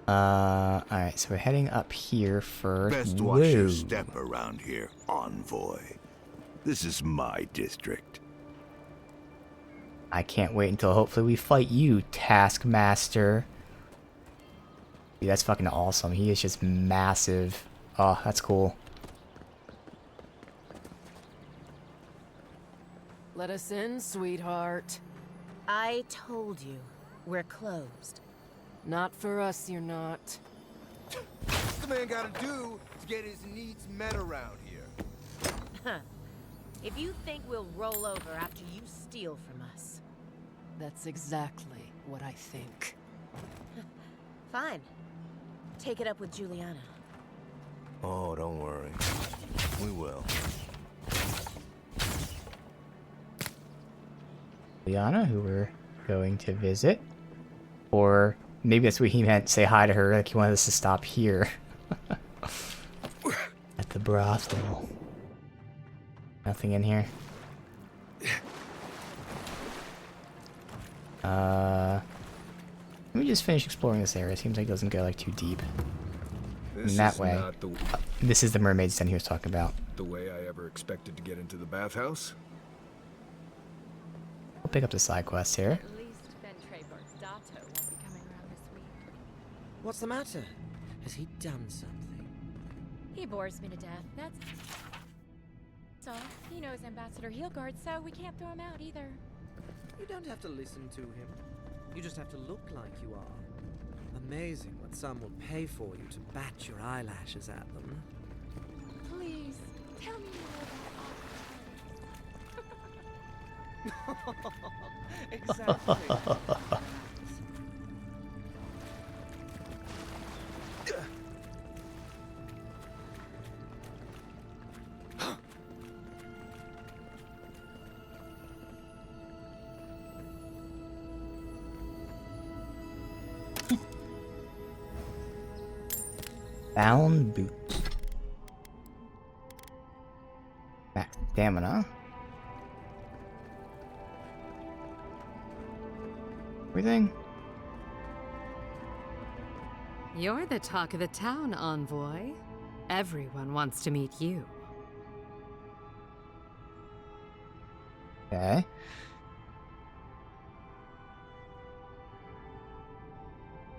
Alright, so we're heading up here first. Best watch your step around here, envoy. This is my district. I can't wait until hopefully we fight you, Taskmaster. Dude, that's fucking awesome. He is just massive. Oh, that's cool. Let us in, sweetheart. I told you, we're closed. Not for us, you're not. What's the man gotta do to get his needs met around here? If you think we'll roll over after you steal from us. That's exactly what I think. Fine. Take it up with Juliana. Oh, don't worry. We will. Liana, who we're going to visit. Or maybe that's what he meant, say hi to her, like he wanted us to stop here. At the brothel. Nothing in here. Let me just finish exploring this area. Seems like it doesn't go like too deep. In that way. This is the mermaid's den he was talking about. The way I ever expected to get into the bathhouse? We'll pick up the side quest here. What's the matter? Has he done something? He bores me to death, that's all. He knows Ambassador Heelguard, so we can't throw him out either. You don't have to listen to him. You just have to look like you are. Amazing what some will pay for you to bat your eyelashes at them. Please, tell me more about Exactly. Bound boots. Max stamina. Everything. You're the talk of the town, envoy. Everyone wants to meet you. Okay.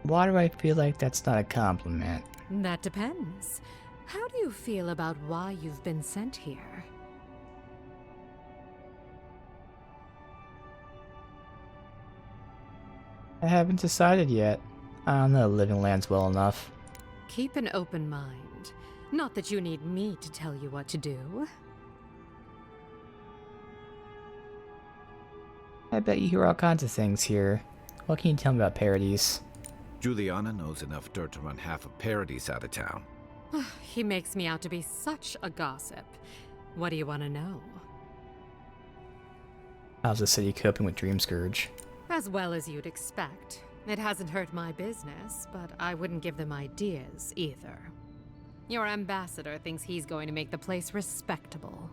Why do I feel like that's not a compliment? That depends. How do you feel about why you've been sent here? I haven't decided yet. I don't know living lands well enough. Keep an open mind. Not that you need me to tell you what to do. I bet you hear all kinds of things here. What can you tell me about Paradise? Juliana knows enough dirt to run half of Paradise out of town. He makes me out to be such a gossip. What do you want to know? How's the city coping with Dreamscourge? As well as you'd expect. It hasn't hurt my business, but I wouldn't give them ideas either. Your ambassador thinks he's going to make the place respectable.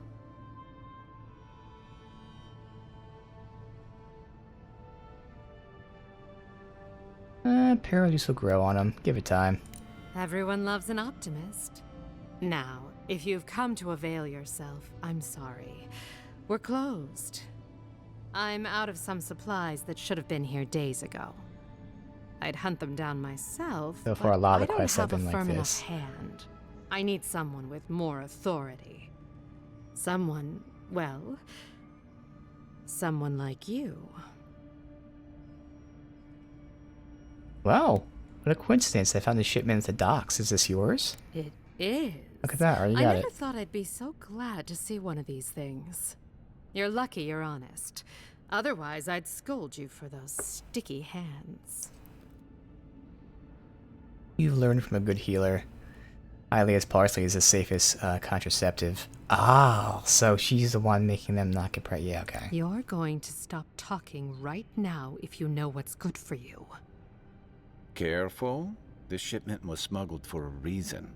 Paradise will grow on him. Give it time. Everyone loves an optimist. Now, if you've come to avail yourself, I'm sorry. We're closed. I'm out of some supplies that should have been here days ago. I'd hunt them down myself, So far, a lot of but I quests have don't been have a like firm this. enough hand. I need someone with more authority. Someone, well, someone like you. Wow, what a coincidence. I found the shipment at the docks. Is this yours? It is. Look at that, already got I it. never thought I'd be so glad to see one of these things. You're lucky you're honest. Otherwise, I'd scold you for those sticky hands. You've learned from a good healer. Ilea's parsley is the safest contraceptive. Ah, so she's the one making them not get pregnant. Yeah, okay. You're going to stop talking right now if you know what's good for you. Careful. This shipment was smuggled for a reason.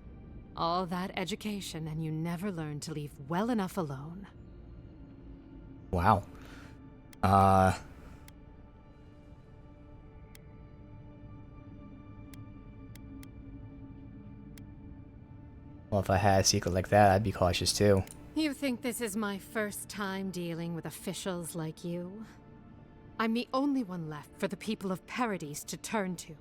All that education and you never learned to leave well enough alone. Wow. Well, if I had a secret like that, I'd be cautious too. You think this is my first time dealing with officials like you? I'm the only one left for the people of Paradise to turn to.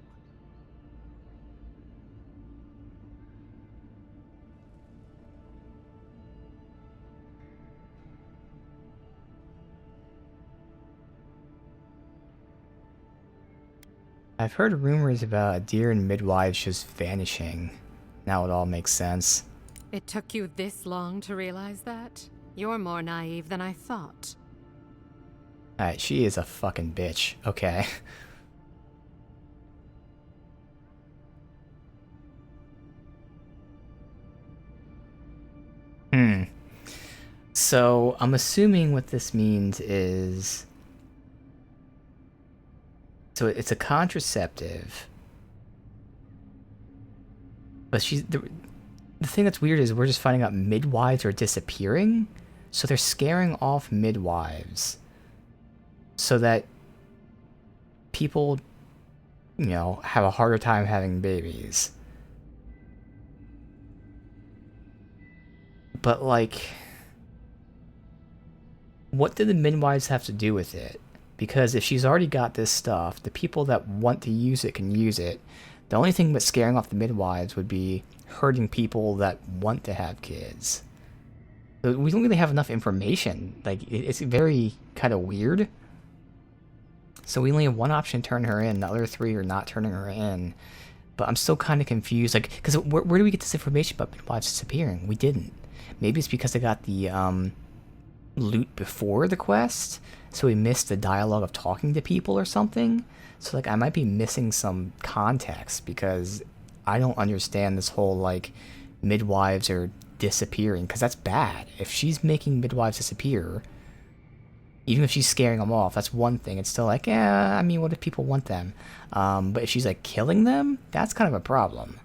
I've heard rumors about Aedyran midwives just vanishing. Now it all makes sense. It took you this long to realize that? You're more naive than I thought. Alright, she is a fucking bitch. Okay. So, I'm assuming what this means is... So it's a contraceptive. But she's... the thing that's weird is we're just finding out midwives are disappearing. So they're scaring off midwives. So that people, you know, have a harder time having babies. But, like, what did the midwives have to do with it? Because if she's already got this stuff, the people that want to use it can use it. The only thing but scaring off the midwives would be hurting people that want to have kids. We don't really have enough information. Like, it's very kind of weird. So we only have one option to turn her in. The other three are not turning her in. But I'm still kind of confused. Like, because where do we get this information about midwives disappearing? We didn't. Maybe it's because I got the loot before the quest, so we missed the dialogue of talking to people or something. So, like, I might be missing some context because I don't understand this whole, like, midwives are disappearing, because that's bad. If she's making midwives disappear, even if she's scaring them off, that's one thing. It's still like, I mean, what if people want them? But if she's, like, killing them, that's kind of a problem.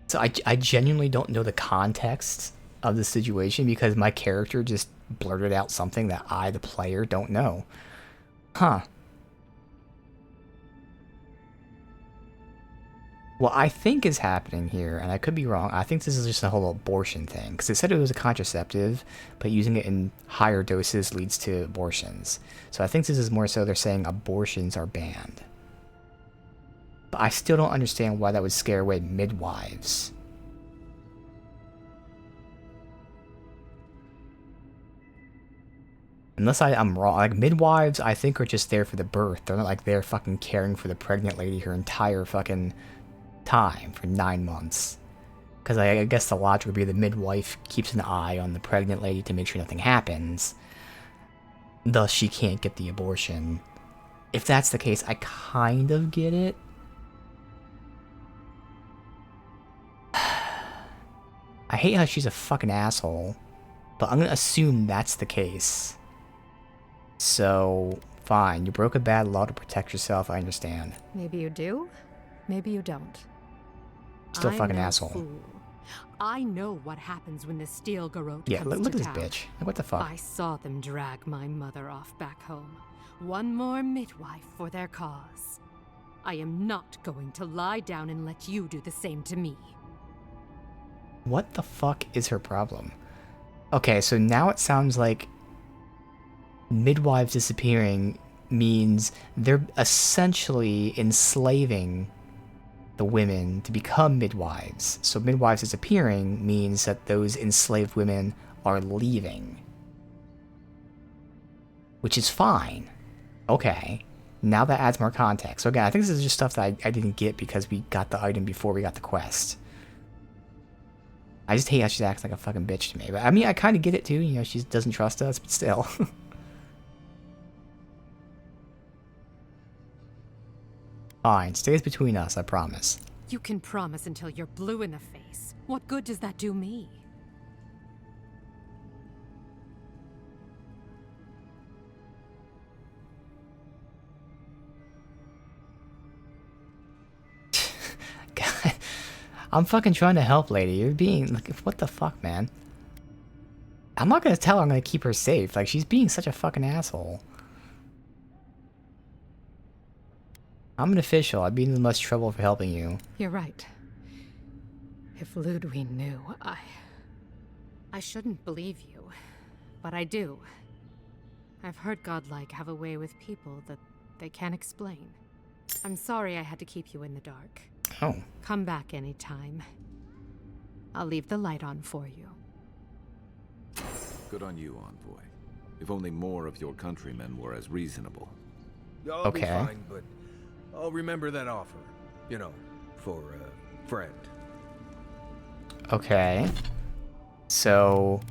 So I genuinely don't know the context of the situation because my character just blurted out something that I, the player, don't know. Huh. What I think is happening here, and I could be wrong, I think this is just a whole abortion thing. Because it said it was a contraceptive, but using it in higher doses leads to abortions. So I think this is more so they're saying abortions are banned. But I still don't understand why that would scare away midwives. Unless I'm wrong. Like, midwives, I think, are just there for the birth. They're not, like, there fucking caring for the pregnant lady her entire fucking time for 9 months. Because I guess the logic would be the midwife keeps an eye on the pregnant lady to make sure nothing happens. Thus, she can't get the abortion. If that's the case, I kind of get it. I hate how she's a fucking asshole, but I'm gonna assume that's the case. So, fine, you broke a bad law to protect yourself, I understand. Maybe you do, maybe you don't. Still I'm fucking no asshole. fool. I know what happens when the steel garrote Yeah, comes look to at this town. bitch. Like, what the fuck? I saw them drag my mother off back home. One more midwife for their cause. I am not going to lie down and let you do the same to me. What the fuck is her problem? Okay, so now it sounds like midwives disappearing means they're essentially enslaving the women to become midwives. So midwives disappearing means that those enslaved women are leaving. Which is fine. Okay. Now that adds more context. So again, I think this is just stuff that I didn't get because we got the item before we got the quest. I just hate how she acts like a fucking bitch to me. But I mean, I kind of get it too. You know, she doesn't trust us, but still. Fine, stays between us, I promise. You can promise until you're blue in the face. What good does that do me? God, I'm fucking trying to help, lady. You're being like, what the fuck, man? I'm not gonna tell her I'm gonna keep her safe. Like, she's being such a fucking asshole. I'm an official. I'd be in the most trouble for helping you. You're right. If Ludwig knew, I shouldn't believe you, but I do. I've heard Godlike have a way with people that they can't explain. I'm sorry I had to keep you in the dark. Oh. Come back anytime. I'll leave the light on for you. Good on you, Envoy. If only more of your countrymen were as reasonable. I'll be fine, but I'll remember that offer. You know, for a friend. Okay. So...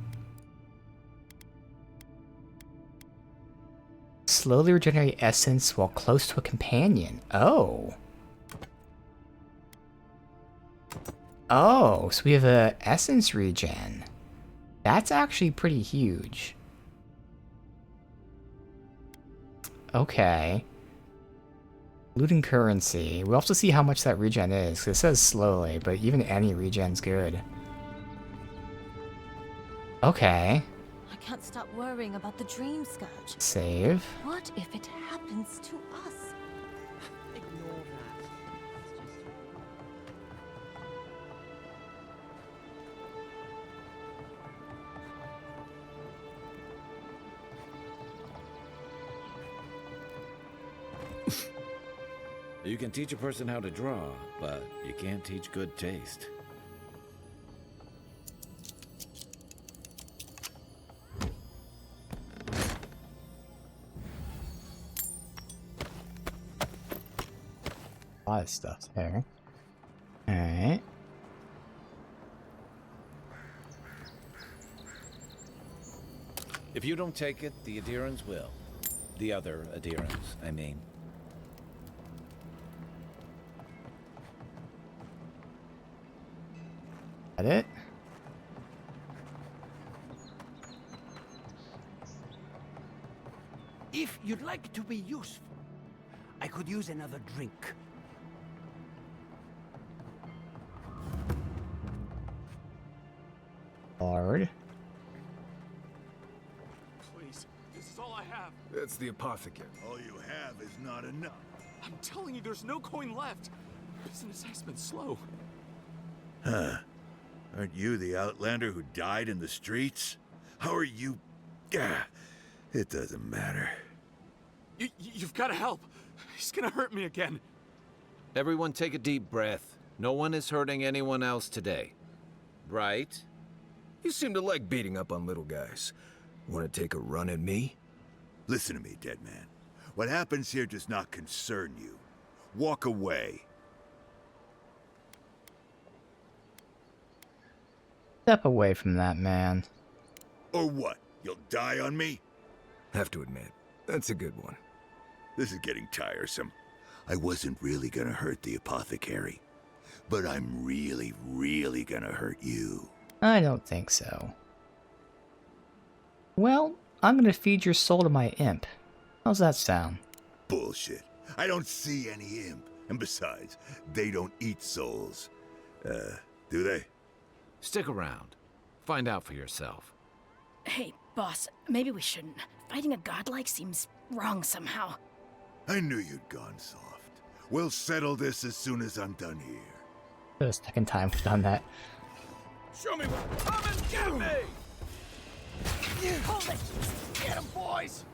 slowly regenerate essence while close to a companion. Oh. Oh, so we have a essence regen. That's actually pretty huge. Okay. Looting currency. We also see how much that regen is. 'Cause it says slowly, but even any regen's good. Okay. I can't stop worrying about the Dreamscourge. Save. What if it happens to us? Ignore that. You can teach a person how to draw, but you can't teach good taste. A lot of stuff there. Alright. If you don't take it, the Aedyrans will. The other Aedyrans, I mean. That it? If you'd like to be useful, I could use another drink. Hard. Please, this is all I have. That's the apothecary. All you have is not enough. I'm telling you, there's no coin left. Business has been slow. Huh. Aren't you the outlander who died in the streets? How are you... It doesn't matter. You've got to help. He's gonna hurt me again. Everyone take a deep breath. No one is hurting anyone else today. Right? You seem to like beating up on little guys. Want to take a run at me? Listen to me, dead man. What happens here does not concern you. Walk away. Step away from that man. Or what? You'll die on me? Have to admit, that's a good one. This is getting tiresome. I wasn't really gonna hurt the apothecary. But I'm really, really gonna hurt you. I don't think so. Well, I'm gonna feed your soul to my imp. How's that sound? Bullshit. I don't see any imp. And besides, they don't eat souls. Do they? Stick around. Find out for yourself. Hey, boss, maybe we shouldn't. Fighting a godlike seems wrong somehow. I knew you'd gone soft. We'll settle this as soon as I'm done here. The second time we've done that. Show me what. Come and get me! Hold it! Get him, boys!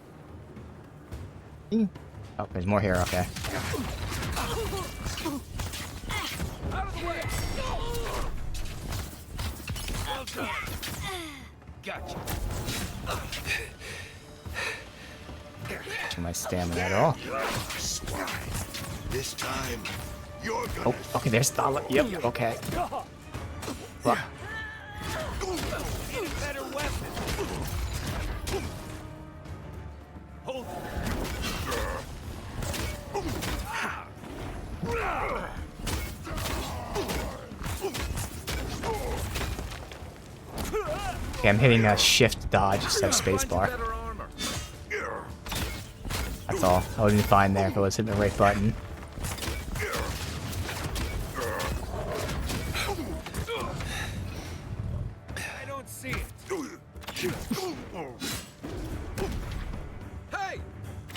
Oh, there's more here, okay. Out of the way! Well done. Gotcha. To my stamina at all. Swine. This time, you're gonna... Oh, okay, there's the... Yep, okay. Well, Need a better weapon. Hold okay, I'm hitting a shift dodge instead of spacebar. That's all. I would have been fine there if I was hitting the right button. I don't see it. Hey!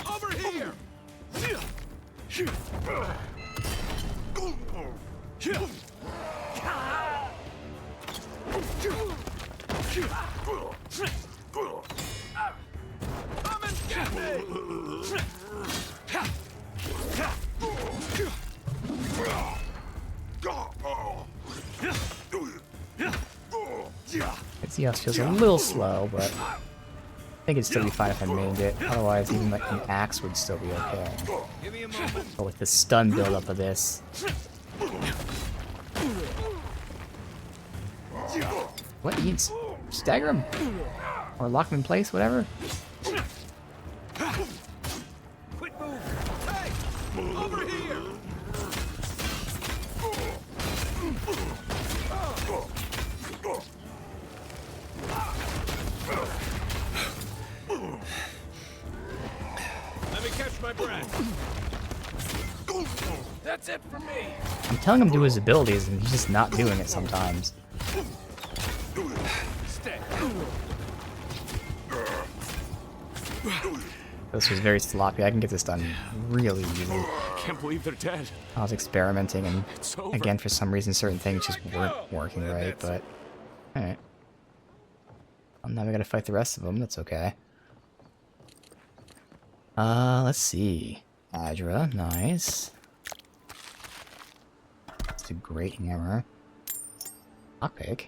Over here! Come and get me! Zeus feels a little slow, but I think it'd still be fine if I mained it. Otherwise, even like an axe would still be okay. But with the stun buildup of this. What? You can stagger him? Or lock him in place, whatever? Quit moving! Hey! Over here! Let me catch my breath. That's it for me. I'm telling him to do his abilities, and he's just not doing it sometimes. Stay. This was very sloppy. I can get this done really easy. Can't believe they're dead. I was experimenting, and over. again, for some reason, certain things just weren't working right, but... Alright. I'm never gonna fight the rest of them, that's okay. Let's see. Aedyran, nice. It's a great hammer. Lockpick.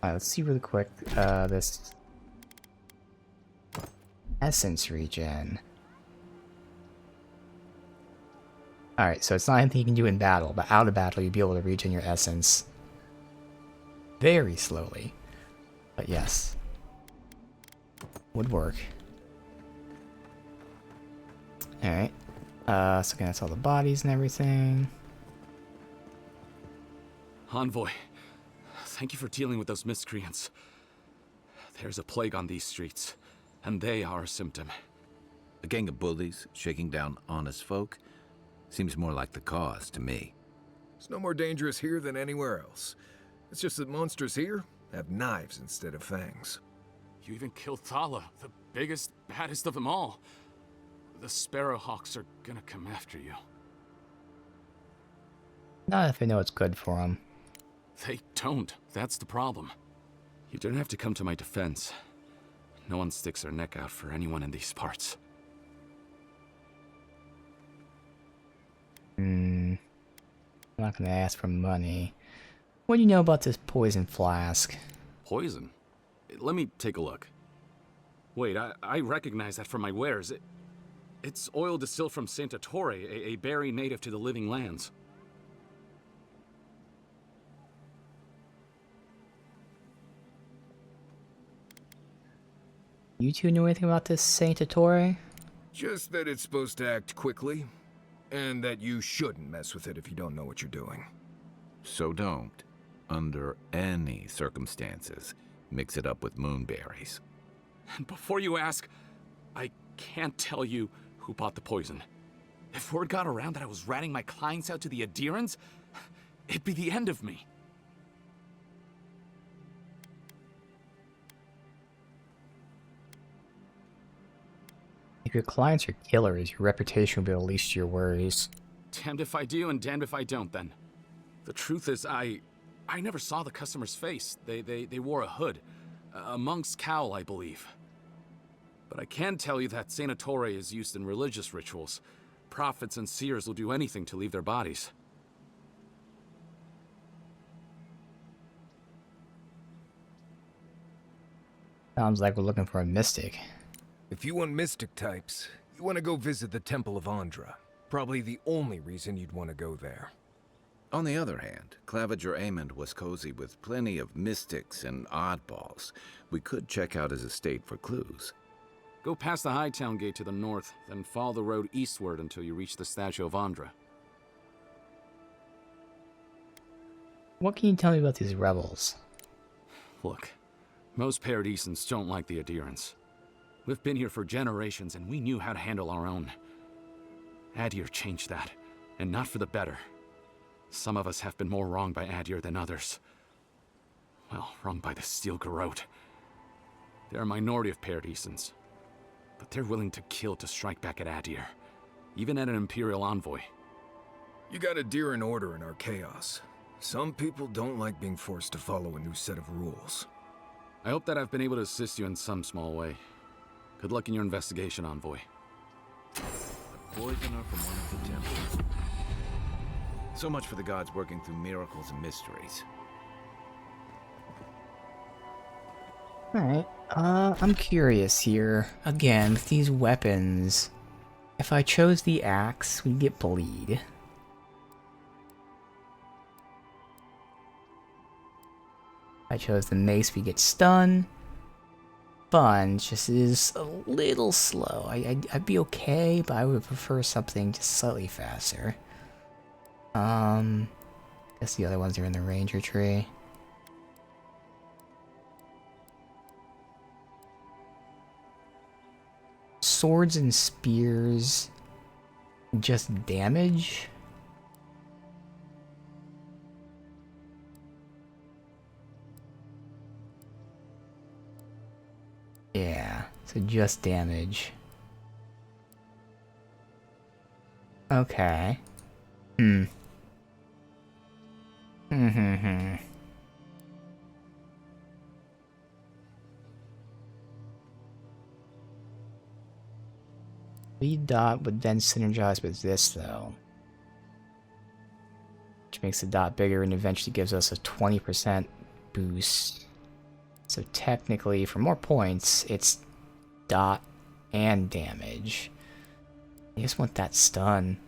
Alright, let's see really quick, this essence regen. Alright, so it's not anything you can do in battle, but out of battle you'll be able to regen your essence very slowly. But yes, would work. Alright, so again, that's all the bodies and everything. Envoy, thank you for dealing with those miscreants. There's a plague on these streets, and they are a symptom. A gang of bullies shaking down honest folk? Seems more like the cause to me. It's no more dangerous here than anywhere else. It's just that monsters here have knives instead of fangs. You even killed Thala, the biggest, baddest of them all. The Sparrowhawks are gonna come after you. Not if they know it's good for them. They don't. That's the problem. You don't have to come to my defense. No one sticks their neck out for anyone in these parts. I'm not gonna ask for money. What do you know about this poison flask? Poison? Let me take a look. Wait, I recognize that from my wares. It's oil distilled from Santa Torre, a berry native to the Living Lands. You two know anything about this Santa Torre? Just that it's supposed to act quickly, and that you shouldn't mess with it if you don't know what you're doing. So don't, under any circumstances, mix it up with moonberries. And before you ask, I can't tell you who bought the poison. If word got around that I was ratting my clients out to the Aedyrans, it'd be the end of me. If your clients are killers, your reputation will be the least of your worries. Damned if I do and damned if I don't, then. The truth is, I never saw the customer's face. They wore a hood. A monk's cowl, I believe. But I can tell you that Santa Torre is used in religious rituals. Prophets and seers will do anything to leave their bodies. Sounds like we're looking for a mystic. If you want mystic types, you want to go visit the Temple of Andra. Probably the only reason you'd want to go there. On the other hand, Claviger Amond was cozy with plenty of mystics and oddballs. We could check out his estate for clues. Go past the Hightown Gate to the north, then follow the road eastward until you reach the statue of Andra. What can you tell me about these rebels? Look, most Paradisans don't like the Aedyrans. We've been here for generations, and we knew how to handle our own. Aedyr changed that, and not for the better. Some of us have been more wronged by Aedyr than others. Well, wronged by the Steel Garrote. They're a minority of Paradisans, but they're willing to kill to strike back at Aedyr, even at an Imperial envoy. You got Aedyran order in our chaos. Some people don't like being forced to follow a new set of rules. I hope that I've been able to assist you in some small way. Good luck in your investigation, Envoy. A poisoner from one of the temples. So much for the gods working through miracles and mysteries. Alright, I'm curious here. Again, with these weapons, if I chose the axe, we get bleed. If I chose the mace, we get stun. Fun, just is a little slow. I'd be okay, but I would prefer something just slightly faster. Guess the other ones are in the ranger tree. Swords and spears, just damage? Yeah, so just damage. Okay. Hmm. Lead dot would then synergize with this, though. Which makes the dot bigger and eventually gives us a 20% boost. So technically, for more points, it's dot and damage. I just want that stun.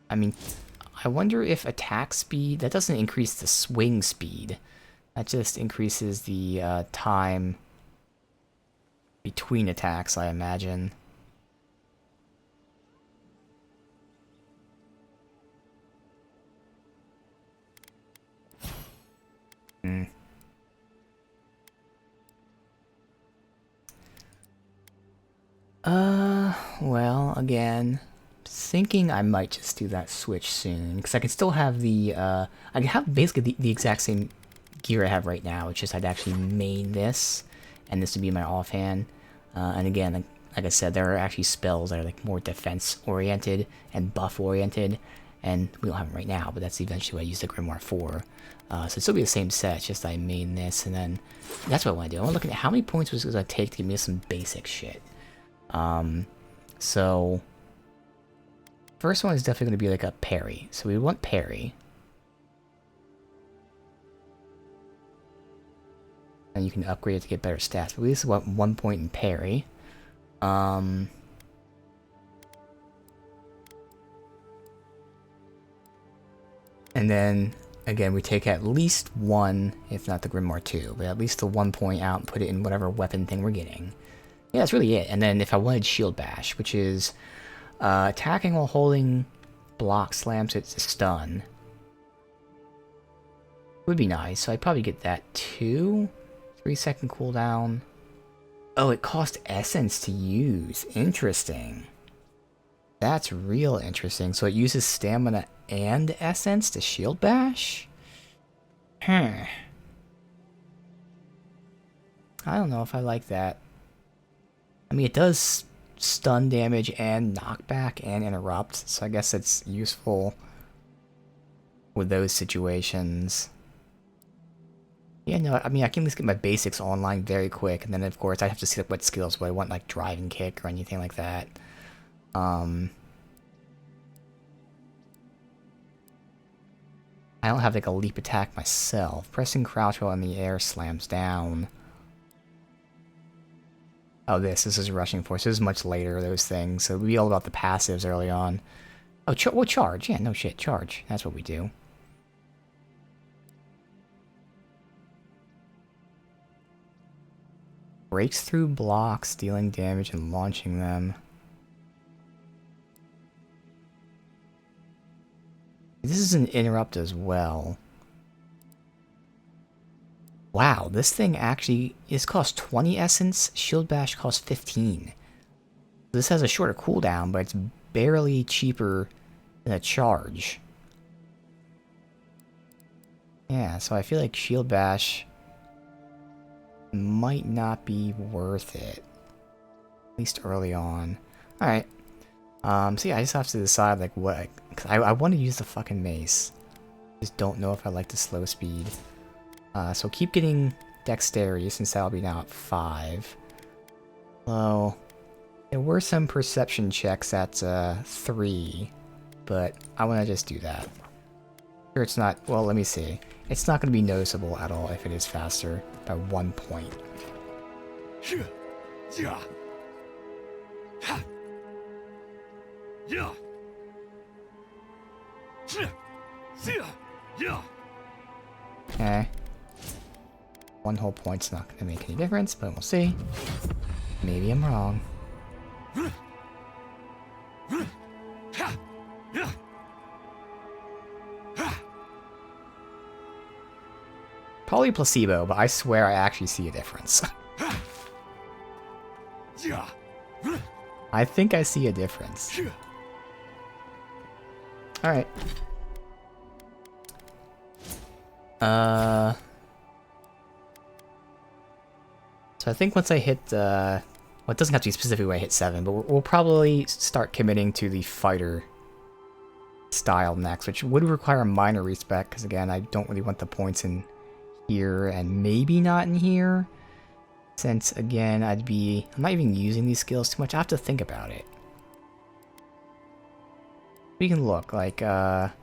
I mean, I wonder if attack speed... That doesn't increase the swing speed. That just increases the time between attacks, I imagine. Well, again, thinking I might just do that switch soon, because I can still have the, I can have basically the exact same gear I have right now. It's just I'd actually main this, and this would be my offhand. And again, like I said, there are actually spells that are like more defense-oriented and buff-oriented, and we don't have them right now, but that's eventually what I use the Grimoire for. So it'd still be the same set, it's just I main this, and then that's what I want to do. I want to look at how many points was it going to take to give me some basic shit. So first one is definitely going to be like a parry. So we want parry. And you can upgrade it to get better stats. But we just want 1 point in parry. And then, again, we take at least one, if not the Grimoire 2, but at least the 1 point out and put it in whatever weapon thing we're getting. Yeah, that's really it. And then if I wanted Shield Bash, which is attacking while holding block slams, it's a stun. Would be nice, so I'd probably get that too. 3-second cooldown. Oh, it cost essence to use. Interesting. That's real interesting. So it uses stamina and essence to Shield Bash? I don't know if I like that. I mean, it does stun damage and knockback and interrupt, so I guess it's useful with those situations. Yeah, no, I mean, I can at least get my basics online very quick, and then, of course, I have to see like, what skills would I want, like driving kick or anything like that. I don't have like a leap attack myself. Pressing crouch while in the air slams down. Oh, this is rushing force. This is much later, those things. So it'll be all about the passives early on. Oh, well, charge. Yeah, no shit, charge. That's what we do. Breaks through blocks, dealing damage and launching them. This is an interrupt as well. Wow, this thing actually costs 20 essence. Shield Bash costs 15. This has a shorter cooldown, but it's barely cheaper than a charge. Yeah, so I feel like Shield Bash might not be worth it. At least early on. Alright. So yeah, I just have to decide like what... Cause I want to use the fucking mace. Just don't know if I like the slow speed. So keep getting dexterity since that'll be now at 5. Well, there were some perception checks at 3, but I want to just do that. Sure, it's not. Well, let me see. It's not going to be noticeable at all if it is faster by 1 point. Okay. 1 whole point's not going to make any difference, but we'll see. Maybe I'm wrong. Probably placebo, but I swear I actually see a difference. I think I see a difference. Alright. So I think once I hit, well, it doesn't have to be specifically when I hit 7, but we'll probably start committing to the fighter style next, which would require a minor respec, because again, I don't really want the points in here, and maybe not in here, since again, I'm not even using these skills too much. I have to think about it. We can look, like, again,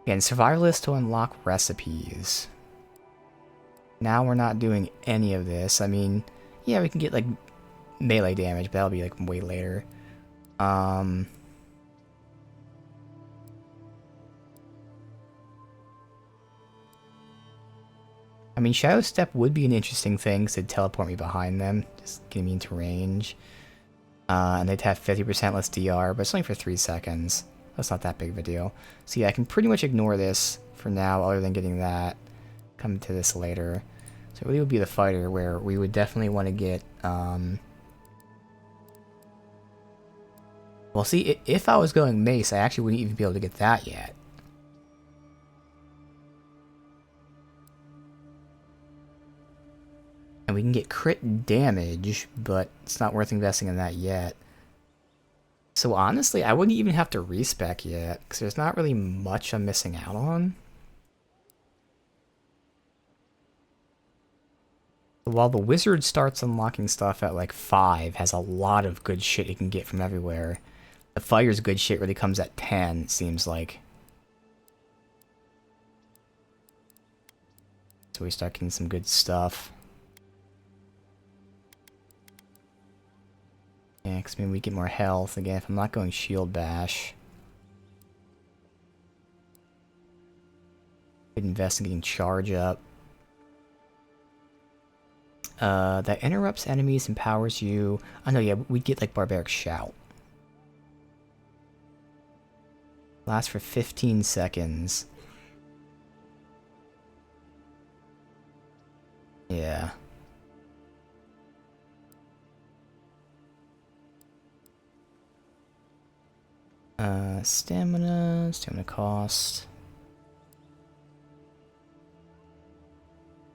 survivalist to unlock recipes. Now we're not doing any of this. I mean, yeah, we can get, like, melee damage, but that'll be, like, way later. I mean, Shadow Step would be an interesting thing, because it'd teleport me behind them, just getting me into range. And they'd have 50% less DR, but it's only for 3 seconds. That's not that big of a deal. So yeah, I can pretty much ignore this for now, other than getting that. Come to this later. So it really would be the fighter, where we would definitely want to get... Well, see, if I was going mace, I actually wouldn't even be able to get that yet. And we can get crit damage, but it's not worth investing in that yet. So honestly, I wouldn't even have to respec yet, because there's not really much I'm missing out on. While the wizard starts unlocking stuff at like 5, has a lot of good shit you can get from everywhere. The fighter's good shit really comes at 10, it seems like. So we start getting some good stuff. Yeah, because maybe we get more health. Again, if I'm not going shield bash. Could invest in getting charge up. That interrupts enemies, empowers you. Oh no, yeah, we'd get like barbaric shout. Lasts for 15 seconds. Yeah. Stamina cost.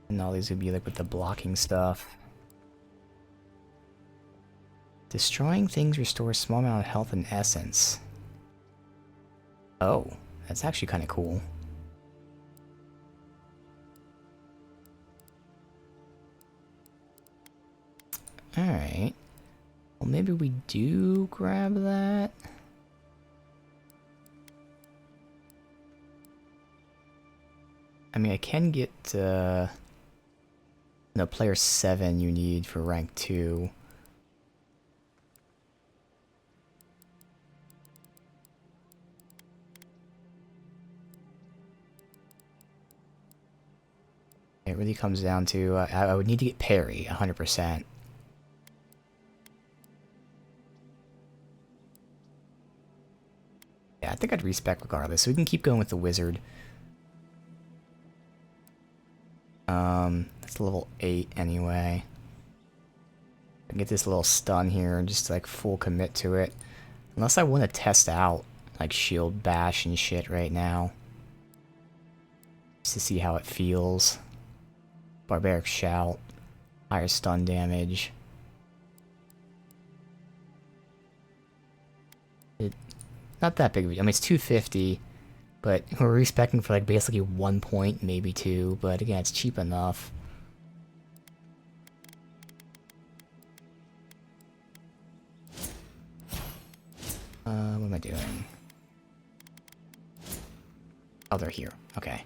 And all these would be like with the blocking stuff. Destroying things restores small amount of health and essence. Oh, that's actually kind of cool. Alright. Well, maybe we do grab that. I mean, I can get, no, player 7 you need for rank 2. It really comes down to, I would need to get parry, 100%. Yeah, I think I'd respec regardless, so we can keep going with the wizard. That's level 8 anyway. I can get this little stun here and just like full commit to it. Unless I want to test out like shield bash and shit right now. Just to see how it feels. Barbaric shout. Higher stun damage. Not that big of a deal. I mean, it's 250. But we're respecting for like basically 1 point, maybe 2, but again, it's cheap enough. What am I doing? Oh, they're here. Okay.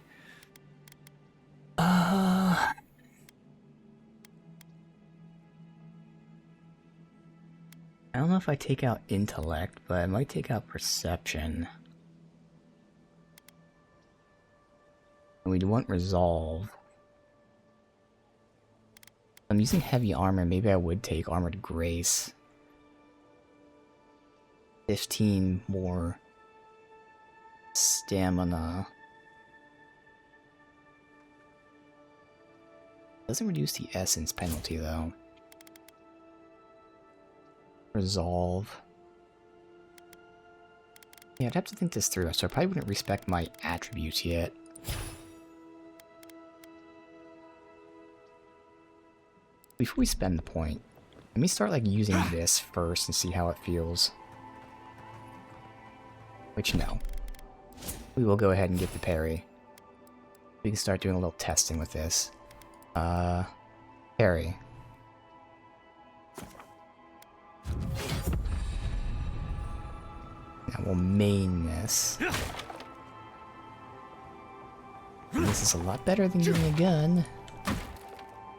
I don't know if I take out intellect, but I might take out perception. And we'd want resolve. I'm using heavy armor, maybe I would take armored grace. 15 more stamina. Doesn't reduce the essence penalty though. Resolve. Yeah, I'd have to think this through, so I probably wouldn't respect my attributes yet. Before we spend the point, let me start like using this first and see how it feels. Which, no. We will go ahead and get the parry. We can start doing a little testing with this. Parry. Now we'll main this. And this is a lot better than using a gun.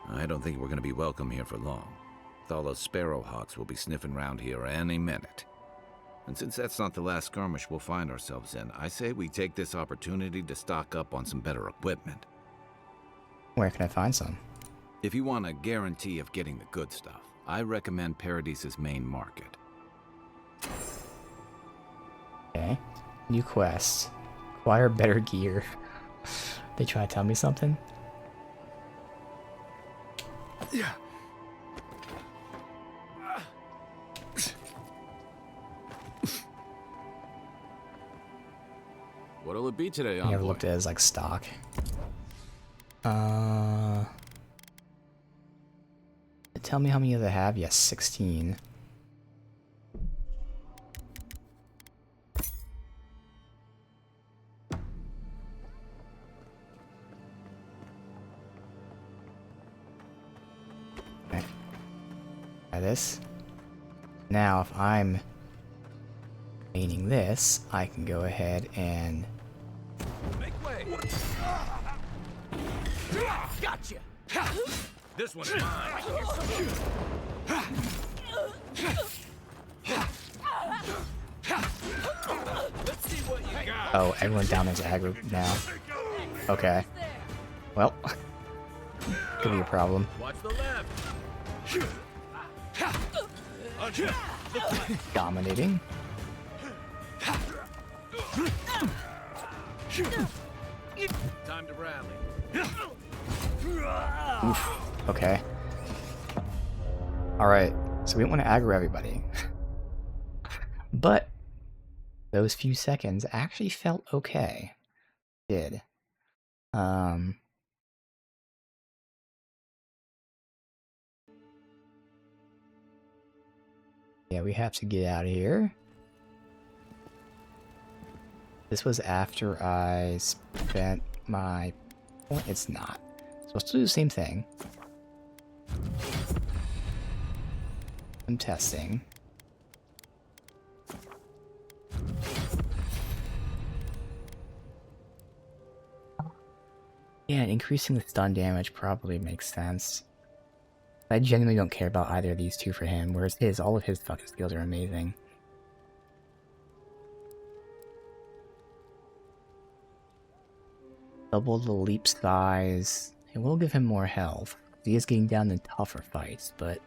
I don't think we're going to be welcome here for long. Thala's sparrowhawks will be sniffing around here any minute. And since that's not the last skirmish we'll find ourselves in, I say we take this opportunity to stock up on some better equipment. Where can I find some? If you want a guarantee of getting the good stuff, I recommend Paradise's main market. Okay. New quest. Acquire better gear. They try to tell me something? Yeah. What'll it be today, I never envoy? looked at it as like stock. Tell me how many of they have? Yes, 16. Okay. Try this. Now, if I'm maining this, I can go ahead and Make way! Gotcha! This one's mine! Let's see what you got! oh, everyone down there's aggro now. Okay. Well, could be a problem. Watch the left! Dominating. Time to rally. Oof. Okay. Alright, so we don't want to aggro everybody. But those few seconds actually felt okay. Did. Yeah, we have to get out of here. This was after I spent my point. It's not. So I'll still do the same thing. I'm testing. Yeah, increasing the stun damage probably makes sense. I genuinely don't care about either of these two for him, whereas all of his fucking skills are amazing. Double the leap size. It will give him more health. He is getting down in tougher fights, but...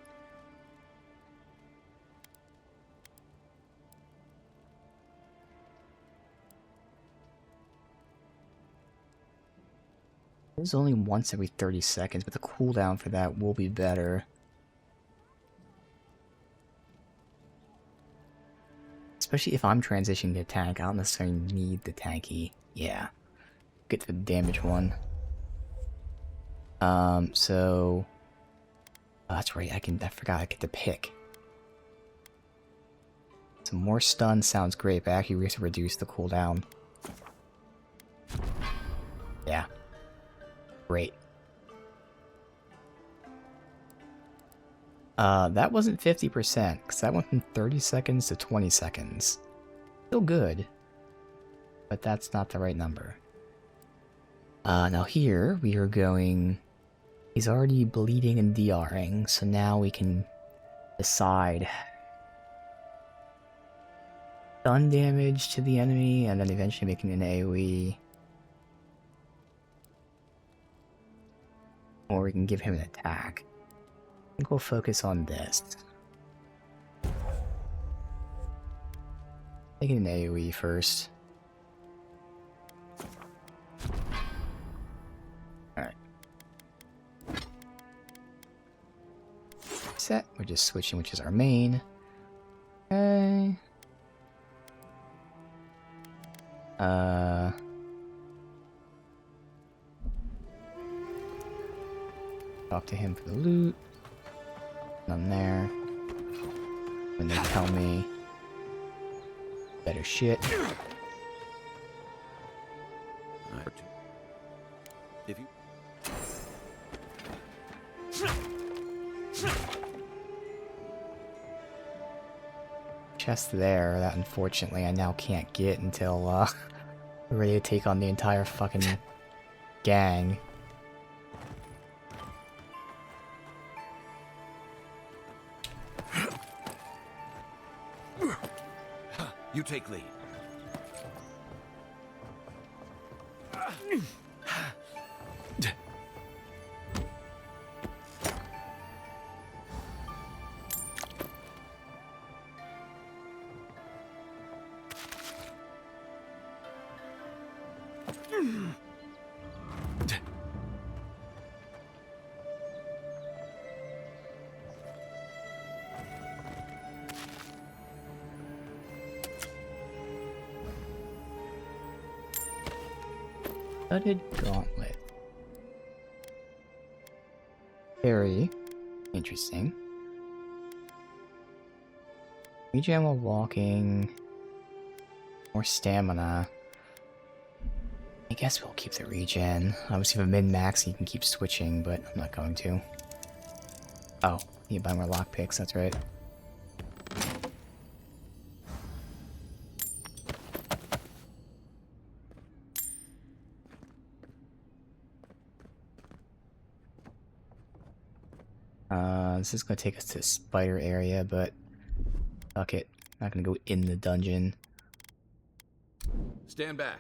It's only once every 30 seconds, but the cooldown for that will be better. Especially if I'm transitioning to tank, I don't necessarily need the tanky. Yeah. Get to the damage one. So... that's right, I forgot I get to pick. So more stun sounds great, but actually we have to reduce the cooldown. Yeah. Great. That wasn't 50%, because that went from 30 seconds to 20 seconds. Still good, but that's not the right number. Now here, we are going... He's already bleeding and DRing, so now we can decide... stun damage to the enemy, and then eventually making an AoE. Or we can give him an attack. I think we'll focus on this. Making an AoE first. Alright. set. We're just switching, which is our main. Okay. Talk to him for the loot. None there. When they tell me better shit. If you... Chest there that unfortunately I now can't get until we're ready to take on the entire fucking gang. You take lead. Studded gauntlet. Very interesting. Regen while walking. More stamina. I guess we'll keep the regen. Obviously, if a min-max, you can keep switching, but I'm not going to. Oh, you buy more lockpicks, that's right. This is going to take us to the spider area, but fuck it. Not going to go in the dungeon. Stand back.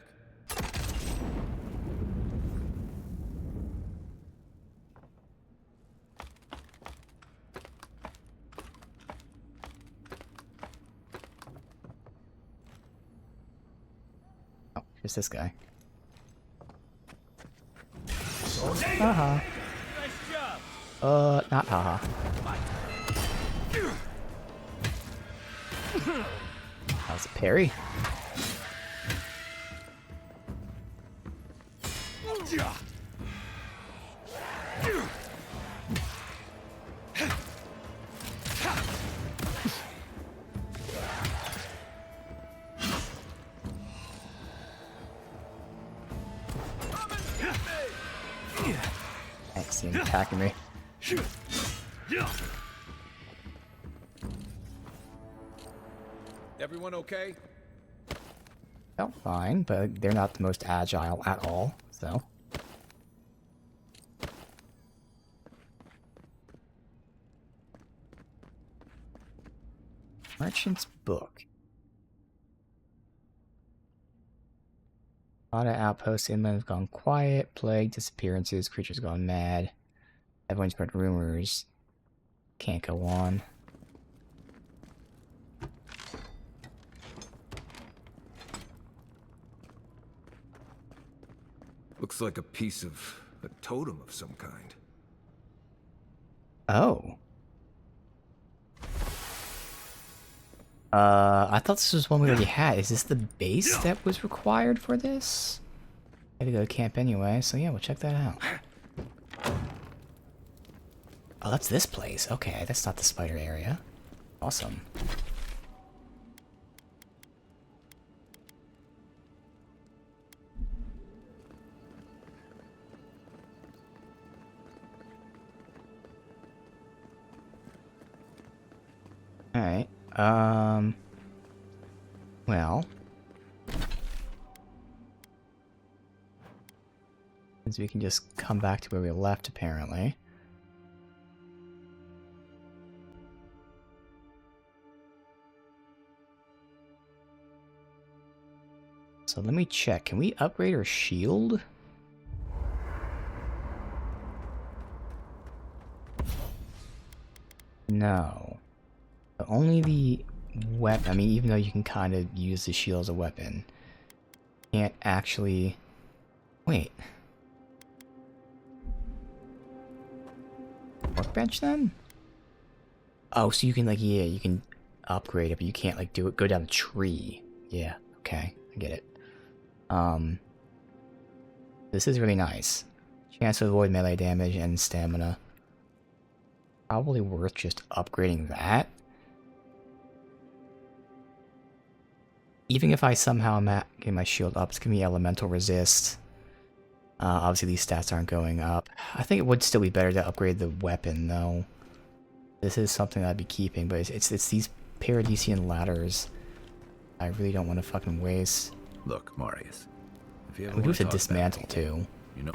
Oh, here's this guy. Haha. Not haha. That was a parry. Thanks, he's attacking me. Everyone okay? Oh, fine, but they're not the most agile at all, so. Merchant's Book. A lot of outposts inland have gone quiet, plague, disappearances, creatures gone mad. Everyone's spread rumors. Can't go on. Looks like a piece of a totem of some kind. Oh. I thought this was one we already had. Is this the base that was required for this? I had to go to camp anyway, so yeah, we'll check that out. Oh, that's this place. Okay, that's not the spider area. Awesome. Alright, well, since we can just come back to where we left, apparently. So let me check, can we upgrade our shield? No. But only the weapon. I mean, even though you can kind of use the shield as a weapon, can't actually. Wait. Workbench then? Oh, so you can like, yeah, you can upgrade it, but you can't like do it, go down the tree. Yeah, okay, I get it. This is really nice. Chance to avoid melee damage and stamina. Probably worth just upgrading that. Even if I somehow am getting my shield up, it's gonna be elemental resist. Obviously these stats aren't going up. I think it would still be better to upgrade the weapon though. This is something I'd be keeping, but it's these Paradisian ladders I really don't want to fucking waste. Look, Marius. If you ever we do want have to to dismantle too. You know.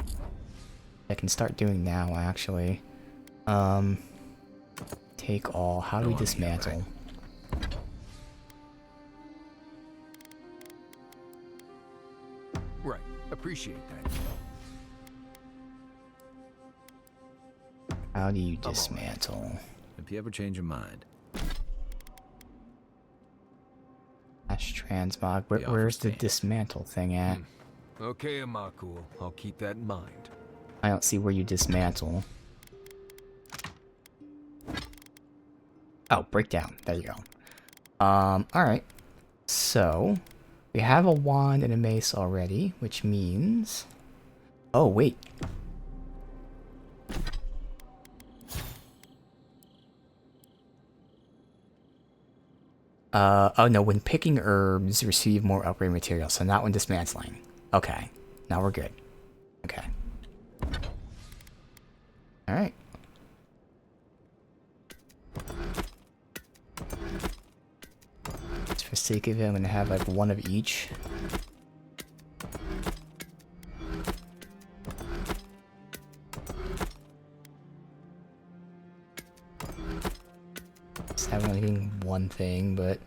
I can start doing now actually. Take all. How do we dismantle? Right. Appreciate that. How do you dismantle? If you ever change your mind. Transmog. Where's the dismantle thing at? Okay, Amakul. I'll keep that in mind. I don't see where you dismantle. Oh, breakdown. There you go. Alright. So, we have a wand and a mace already, which means... Oh, wait. Oh no, when picking herbs, receive more upgrade material, so not when dismantling. Okay, now we're good. Okay. Alright. Just for sake of it, I'm gonna have like one of each. I'm only getting one thing, but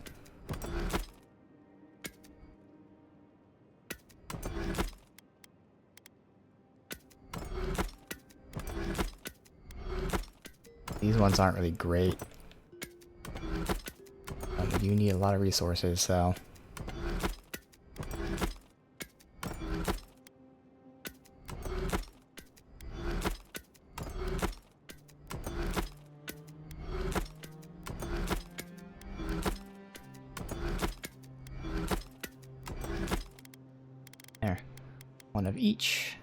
these ones aren't really great. We do need a lot of resources, so there. One of each.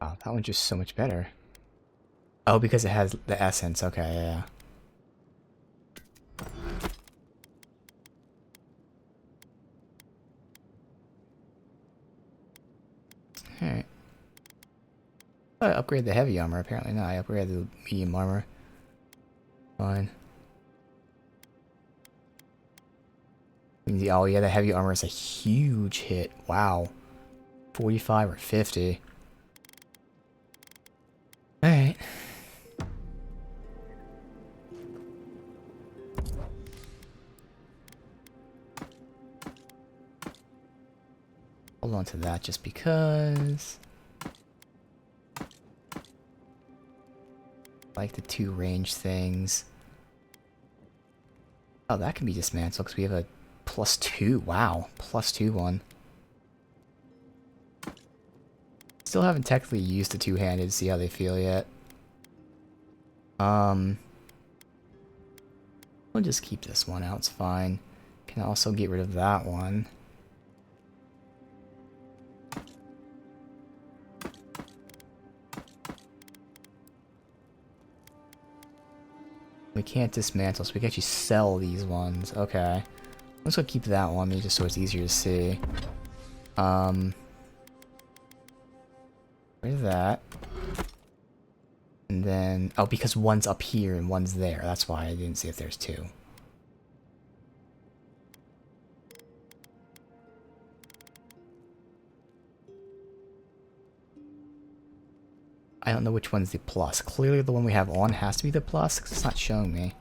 Wow, that one's just so much better. Oh, because it has the essence. Okay, yeah. Alright. I upgrade the heavy armor. Apparently not. I upgraded the medium armor. Fine. Oh yeah, the heavy armor is a huge hit. Wow. 45 or 50. Alright. Hold on to that just because. Like the two range things. Oh, that can be dismantled because we have a +2. Wow. +2 one. Still haven't technically used the two-handed to see how they feel yet. We'll just keep this one out, it's fine. Can also get rid of that one. We can't dismantle, so we can actually sell these ones. Okay. Let's go keep that one, maybe just so it's easier to see. Rid of that. And then... Oh, because one's up here and one's there. That's why I didn't see if there's two. I don't know which one's the plus. Clearly the one we have on has to be the plus, because it's not showing me.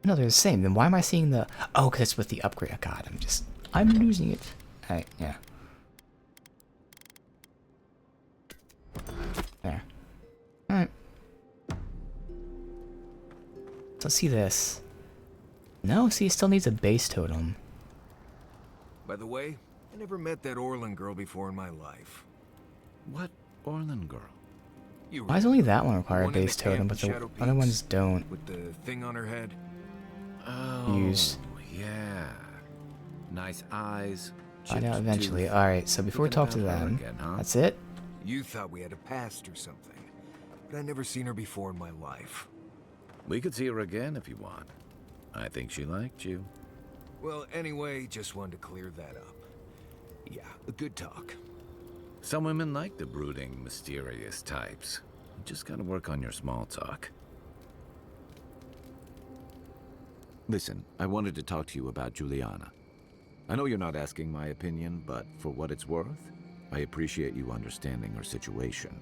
No, they're the same. Then why am I seeing the... Oh, because it's with the upgrade. Oh, God, I'm losing it. Alright, yeah. There. Alright. Let's see this. No, see, it still needs a base totem. By the way, I never met that Orlin girl before in my life. What Orlin girl? Why does only that one require a one in base the camp totem, in but the Shadow other Peaks? ones don't? With the thing on her head? Oh, Use. yeah. Nice eyes. Find out chipped eventually. tooth. Alright, so before we Thinking talk to about her them, again, huh? that's it? You thought we had a past or something, but I never seen her before in my life. We could see her again if you want. I think she liked you. Well, anyway, just wanted to clear that up. Yeah, a good talk. Some women like the brooding, mysterious types. You just gotta work on your small talk. Listen, I wanted to talk to you about Juliana. I know you're not asking my opinion, but for what it's worth, I appreciate you understanding her situation.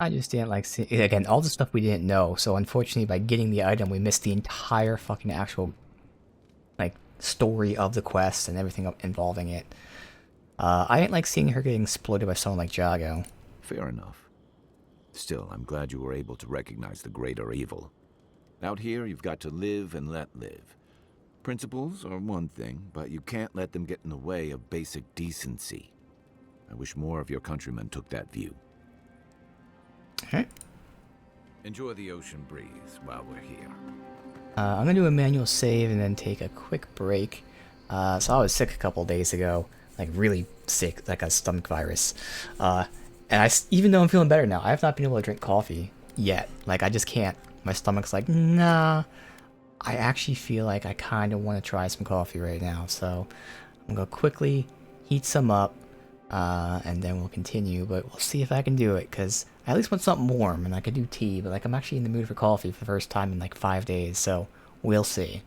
I just didn't like seeing, again, all the stuff we didn't know, so unfortunately by getting the item we missed the entire fucking actual, like, story of the quest and everything involving it. I didn't like seeing her getting exploited by someone like Jago. Fair enough. Still, I'm glad you were able to recognize the greater evil. Out here, you've got to live and let live. Principles are one thing, but you can't let them get in the way of basic decency. I wish more of your countrymen took that view. Okay. Enjoy the ocean breeze while we're here. I'm gonna do a manual save and then take a quick break. So I was sick a couple days ago, like really sick, like a stomach virus. And even though I'm feeling better now, I have not been able to drink coffee yet. Like I just can't. My stomach's like, nah. I actually feel like I kind of want to try some coffee right now. So I'm gonna quickly heat some up, and then we'll continue. But we'll see if I can do it, because I at least want something warm, and I could do tea. But like I'm actually in the mood for coffee for the first time in like 5 days. So we'll see.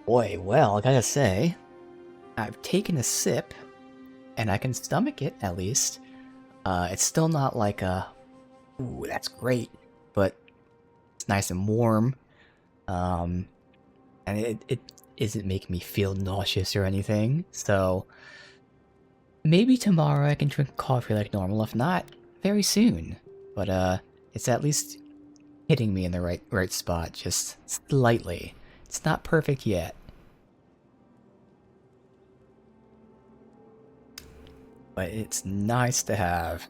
Boy, well, I gotta say, I've taken a sip, and I can stomach it, at least. It's still not like a, ooh, that's great, but it's nice and warm. And it isn't making me feel nauseous or anything, so maybe tomorrow I can drink coffee like normal, if not, very soon. But, it's at least hitting me in the right spot, just slightly. It's not perfect yet. But it's nice to have.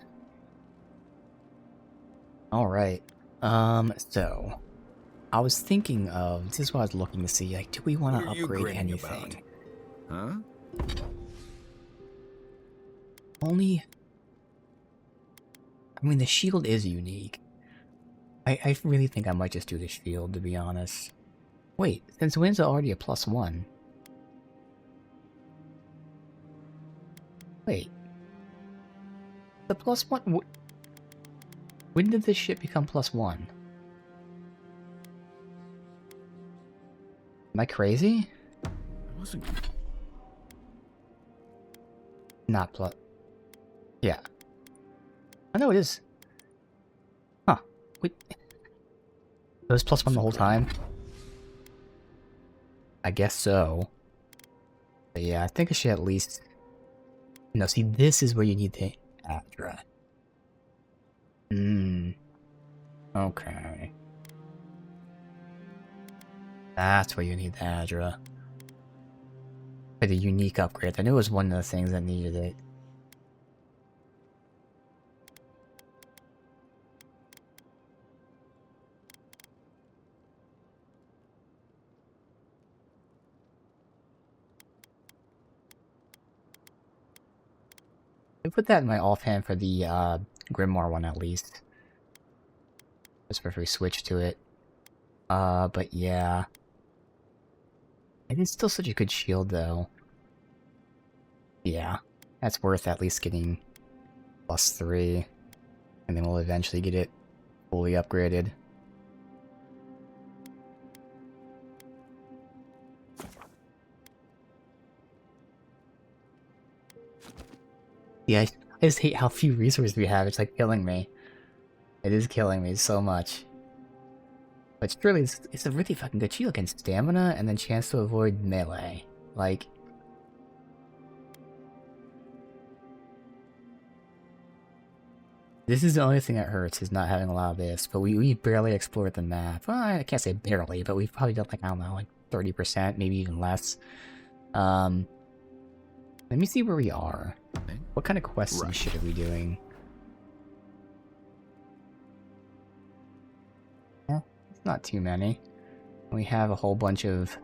Alright. So I was thinking of, this is what I was looking to see, like, do we want to upgrade anything? Huh? Only... I mean, the shield is unique. I really think I might just do the shield, to be honest. Wait, since when's already a +1? Wait. The +1... When did this shit become +1? Am I crazy? It wasn't... Not plus... Yeah. I know it is. Huh. Wait. It was +1 the whole time? I guess so. But yeah, I think I should at least... No, see, this is where you need the Aedyran. Okay. That's where you need the Aedyran. For the unique upgrade. I knew it was one of the things that needed it. I put that in my offhand for the Grimoire one at least. Just before we switch to it. But yeah. It is still such a good shield though. Yeah. That's worth at least getting +3. And then we'll eventually get it fully upgraded. Yeah, I just hate how few resources we have. It's like killing me. It is killing me so much. But surely it's a really fucking good shield against stamina and then chance to avoid melee. Like... This is the only thing that hurts, is not having a lot of this, but we barely explored the map. Well, I can't say barely, but we've probably done like, I don't know, like 30%, maybe even less. Let me see where we are. What kind of quests and shit are we doing? Yeah, it's not too many. We have a whole bunch of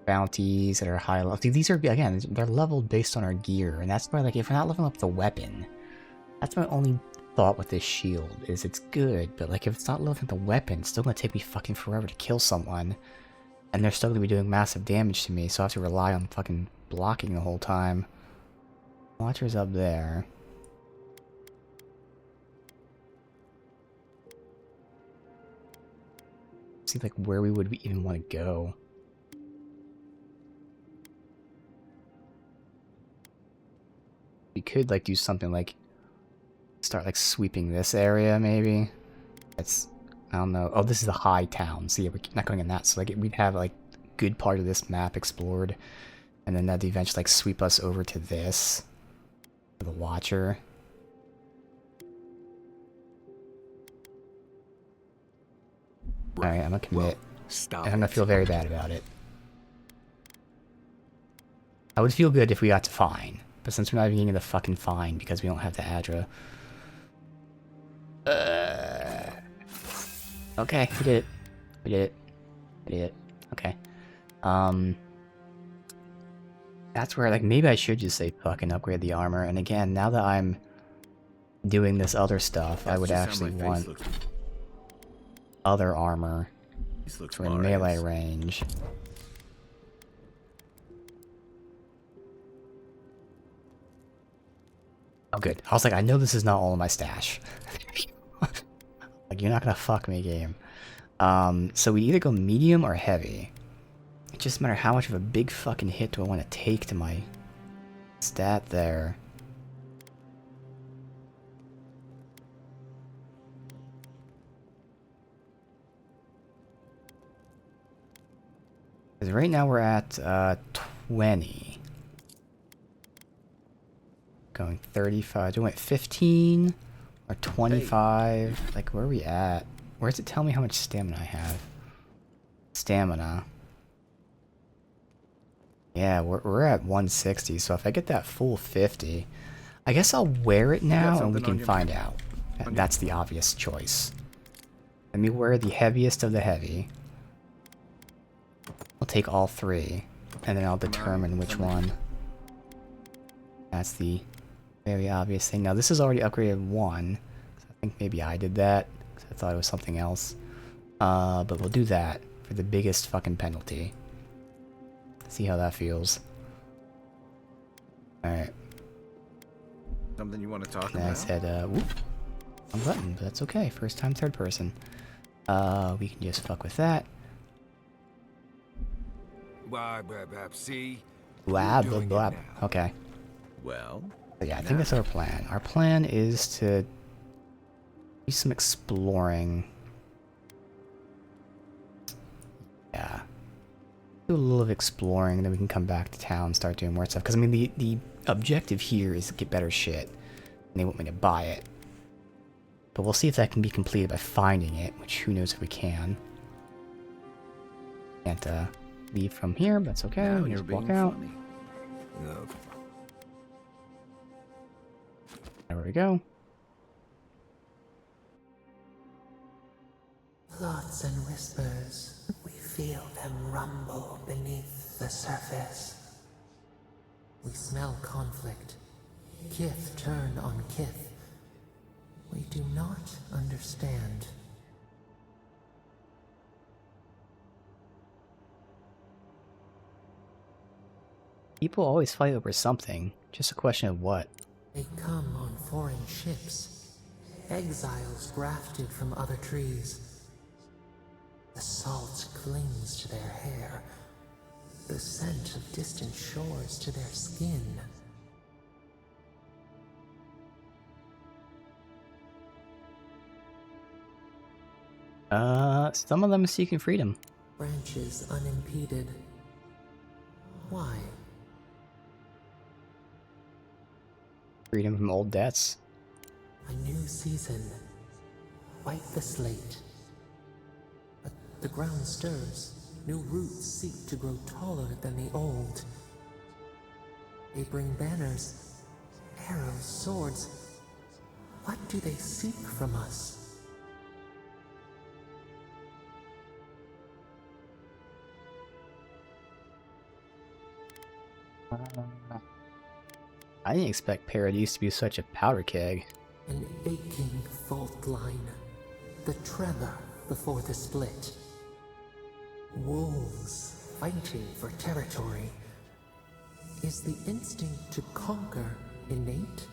bounties that are high level. See, these are, again, they're leveled based on our gear, and that's why, like, if we're not leveling up the weapon, that's my only thought with this shield, is it's good, but, like, if it's not leveling up the weapon, it's still gonna take me fucking forever to kill someone, and they're still gonna be doing massive damage to me, so I have to rely on fucking blocking the whole time. Watcher's up there. See, like, where we would even want to go. We could, like, do something like start, like, sweeping this area, maybe. That's, I don't know. Oh, this is a high town, so yeah, we're not going in that. So, like, we'd have, like, good part of this map explored. And then that'd eventually, like, sweep us over to this. The Watcher. Alright, I'm gonna commit. And I'm gonna feel very bad about it. I would feel good if we got to Fine. But since we're not even getting the fucking Fine because we don't have the Aedyran. Okay, we did it. We did it. We did it. Okay. That's where, like, maybe I should just say fucking upgrade the armor. And again, now that I'm doing this other stuff, I would actually want other armor for melee range. Oh, good. I was like, I know this is not all of my stash. Like, you're not gonna fuck me, game. So we either go medium or heavy. It just matter how much of a big fucking hit do I want to take to my stat there. Because right now we're at 20. Going 35. Do I want 15 or 25? Hey. Like, where are we at? Where does it tell me how much stamina I have? Stamina. Yeah, we're at 160, so if I get that full 50, I guess I'll wear it now and we can find out. That's the obvious choice. Let me wear the heaviest of the heavy. I'll take all three, and then I'll determine which one. That's the very obvious thing. Now this is already upgraded 1, so I think maybe I did that, because I thought it was something else. But we'll do that for the biggest fucking penalty. See how that feels. Alright. Something you want to talk and about? I said, whoop. Wrong button, but that's okay. First time, third person. We can just fuck with that. See? Blah, blah, blah. Okay. Well? But yeah, I think that's our plan. Our plan is to do some exploring. Yeah. Do a little of exploring, then we can come back to town and start doing more stuff. Because, I mean, the objective here is to get better shit. And they want me to buy it. But we'll see if that can be completed by finding it, which who knows if we can. Can't leave from here, but that's okay. We can just walk out. No. There we go. Thoughts and whispers, we feel them rumble beneath the surface. We smell conflict. Kith turn on kith. We do not understand. People always fight over something. Just a question of what. They come on foreign ships. Exiles grafted from other trees. The salt clings to their hair. The scent of distant shores to their skin. Some of them are seeking freedom. Branches unimpeded. Why? Freedom from old debts. A new season. Wipe the slate. But the ground stirs. New roots seek to grow taller than the old. They bring banners, arrows, swords. What do they seek from us? I didn't expect Paradise to be such a powder keg. An aching fault line. The tremor before the split. Wolves fighting for territory. Is the instinct to conquer innate?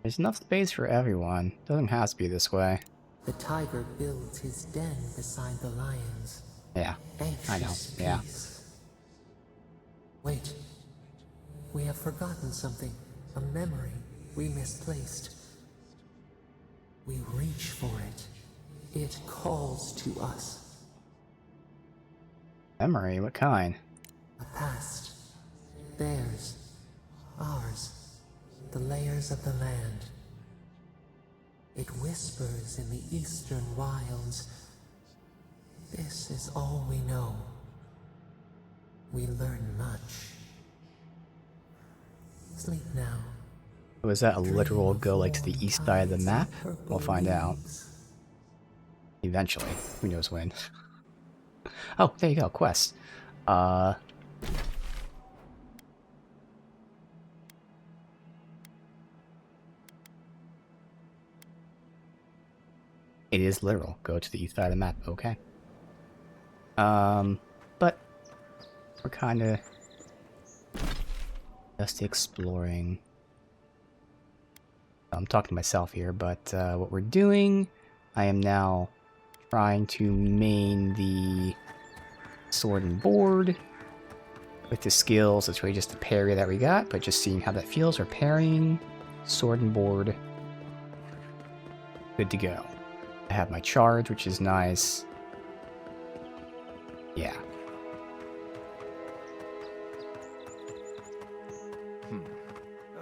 There's enough space for everyone. Doesn't have to be this way. The tiger builds his den beside the lions. Yeah, I know. Yeah. Wait. We have forgotten something. A memory we misplaced. We reach for it. It calls to us. Memory? What kind? A past. Theirs. Ours. The layers of the land. It whispers in the eastern wilds. This is all we know. We learn much. Sleep now. Was that a literal go like to the east side of the map? We'll find out. Eventually. Who knows when. Oh, there you go, quest. It is literal. Go to the east side of the map. Okay. But we're kind of Just exploring. I'm talking to myself here, but what we're doing, I am now trying to main the sword and board with the skills. It's really just the parry that we got, but just seeing how that feels. We're parrying, sword and board. Good to go. I have my charge, which is nice. Yeah.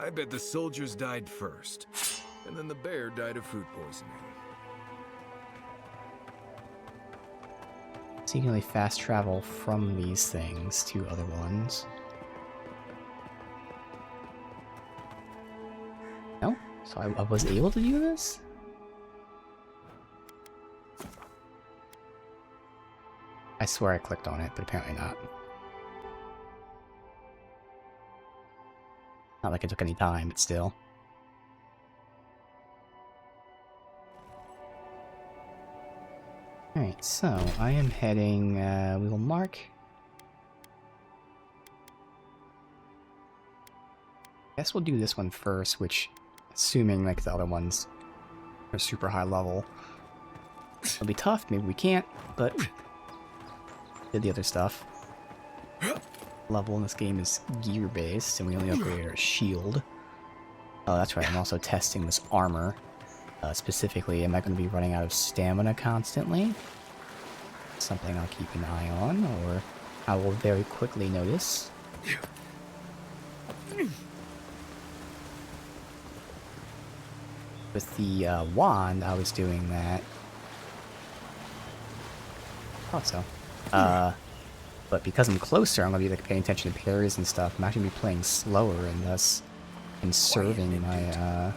I bet the soldiers died first, and then the bear died of food poisoning. So you can really fast travel from these things to other ones. No? So I was able to do this? I swear I clicked on it, but apparently not. Not like it took any time, but still. Alright, so I am heading, we will mark. Guess we'll do this one first, which, assuming like the other ones are super high level, it'll be tough, maybe we can't, but did the other stuff. Level in this game is gear-based, and we only upgraded our shield. Oh, that's right, I'm also testing this armor. Specifically, am I going to be running out of stamina constantly? Something I'll keep an eye on, or I will very quickly notice. With the wand, I was doing that. Thought so. But because I'm closer, I'm going to be like paying attention to parries and stuff. I'm actually going to be playing slower and thus conserving my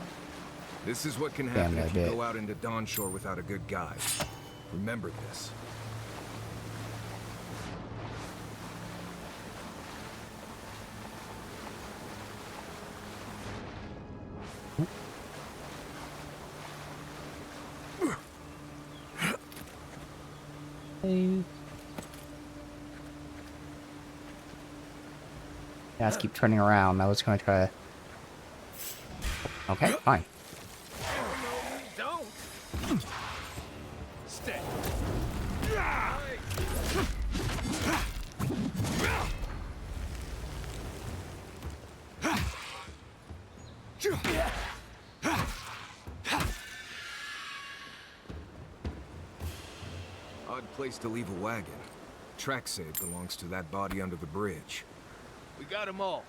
This is what can happen if you go out into Dawnshore without a good guide. Remember this. Guys keep turning around. I was going to try to... Okay, fine. Don't. Stay. Odd place to leave a wagon. Track save belongs to that body under the bridge. We got them all.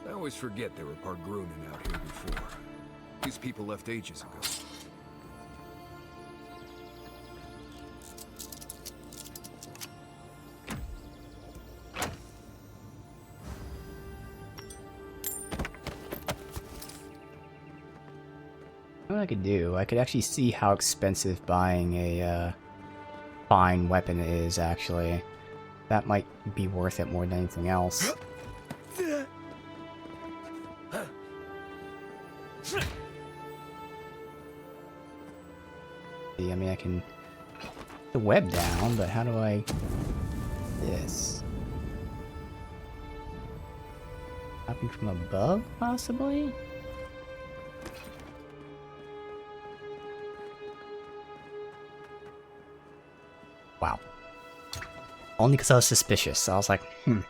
I always forget there were Pargrunen out here before. These people left ages ago. What I could do, I could actually see how expensive buying a fine weapon is, actually. That might be worth it more than anything else. I mean, I can put the web down, but how do I... This. Dropping from above, possibly? Wow. Only because I was suspicious. I was like, do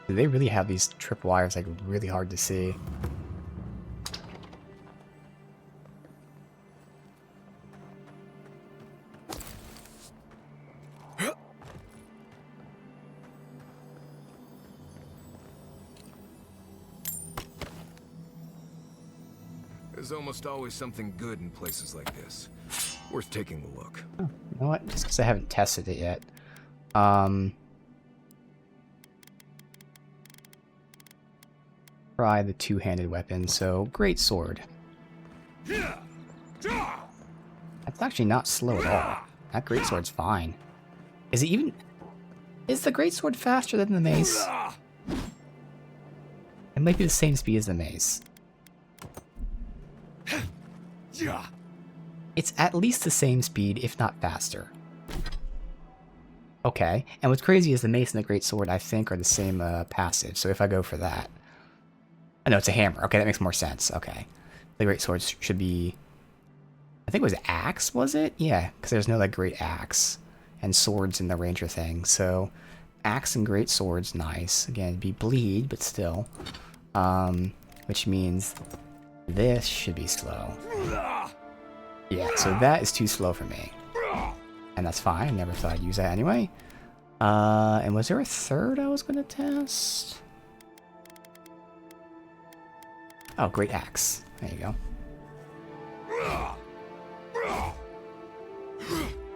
they really have these tripwires like really hard to see? There's almost always something good in places like this. Worth taking a look. You know what? Just because I haven't tested it yet. Try the two-handed weapon, so great sword. That's actually not slow at all. That great sword's fine. Is it even... Is the great sword faster than the mace? It might be the same speed as the mace. It's at least the same speed, if not faster. Okay, and what's crazy is the mace and the great sword, I think, are the same passive, so if I go for that... Oh, no, it's a hammer. Okay, that makes more sense. Okay. The great sword should be... I think it was axe, was it? Yeah, because there's no, like, great axe and swords in the ranger thing, so... Axe and great sword's nice. Again, it'd be bleed, but still. Which means this should be slow. Yeah, so that is too slow for me. And that's fine, I never thought I'd use that anyway. And was there a third I was gonna test? Oh, great axe. There you go.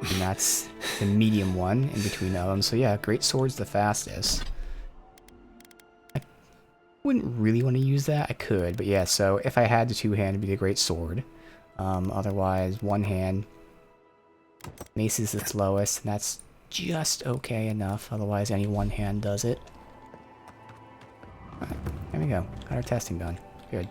And that's the medium one in between them. So yeah, great sword's the fastest. I wouldn't really want to use that. I could, but yeah, so if I had the two-hand, it'd be the great sword. Otherwise, one hand. Mace is the slowest, and that's just okay enough. Otherwise, any one hand does it. Alright, there we go. Got our testing done. Good.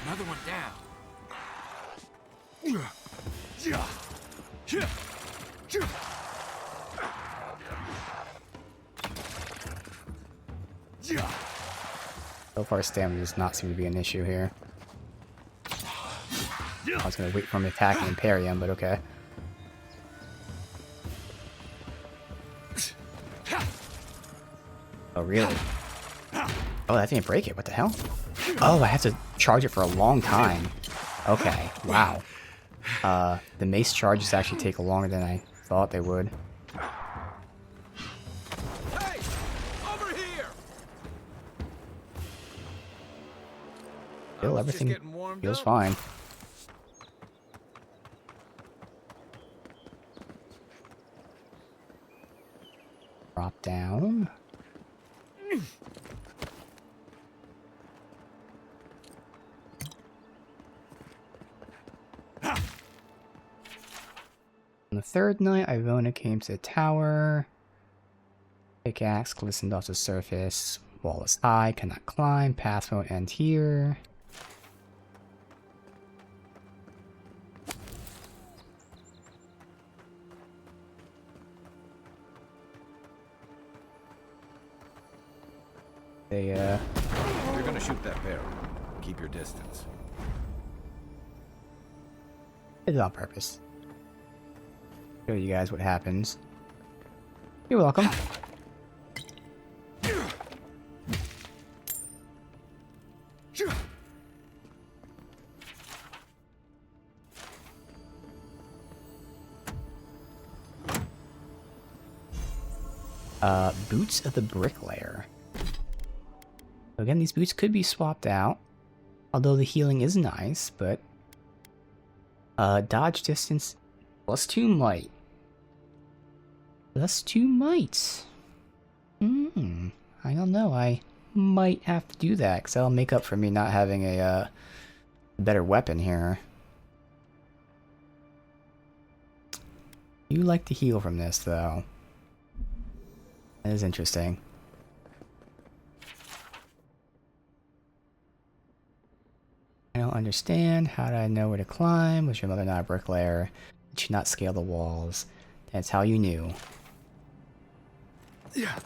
Another one down. So far, stamina does not seem to be an issue here. I was gonna wait for him to attack and parry him, but okay. Oh, really? Oh, that didn't break it. What the hell? Oh, I have to charge it for a long time. Okay, wow. The mace charges actually take longer than I thought they would. Hey, over here. Still, everything feels fine. Drop down. On the third night, Ivona came to the tower. Pickaxe glistened off the surface. Wall is high, cannot climb. Path won't end here. They, If you're gonna shoot that barrel, keep your distance. It's on purpose. Show you guys what happens. You're welcome. Boots of the Bricklayer. So again, these boots could be swapped out. Although the healing is nice, but... dodge distance +2 might. +2 might. I don't know. I might have to do that, because that'll make up for me not having a better weapon here. You like to heal from this, though. That is interesting. I don't understand. How did I know where to climb? Was your mother not a bricklayer? Did she not scale the walls? That's how you knew. Yeah.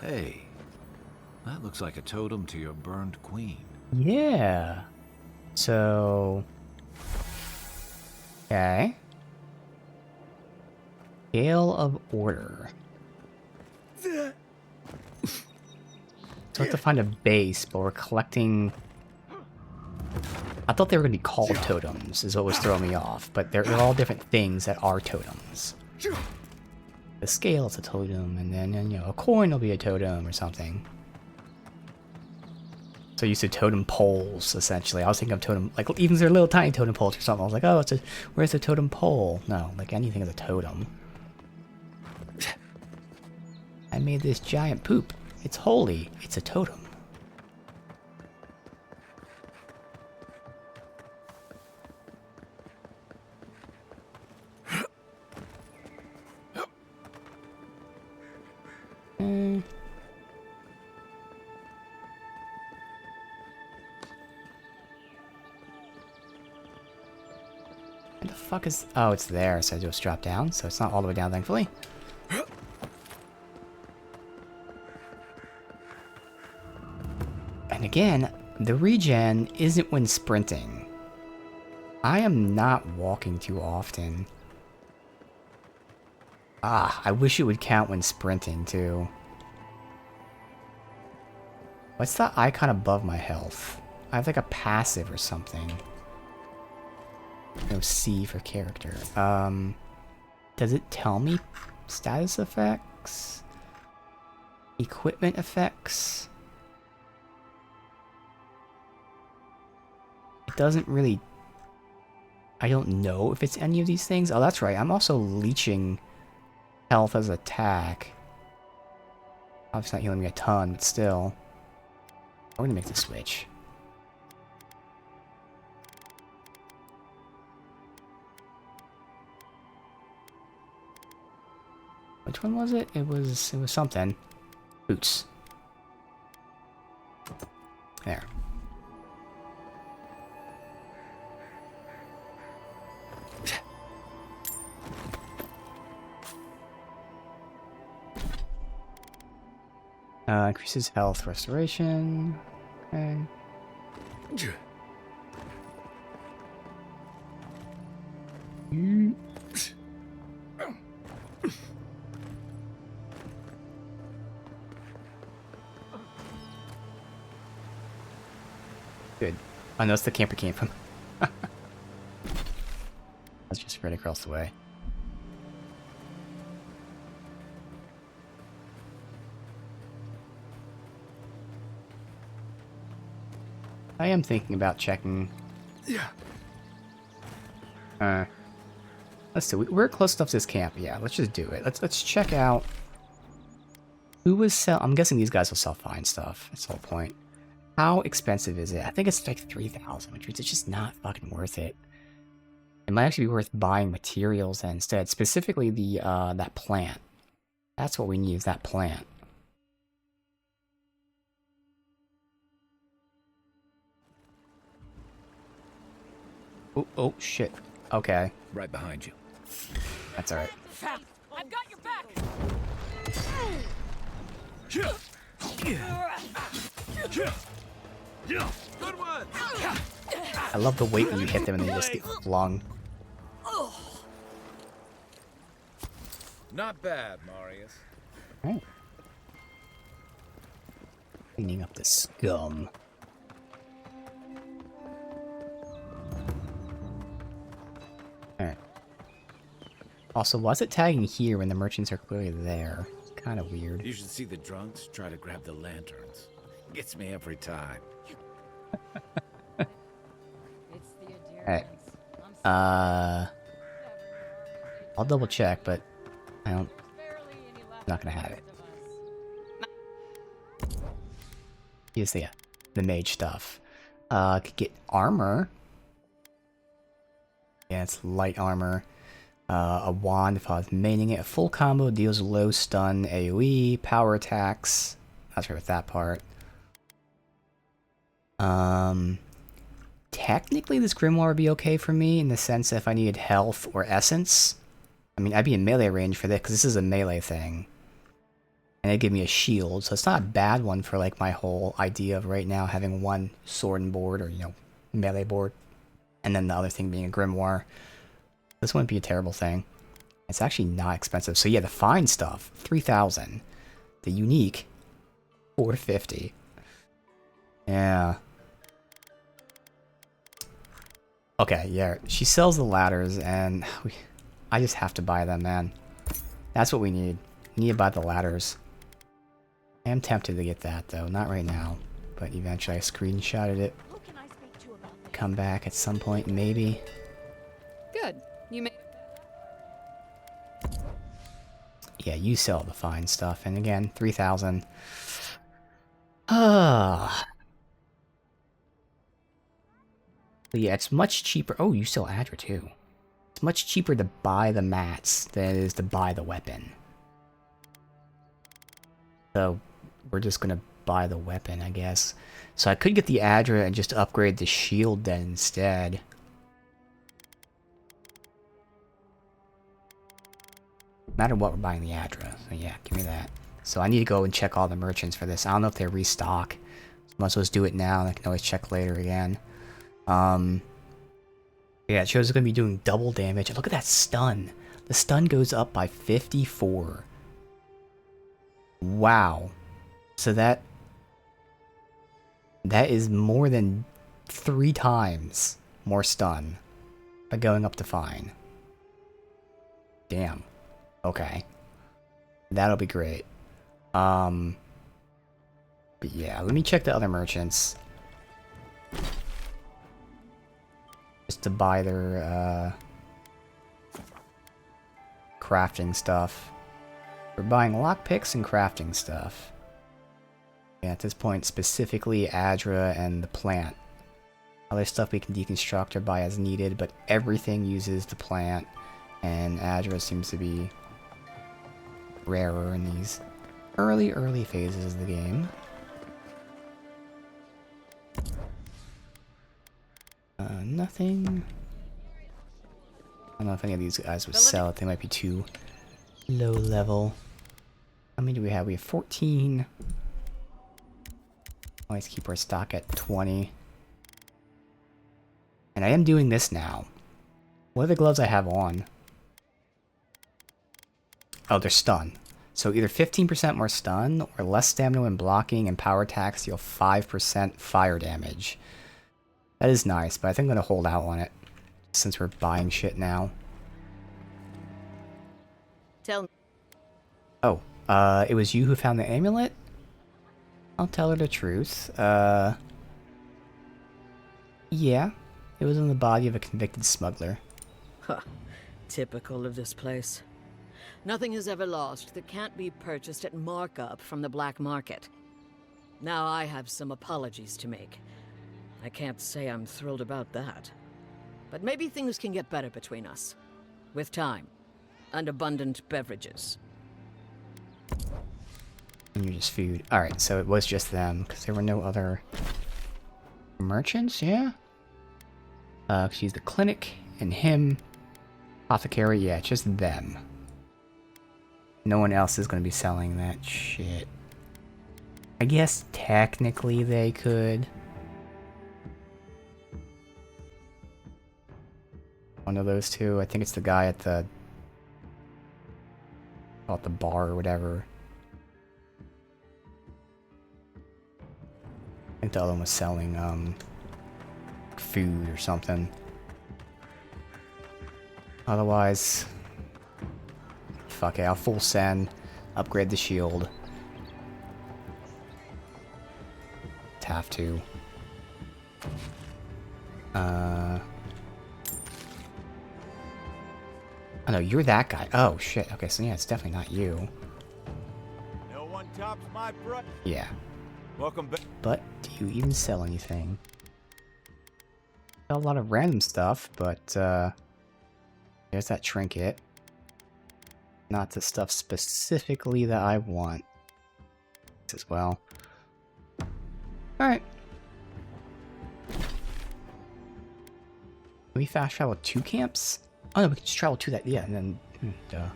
Hey, that looks like a totem to your burned queen. Yeah. So... Okay. Scale of Order. So we have to find a base, but we're collecting... I thought they were going to be called totems, is what was throwing me off, but they're all different things that are totems. The scale is a totem, and then, you know, a coin will be a totem or something. So you said totem poles, essentially. I was thinking of totem, like, even their little tiny totem poles or something. I was like, oh, where's the totem pole? No, like, anything is a totem. I made this giant poop. It's holy. It's a totem. Where the fuck is... Oh, it's there, so I just drop down, so it's not all the way down, thankfully. And again, the regen isn't when sprinting. I am not walking too often. Ah, I wish it would count when sprinting, too. What's the icon above my health? I have like a passive or something. No C for character. Does it tell me status effects? Equipment effects? It doesn't really... I don't know if it's any of these things. Oh, that's right. I'm also leeching health as attack. Obviously not healing me a ton, but still. I'm gonna make the switch. Which one was it? It was something. Boots. There. Increases health restoration. Okay. Good. I know that's the camper came from. That's just right across the way. I am thinking about checking. Yeah. Let's see. We're close enough to this camp. Yeah, let's just do it. Let's check out who was sell. I'm guessing these guys will sell fine stuff. That's the whole point. How expensive is it? I think it's like 3,000, which means it's just not fucking worth it. It might actually be worth buying materials instead. Specifically the that plant. That's what we need, is that plant. Oh shit. Okay. Right behind you. That's alright. I've got your back. Good one. I love the weight when you hit them and they just get flung. Not bad, Marius. Oh. Cleaning up the scum. Alright. Also, why is it tagging here when the merchants are clearly there? Kind of weird. You should see the drunks try to grab the lanterns. Gets me every time. Alright. I'll double check, but I don't... not gonna have it. Here's the mage stuff. Could get armor. Yeah, it's light armor. A wand if I was maining it. A full combo deals low stun AoE, power attacks. That's right with that part. Technically this grimoire would be okay for me in the sense that if I needed health or essence. I mean, I'd be in melee range for this because this is a melee thing. And they give me a shield, so it's not a bad one for like my whole idea of right now having one sword and board, or, you know, melee board, and then the other thing being a grimoire. This wouldn't be a terrible thing. It's actually not expensive. So yeah, the fine stuff, 3,000. The unique, 450. Yeah. Okay, yeah, she sells the ladders, and I just have to buy them, man. That's what we need. We need to buy the ladders. I am tempted to get that, though. Not right now, but eventually I screenshotted it. Come back at some point, maybe. Good. You made. Yeah, you sell the fine stuff, and again, 3,000. Ah. Yeah, it's much cheaper. Oh, you sell Aedyran too. It's much cheaper to buy the mats than it is to buy the weapon. So, we're just gonna buy the weapon, I guess. So I could get the Aedyran and just upgrade the shield then instead. No matter what, we're buying the Aedyran. So yeah, give me that. So I need to go and check all the merchants for this. I don't know if they restock. So might as well just do it now, and I can always check later again. Yeah, it shows it's gonna be doing double damage. Look at that stun. The stun goes up by 54. Wow. So that is more than 3 times more stun by going up to fine. Damn. Okay. That'll be great. But yeah, let me check the other merchants. Just to buy their crafting stuff. We're buying lockpicks and crafting stuff. Yeah, at this point, specifically Aedyran and the plant. Other stuff we can deconstruct or buy as needed, but everything uses the plant, and Aedyran seems to be rarer in these early phases of the game. Nothing. I don't know if any of these guys would sell it. They might be too low level. How many do we have? We have 14. Always keep our stock at 20. And I am doing this now. What are the gloves I have on? Oh, they're stun. So either 15% more stun, or less stamina when blocking, and power attacks deal 5% fire damage. That is nice, but I think I'm going to hold out on it, since we're buying shit now. Tell me. Oh, it was you who found the amulet? I'll tell her the truth. Yeah. It was in the body of a convicted smuggler. Huh. Typical of this place. Nothing is ever lost that can't be purchased at markup from the black market. Now I have some apologies to make. I can't say I'm thrilled about that. But maybe things can get better between us. With time. And abundant beverages. And you're just food. Alright, so it was just them, because there were no other merchants, yeah? She's the clinic, and him. Apothecary, yeah, just them. No one else is going to be selling that shit. I guess technically they could. One of those two. I think it's the guy at the bar or whatever. I think the other one was selling food or something. Otherwise, fuck it, I'll full send, upgrade the shield. Have to. Oh no, you're that guy. Oh shit. Okay, so yeah, it's definitely not you. No one tops my price. Yeah. Welcome back. But do you even sell anything? Sell a lot of random stuff, but there's that trinket. Not the stuff specifically that I want as well. Alright. Can we fast travel 2 camps? Oh no, we can just travel to that, yeah, and then, duh.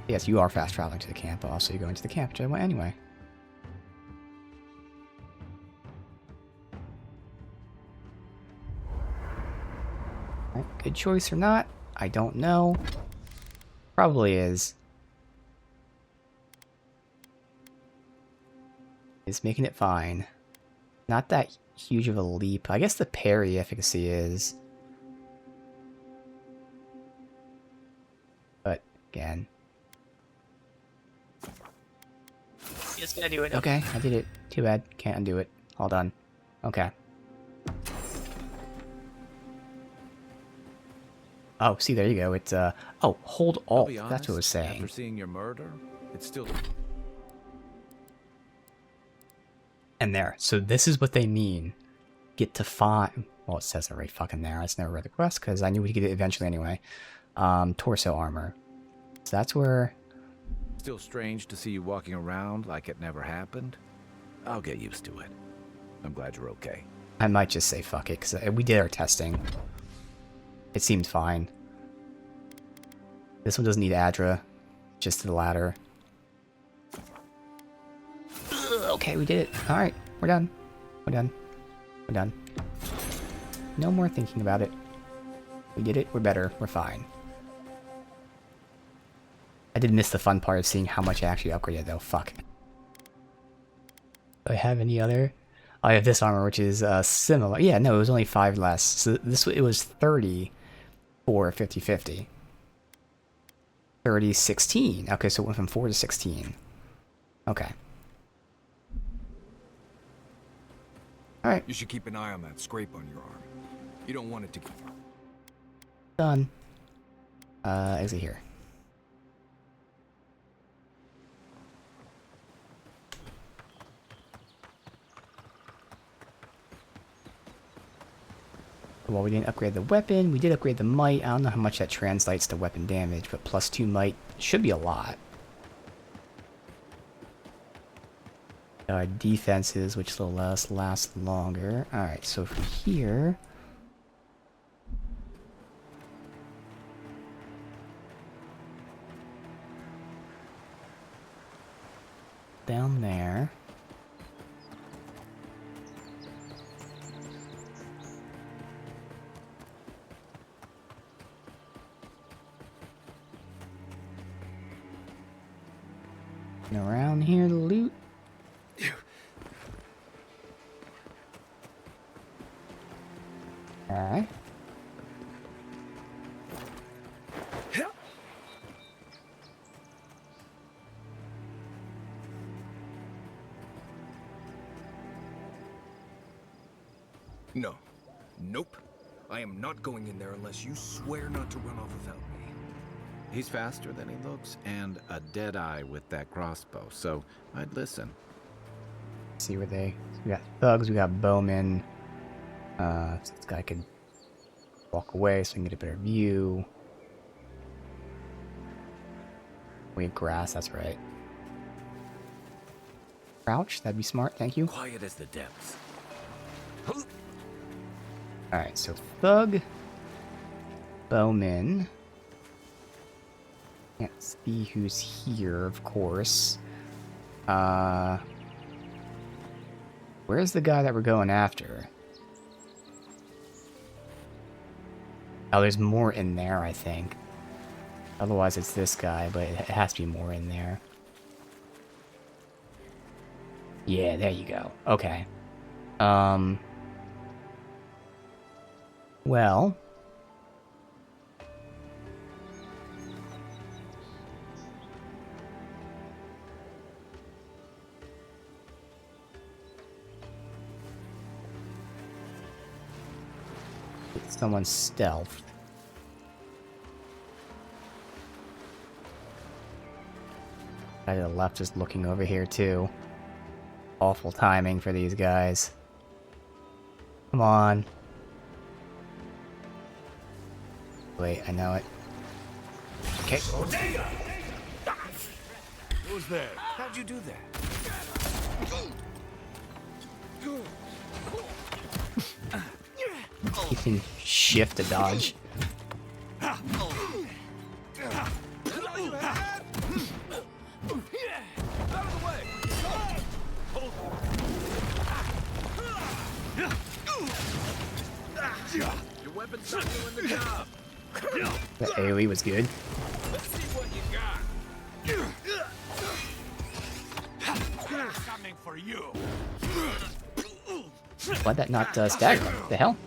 Yes, you are fast traveling to the camp, but also you're going to the camp, which I went anyway. Right, good choice or not? I don't know. Probably is. It's making it fine. Not that huge of a leap. I guess the parry efficacy is. But, again. Just gonna do it. Okay, I did it. Too bad. Can't undo it. All done. Okay. Oh, see, there you go. It's, oh, hold Alt. That's what it was saying. After seeing your murder, it's still... And there. So this is what they mean. Get to find... Well, it says it right fucking there. I just never read the quest, because I knew we'd get it eventually anyway. Torso armor. So that's where... Still strange to see you walking around like it never happened. I'll get used to it. I'm glad you're okay. I might just say fuck it, because we did our testing. It seemed fine. This one doesn't need Aedyran. Just to the ladder. Okay, we did it. Alright, we're done. We're done. We're done. No more thinking about it. We did it. We're better. We're fine. I did miss the fun part of seeing how much I actually upgraded, though. Fuck. Do I have any other? Oh, I have this armor, which is similar. Yeah, no, it was only 5 less. So this it was 30 for 50-50. 30, 16. Okay, so it went from 4 to 16. Okay. Alright. You should keep an eye on that scrape on your arm. You don't want it to get... Done. Exit here. Well, we didn't upgrade the weapon. We did upgrade the might. I don't know how much that translates to weapon damage, but +2 might should be a lot. Defenses, which will last longer. Alright, so from here... down there... and around here to loot. Alright. No. Nope. I am not going in there unless you swear not to run off without me. He's faster than he looks, and a dead eye with that crossbow, so I'd listen. See where they... we got thugs, we got bowmen. So this guy could walk away so we can get a better view. We have grass, that's right. Crouch, that'd be smart, thank you. Quiet as the depths. Alright, so thug, bowman. Can't see who's here, of course. Where's the guy that we're going after? Oh, there's more in there, I think. Otherwise, it's this guy, but it has to be more in there. Yeah, there you go. Okay. Well... someone's stealth. Guy to the left is looking over here too. Awful timing for these guys. Come on. Wait, I know it. Okay. Who's there? How'd you do that? You can shift to dodge. Your weapon's not doing the job. The AoE was good. Let's see what you got. Coming for you. Why'd that not stagger him? The hell?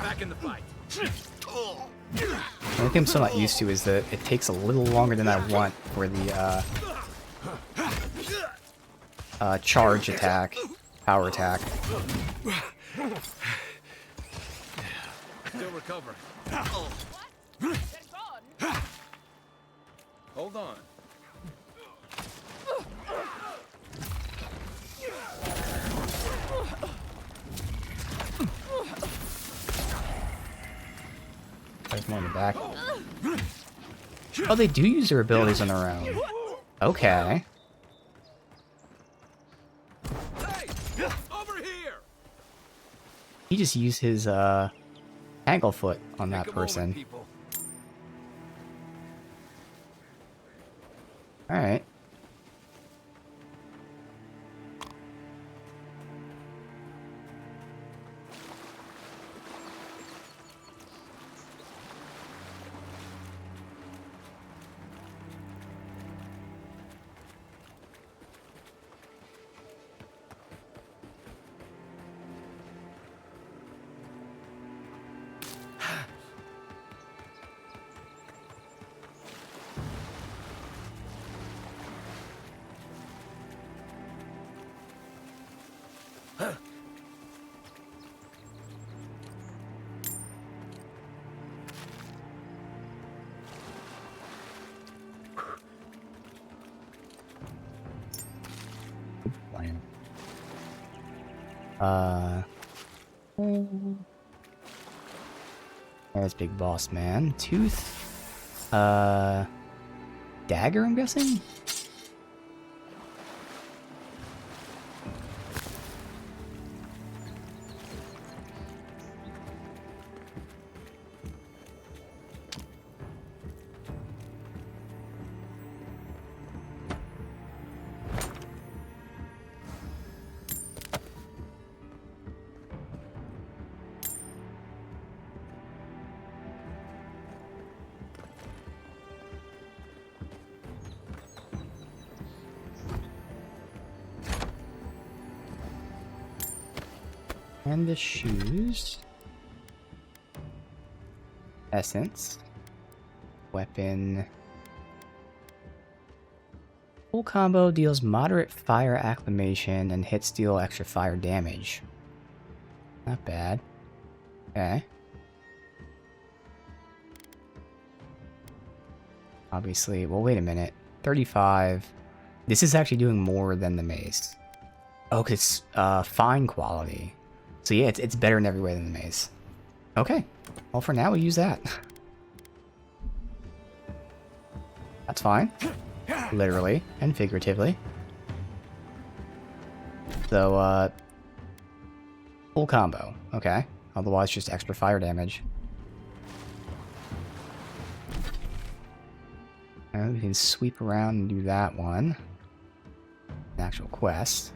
Back in the fight. The only thing I'm still not used to is that it takes a little longer than I want for the charge attack, power attack. Still recovering. Hold on. There's more in the back. Oh, they do use their abilities on their own. Okay. Hey, over here. He just used his Tanglefoot on that person. Alright. There's Big Boss Man. Tooth. Dagger, I'm guessing? And the shoes. Essence. Weapon. Full combo deals moderate fire acclimation and hits deal extra fire damage. Not bad. Okay. Obviously, well, wait a minute. 35. This is actually doing more than the mace. Oh, 'cause it's fine quality. So yeah, it's better in every way than the mace. Okay. Well, for now, we'll use that. That's fine. Literally and figuratively. So, full combo. Okay. Otherwise, just extra fire damage. And we can sweep around and do that one. An actual quest.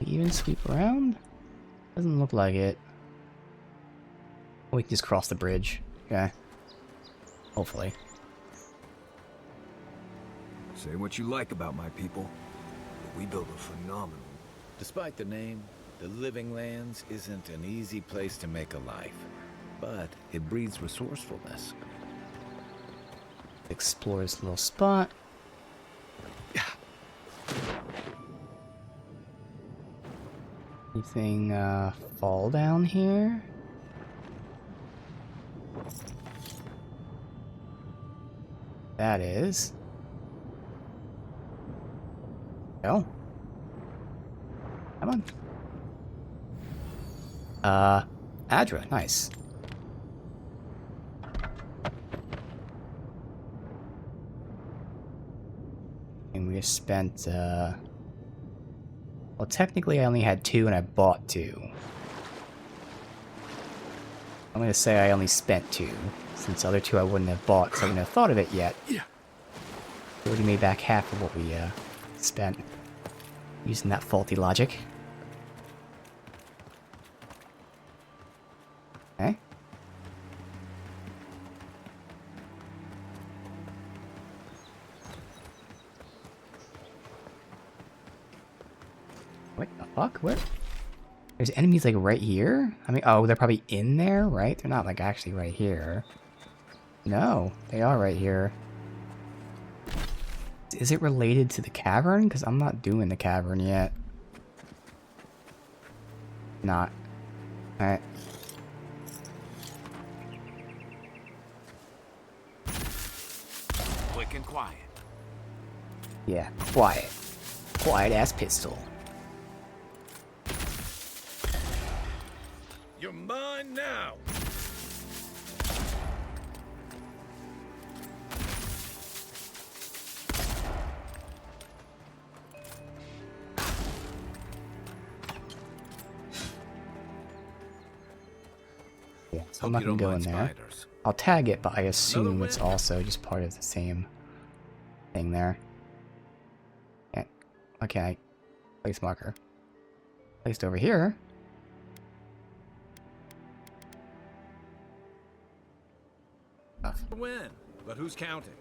Even sweep around? Doesn't look like it. We can just cross the bridge. Okay. Hopefully. Say what you like about my people, but we build a phenomenal. Despite the name, the Living Lands isn't an easy place to make a life, but it breeds resourcefulness. Explore this little spot. anything fall down here? That is. Oh. Come on. Aedyran, nice. And we just spent, well, technically I only had 2 and I bought 2. I'm gonna say I only spent 2, since the other 2 I wouldn't have bought, because I wouldn't have thought of it yet. We already made back half of what we, spent. Using that faulty logic. Okay. What the fuck? Where? There's enemies like right here? I mean, oh, they're probably in there, right? They're not like actually right here. No, they are right here. Is it related to the cavern? Because I'm not doing the cavern yet. Not. Alright. Quick and quiet. Yeah, quiet. Quiet ass pistol. You're mine now. Yeah, so I'm not gonna go in there. I'll tag it, but I assume it's also just part of the same thing there. Yeah. Okay. Place marker. Placed over here. Win, but who's counting?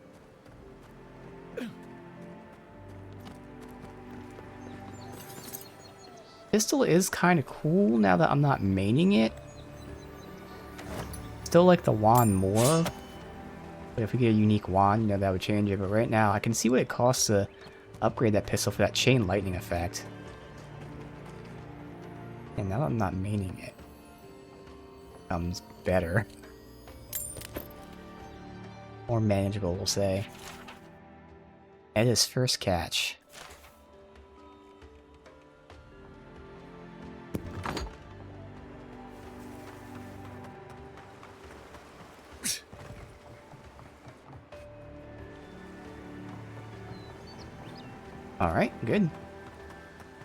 Pistol is kind of cool now that I'm not maining it. Still like the wand more. But if we get a unique wand, you know, that would change it. But right now, I can see what it costs to upgrade that pistol for that chain lightning effect. And now that I'm not maining it, becomes better. More manageable, we'll say. Edda's first catch. Alright, good.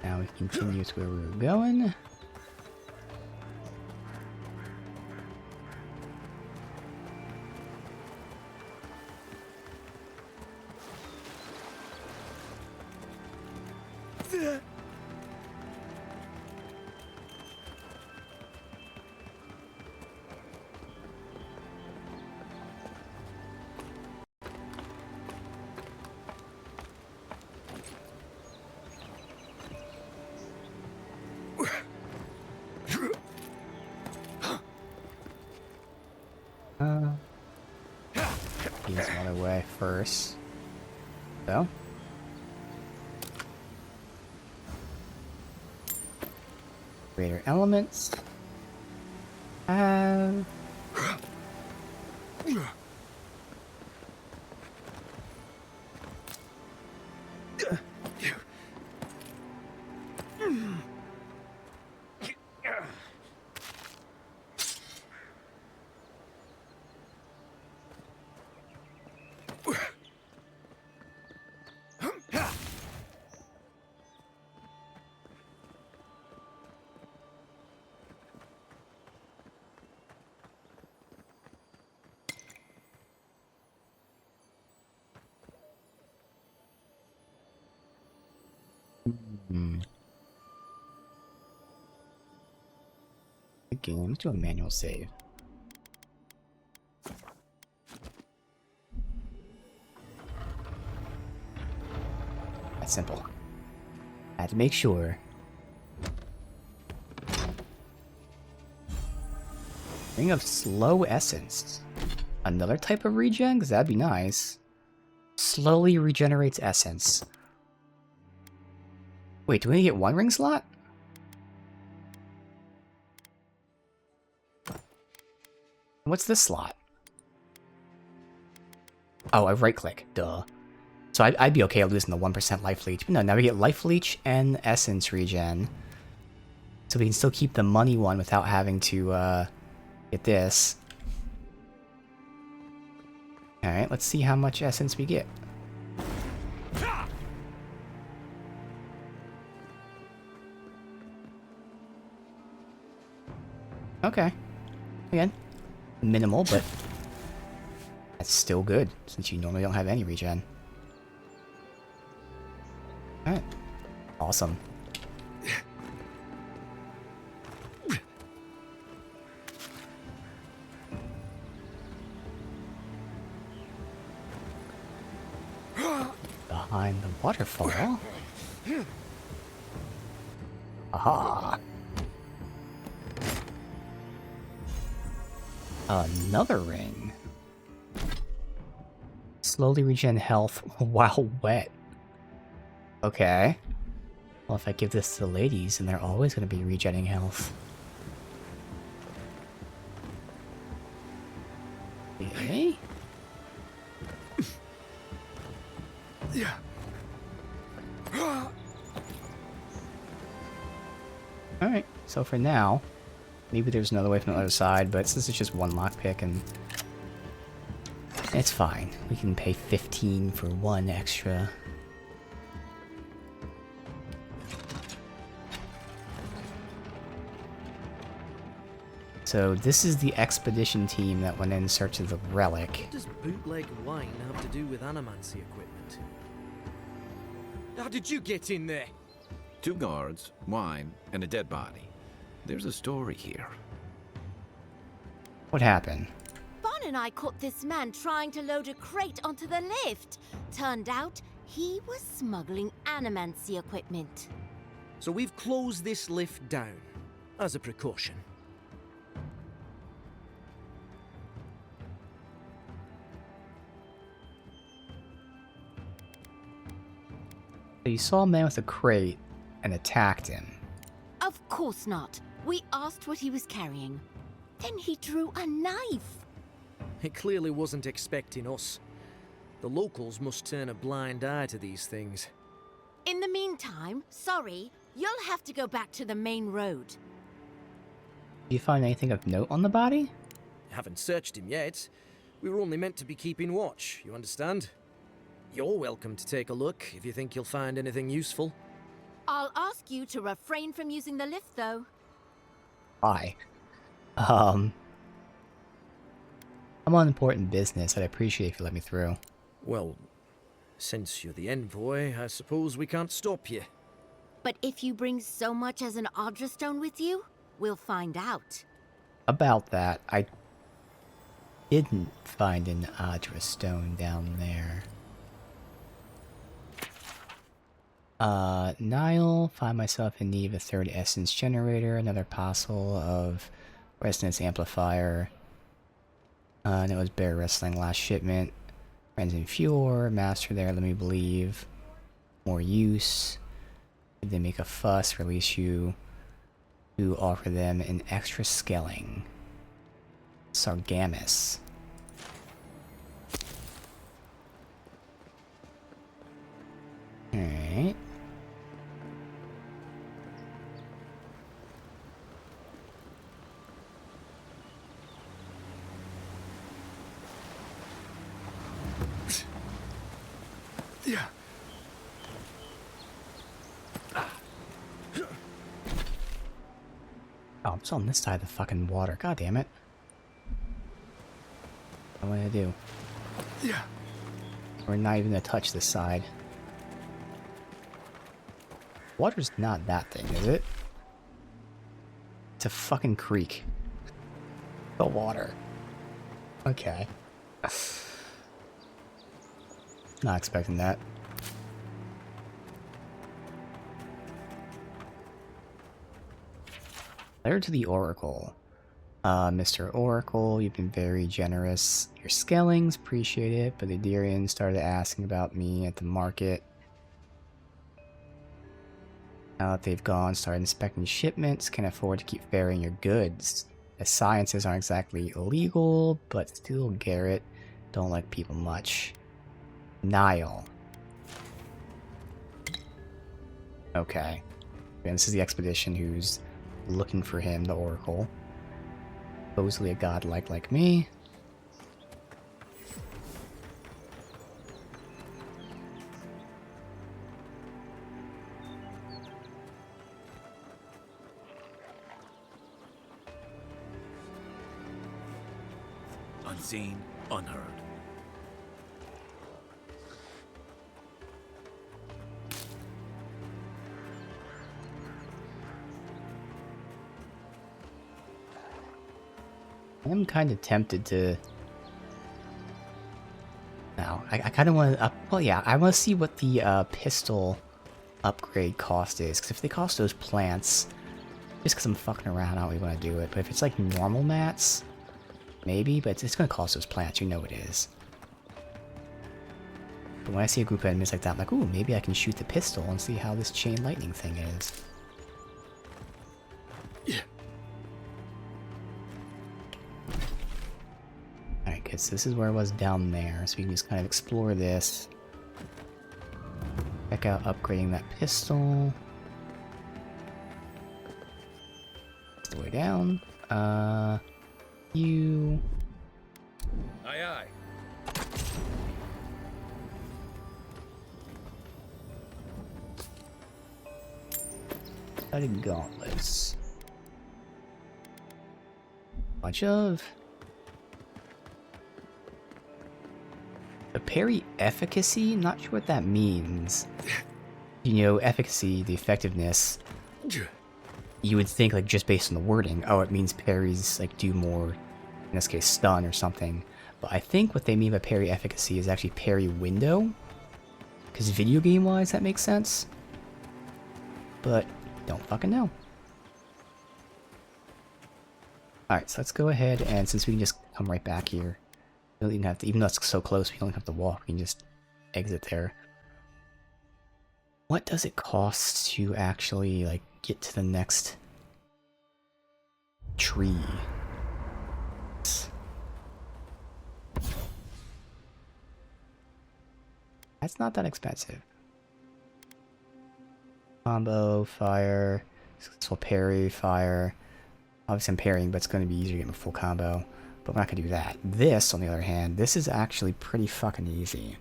Now we continue to where we were going. He's one away first. So. Greater elements. Again, let's do a manual save. That's simple. I had to make sure. Ring of slow essence. Another type of regen? Because that'd be nice. Slowly regenerates essence. Wait, do we only get one ring slot? What's this slot? Oh, I right-click. Duh. So I'd be okay losing the 1% life leech. But no, now we get life leech and essence regen. So we can still keep the money one without having to get this. Alright, let's see how much essence we get. Okay. Again, minimal, but that's still good, since you normally don't have any regen. Alright. Awesome. Behind the waterfall. Aha. Another ring. Slowly regen health while wet. Okay. Well, if I give this to the ladies, then they're always going to be regenning health. Okay. Yeah. Alright, so for now, maybe there's another way from the other side, but since it's just one lockpick and it's fine. We can pay 15 for one extra. So this is the expedition team that went in search of the relic. What does bootleg wine have to do with animancy equipment? How did you get in there? 2 guards, wine, and a dead body. There's a story here. What happened? Bon and I caught this man trying to load a crate onto the lift. Turned out, he was smuggling animancy equipment. So we've closed this lift down, as a precaution. So you saw a man with a crate and attacked him. Of course not. We asked what he was carrying. Then he drew a knife. It clearly wasn't expecting us. The locals must turn a blind eye to these things. In the meantime, sorry, you'll have to go back to the main road. Did you find anything of note on the body? Haven't searched him yet. We were only meant to be keeping watch, you understand? You're welcome to take a look if you think you'll find anything useful. I'll ask you to refrain from using the lift, though. Why? I'm on important business. I'd appreciate if you let me through. Well, since you're the envoy, I suppose we can't stop you. But if you bring so much as an Aedyran stone with you, we'll find out. About that, I didn't find an Aedyran stone down there. Nile, find myself in need of a 3rd essence generator, another parcel of resonance amplifier. And it was bear wrestling last shipment. Friends in Fjord, master there, let me believe. More use. Did they make a fuss, release you to offer them an extra scaling. Sargamus. Alright. Yeah. Oh, I'm still on this side of the fucking water. God damn it. What am I gonna do? Yeah. We're not even gonna touch this side. Water's not that thing, is it? It's a fucking creek. The water. Okay. Not expecting that. Letter to the Oracle. Mr. Oracle, you've been very generous. Your scalings, appreciate it, but the Aedyran started asking about me at the market. Now that they've gone, started inspecting shipments, can't afford to keep ferrying your goods. The sciences aren't exactly illegal, but still Garrett don't like people much. Nile. Okay. And this is the expedition who's looking for him, the Oracle. Supposedly a godlike like me. Unseen, unheard. I'm kind of tempted to... No, I kind of want to... well, yeah, I want to see what the pistol upgrade cost is. Because if they cost those plants, just because I'm fucking around, I don't really want to do it. But if it's like normal mats, maybe. But it's going to cost those plants, you know it is. But when I see a group of enemies like that, I'm like, ooh, maybe I can shoot the pistol and see how this chain lightning thing is. Alright, good. So this is where I was down there. So we can just kind of explore this. Check out upgrading that pistol. That's the way down. You... Aye, aye. Studded gauntlets. Bunch of... A parry efficacy? Not sure what that means. You know, efficacy, the effectiveness, you would think, like, just based on the wording, oh, it means parries, like, do more, in this case, stun or something. But I think what they mean by parry efficacy is actually parry window. Because video game-wise, that makes sense. But, don't fucking know. Alright, so let's go ahead, and since we can just come right back here, we don't even have to, even though it's so close, we don't have to walk, we can just exit there. What does it cost to actually, like, get to the next tree? That's not that expensive. Combo, fire, successful parry, fire. Obviously I'm parrying, but it's going to be easier to get my full combo. But we're not going to do that. This, on the other hand, this is actually pretty fucking easy.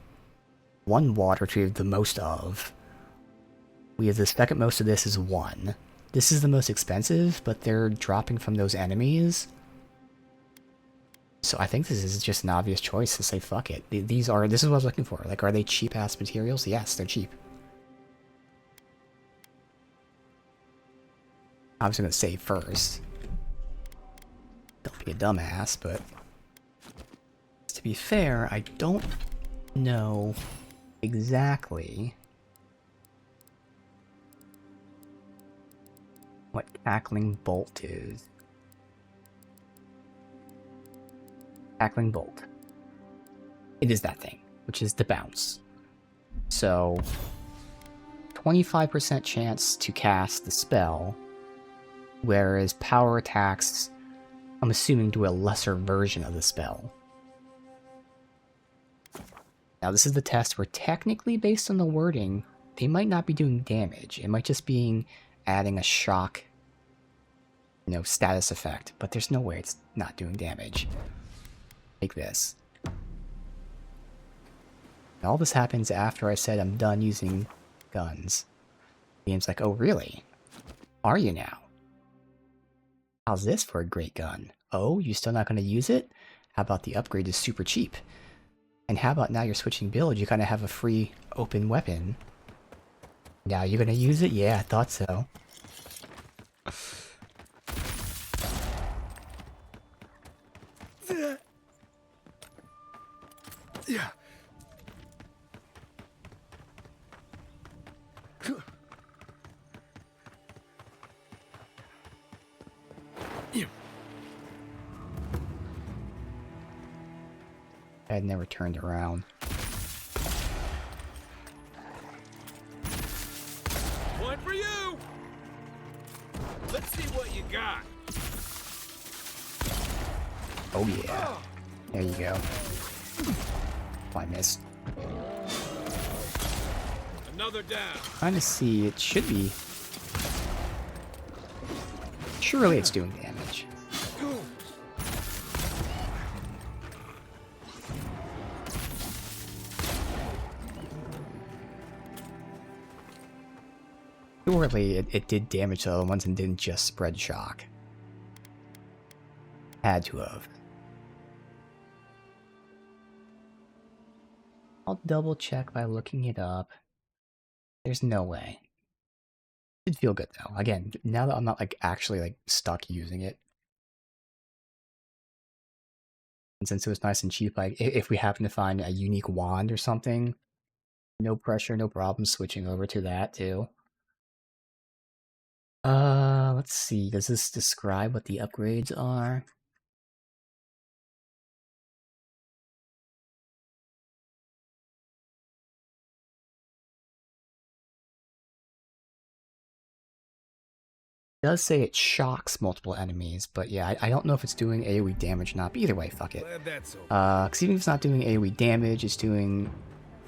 One water tree we have the most of. We have the second most of this is 1. This is the most expensive, but they're dropping from those enemies. So I think this is just an obvious choice to say fuck it. This is what I was looking for. Like, are they cheap ass materials? Yes, they're cheap. Obviously gonna save first. Don't be a dumbass, but to be fair, I don't know exactly what Cackling Bolt is. Cackling Bolt. It is that thing, which is the bounce. So, 25% chance to cast the spell, whereas power attacks, I'm assuming, do a lesser version of the spell. Now this is the test where technically, based on the wording, they might not be doing damage. It might just be adding a shock, you know, status effect, but there's no way it's not doing damage. Like this. And all this happens after I said I'm done using guns. The game's like, oh really? Are you now? How's this for a great gun? Oh, you still not going to use it? How about the upgrade is super cheap? And how about now you're switching build, you kind of have a free open weapon. Now you're going to use it? Yeah, I thought so. Yeah. I had never turned around. One for you! Let's see what you got. Oh yeah. There you go. Oh, I missed. Another down. Trying to see, it should be. Surely it's doing damage. Surely it did damage to the other ones and didn't just spread shock. Had to have. I'll double check by looking it up. There's no way. It did feel good though. Again, now that I'm not like actually like stuck using it. And since it was nice and cheap, like if we happen to find a unique wand or something, no pressure, no problem switching over to that too. Let's see. Does this describe what the upgrades are? It does say it shocks multiple enemies, but yeah, I don't know if it's doing AoE damage or not, but either way, fuck it. Because even if it's not doing AoE damage, it's doing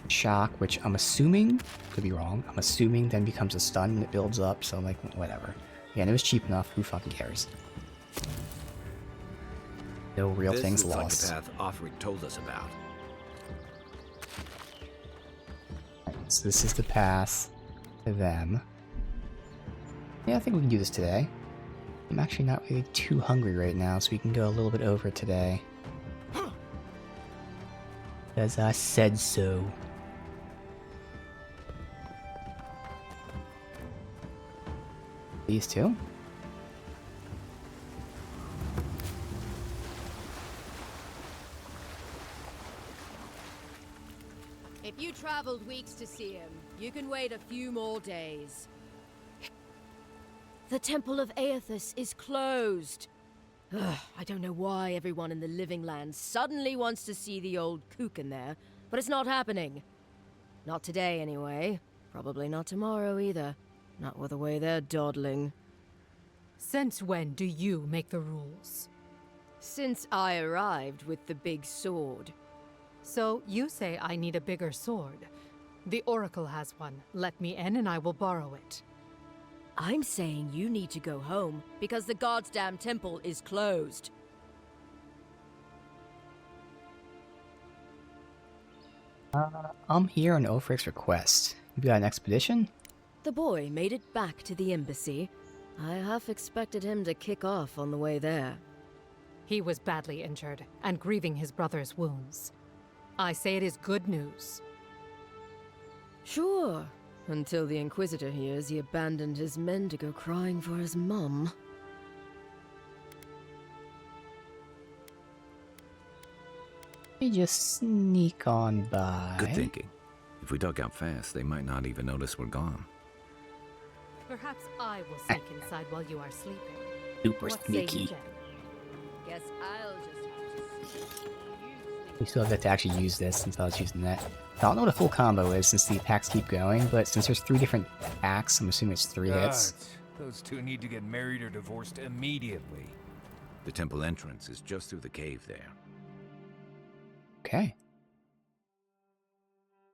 shock, which I'm assuming, could be wrong, I'm assuming then becomes a stun when it builds up, so like, whatever. Yeah, and it was cheap enough, who fucking cares? No real things lost. This looks like the path Offred told us about. So this is the path to them. Yeah, I think we can do this today. I'm actually not really too hungry right now, so we can go a little bit over today. As I said so. These two? If you traveled weeks to see him, you can wait a few more days. The Temple of Aethys is closed. Ugh, I don't know why everyone in the Living Lands suddenly wants to see the old kook in there, but it's not happening. Not today, anyway. Probably not tomorrow, either. Not with the way they're dawdling. Since when do you make the rules? Since I arrived with the big sword. So you say I need a bigger sword. The Oracle has one. Let me in and I will borrow it. I'm saying you need to go home, because the goddamn temple is closed. I'm here on Ulfric's request. You got an expedition? The boy made it back to the embassy. I half expected him to kick off on the way there. He was badly injured, and grieving his brother's wounds. I say it is good news. Sure. Until the Inquisitor hears he abandoned his men to go crying for his mum. We just sneak on by. Good thinking. If we duck out fast, they might not even notice we're gone. Perhaps I will sneak inside while you are sleeping. Super What say sneaky. you, Jen? Guess I'll just have to We still have to actually use this since I was using that. I don't know what a full combo is since the attacks keep going, but since there's 3 different attacks, I'm assuming it's 3 hits. Those two need to get married or divorced immediately. The temple entrance is just through the cave there. Okay.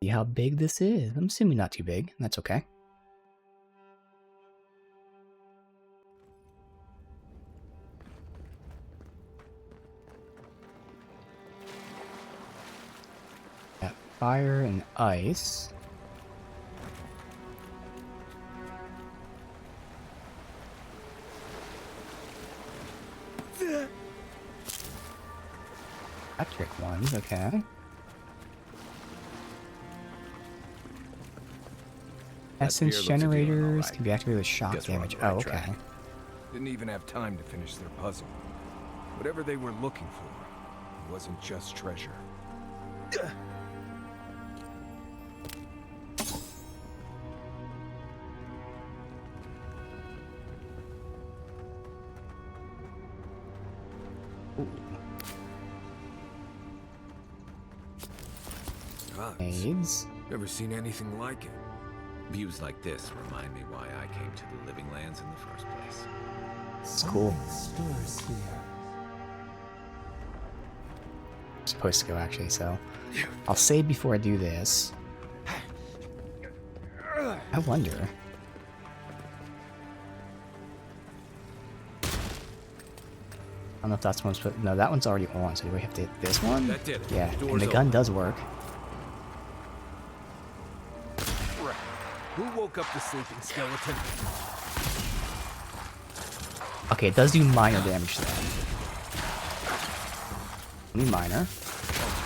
See how big this is. I'm assuming not too big. That's okay. Got fire and ice. Electric ones, okay. Essence generators can be activated with shock damage. Oh, okay. Didn't even have time to finish their puzzle. Whatever they were looking for, it wasn't just treasure. AIDS. Never seen anything like it. Views like this remind me why I came to the Living Lands in the first place. It's cool. Something stirs here. supposed to go, actually, so... I'll save before I do this. I wonder... I don't know if that's one's put. No, that one's already on. So do we have to hit this one? That did it. Yeah, Door's and the gun open. does work. Who woke up the sleeping skeleton? Okay, it does do minor damage though. Only minor.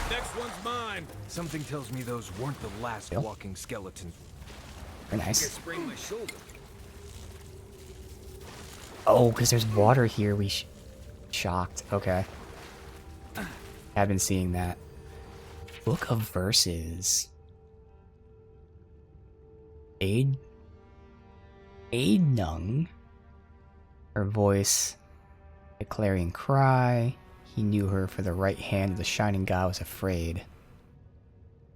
Next one's mine. Something tells me those weren't the last Yep. walking skeletons. Very I nice. sprained my shoulder. Oh, because there's water here. Shocked. Okay. I've been seeing that. Book of Verses. Aidnung. Her voice, a clarion cry. He knew her, for the right hand of the shining god was afraid.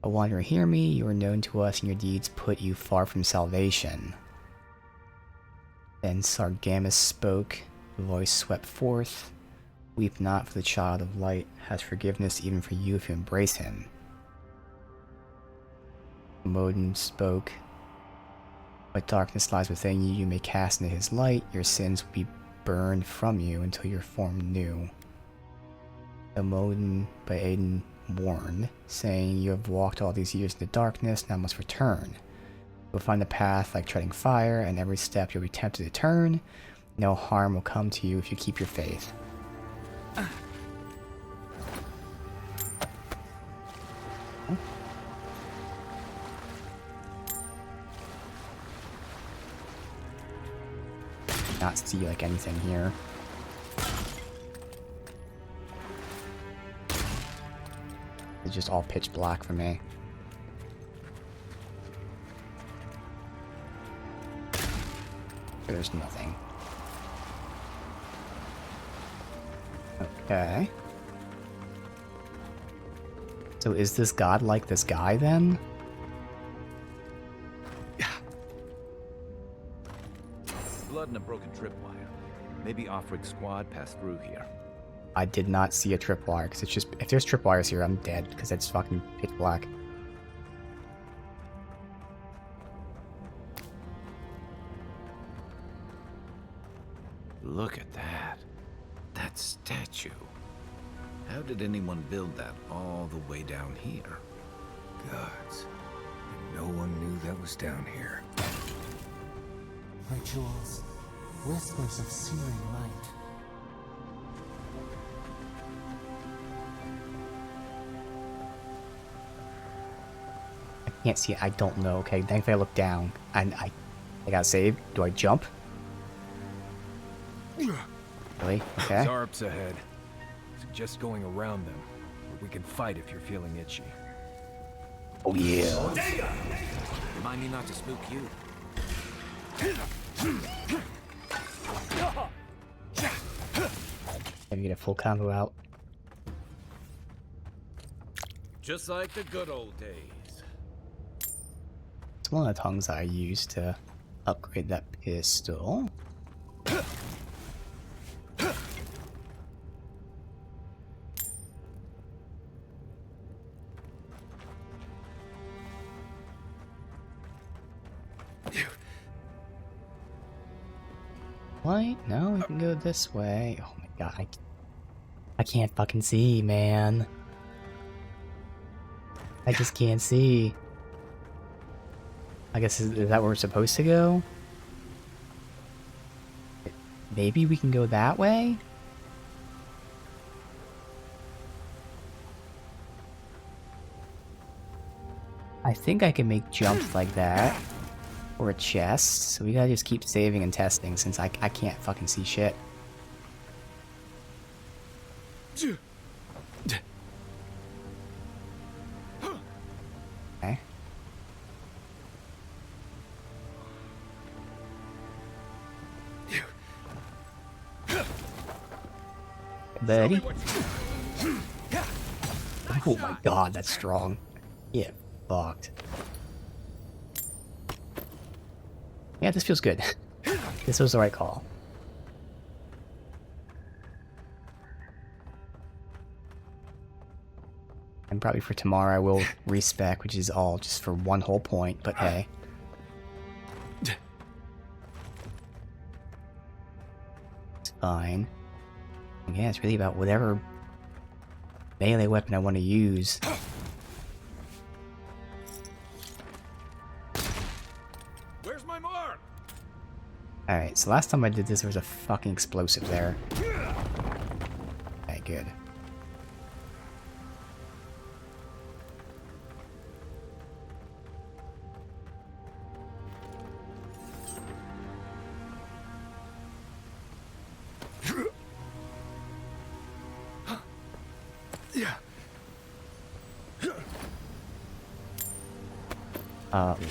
O wanderer, hear me. You are known to us, and your deeds put you far from salvation. Then Sargamus spoke. The voice swept forth. Weep not, for the child of light has forgiveness even for you if you embrace him. Modin spoke. What darkness lies within you, you may cast into his light. Your sins will be burned from you until you're formed new. The Modin by Aiden warned, saying, you have walked all these years in the darkness, now must return. You'll find the path like treading fire, and every step you'll be tempted to turn. No harm will come to you if you keep your faith. Not see like anything here. It's just all pitch black for me. There's nothing. Okay. So is this god like this guy then? Blood and a broken tripwire. Maybe Offred's squad passed through here. I did not see a tripwire, because it's just, if there's tripwires here, I'm dead, because it's fucking pitch black. Look at that. That statue. How did anyone build that all the way down here? Gods. And no one knew that was down here. Rituals, whispers of searing light. I can't see it, I don't know, okay? Then if I look down, and I gotta save, do I jump? Really? Okay. Zarps ahead. Suggest going around them. But we can fight if you're feeling itchy. Oh yeah. Remind me not to spook you. Let me get a full combo out. Just like the good old days. It's one of the tongues I use to upgrade that pistol. What? No, we can go this way. Oh my god, I can't fucking see, man. I just can't see. I guess, is that where we're supposed to go? Maybe we can go that way? I think I can make jumps like that. Or a chest. So we gotta just keep saving and testing since I can't fucking see shit. Okay. Buddy. Oh my god, that's strong. Yeah, fucked. Yeah, this feels good. This was the right call. probably for tomorrow I will respec, which is all just for one whole point, but hey. It's fine. Yeah, it's really about whatever melee weapon I want to use. Where's my mark? Alright, so last time I did this, there was a fucking explosive there. Okay, good.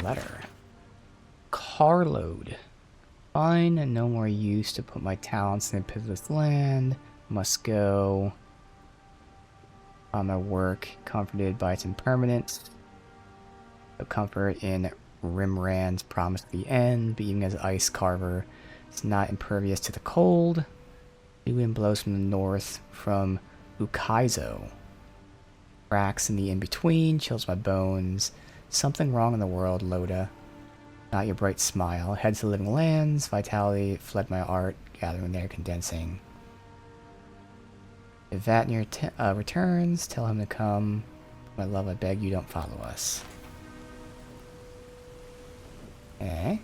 Letter. Carload. Fine, and no more use to put my talents in a pitiless land. Must go. On my work, comforted by its impermanence. No comfort in Rimrand's promise at the end, but even as ice carver, it's not impervious to the cold. The wind blows from the north, from Ukaizo. Cracks in the in-between, chills my bones. Something wrong in the world, Loda. Not your bright smile. Head to the living lands. Vitality fled my art, gathering there, condensing. If Vatnir returns, tell him to come. My love, I beg you don't follow us. Okay.